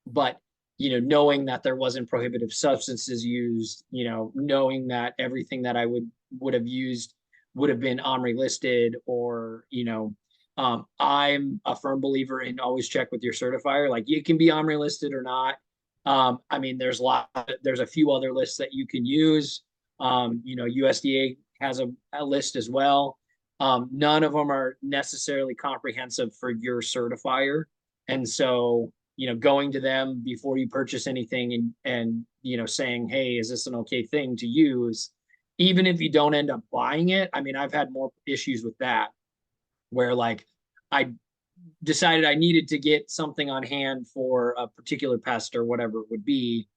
But, you know, knowing that there wasn't prohibitive substances used, you know, knowing that everything that I would have used would have been OMRI listed, or, you know, I'm a firm believer in always check with your certifier. Like, you can be OMRI listed or not. I mean, there's a few other lists that you can use. You know, USDA has a list as well. None of them are necessarily comprehensive for your certifier. And so, you know, going to them before you purchase anything and, you know, saying, hey, is this an okay thing to use? Even if you don't end up buying it. I mean, I've had more issues with that, where like I decided I needed to get something on hand for a particular pest or whatever it would be,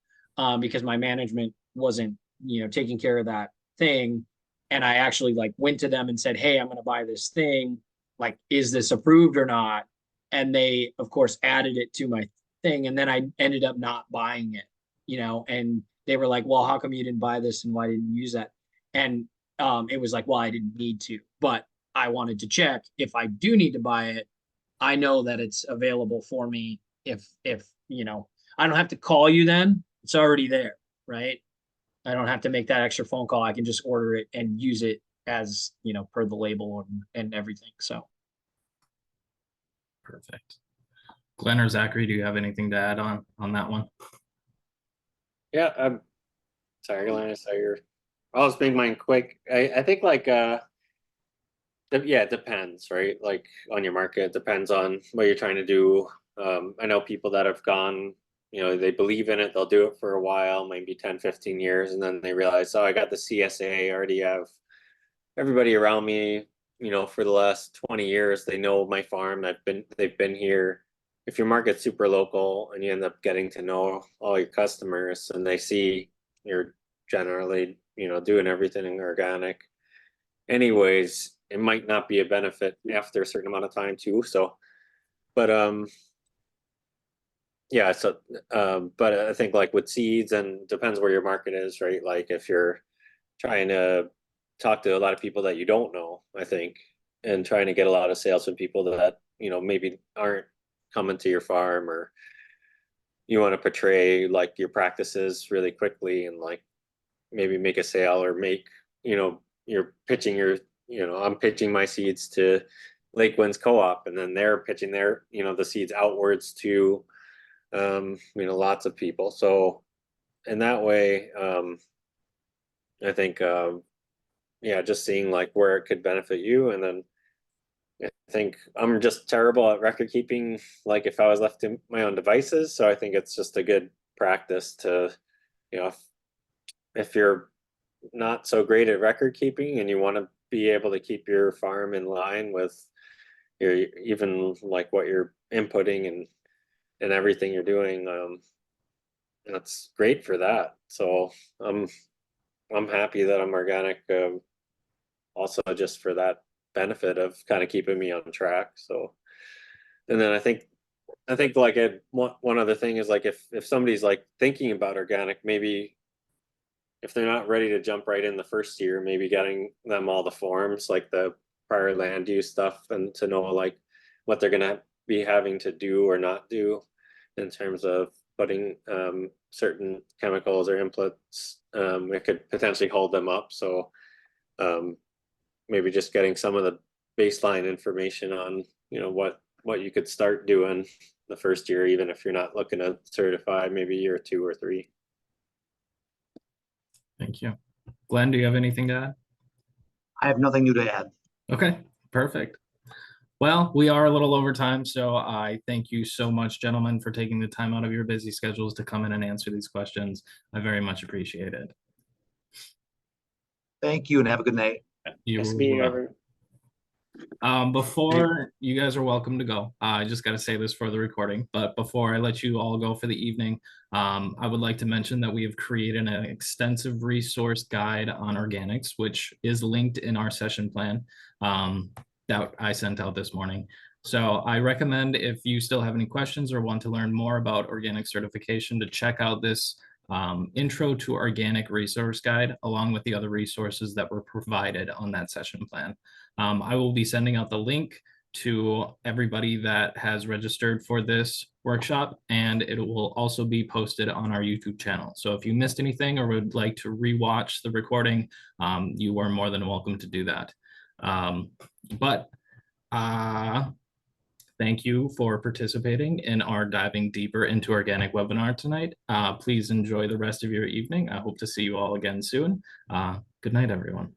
because my management wasn't, you know, taking care of that thing. And I actually like went to them and said, hey, I'm going to buy this thing. Like, is this approved or not? And they, of course, added it to my thing. And then I ended up not buying it, you know, and they were like, well, how come you didn't buy this and why didn't you use that? And it was like, well, I didn't need to, but I wanted to check if I do need to buy it. I know that it's available for me. If, you know, I don't have to call you then, it's already there, right? I don't have to make that extra phone call. I can just order it and use it as, you know, per the label and everything. So. Perfect. Glenn or Zachary, do you have anything to add on that one? Yeah, sorry, Glenn, I saw your, I'll just make mine quick. I think like, yeah, it depends, right? Like on your market, it depends on what you're trying to do. I know people that have gone, you know, they believe in it, they'll do it for a while, maybe 10, 15 years, and then they realize, oh, I got the CSA, I already have everybody around me, you know, for the last 20 years, they know my farm, they've been here. If your market's super local and you end up getting to know all your customers and they see you're generally, you know, doing everything organic anyways, it might not be a benefit after a certain amount of time too. So, but yeah, so but I think like with seeds, and depends where your market is, right? Like if you're trying to talk to a lot of people that you don't know, I think, and trying to get a lot of sales from people that, you know, maybe aren't coming to your farm, or you want to portray like your practices really quickly and like maybe make a sale, or make, you know, you're pitching your, you know, I'm pitching my seeds to Lake Winds Co-op, and then they're pitching their, you know, the seeds outwards to, you know, lots of people. So in that way, I think, yeah, just seeing like where it could benefit you. And then I think I'm just terrible at record keeping, like if I was left to my own devices. So I think it's just a good practice to, you know, if you're not so great at record keeping and you want to be able to keep your farm in line with your, even like what you're inputting and everything you're doing, that's great for that. So I'm happy that I'm organic, also just for that benefit of kind of keeping me on track. So, and then I think like one other thing is like if somebody's like thinking about organic, maybe if they're not ready to jump right in the first year, maybe getting them all the forms, like the prior land use stuff, and to know like what they're gonna be having to do or not do in terms of putting certain chemicals or inputs, it could potentially hold them up. So maybe just getting some of the baseline information on, you know, what you could start doing the first year, even if you're not looking to certify, maybe year 2 or 3. Thank you. Glenn, do you have anything to add? I have nothing new to add. Okay, perfect. Well, we are a little over time, so I thank you so much, gentlemen, for taking the time out of your busy schedules to come in and answer these questions. I very much appreciate it. Thank you and have a good night. You Nice to meet you, will. everyone. Before you guys are welcome to go, I just got to say this for the recording, but before I let you all go for the evening, I would like to mention that we have created an extensive resource guide on organics, which is linked in our session plan that I sent out this morning. So I recommend, if you still have any questions or want to learn more about organic certification, to check out this intro to organic resource guide, along with the other resources that were provided on that session plan. I will be sending out the link to everybody that has registered for this workshop, and it will also be posted on our YouTube channel. So if you missed anything or would like to rewatch the recording, you are more than welcome to do that. Thank you for participating in our diving deeper into organic webinar tonight. Please enjoy the rest of your evening. I hope to see you all again soon. Good night, everyone.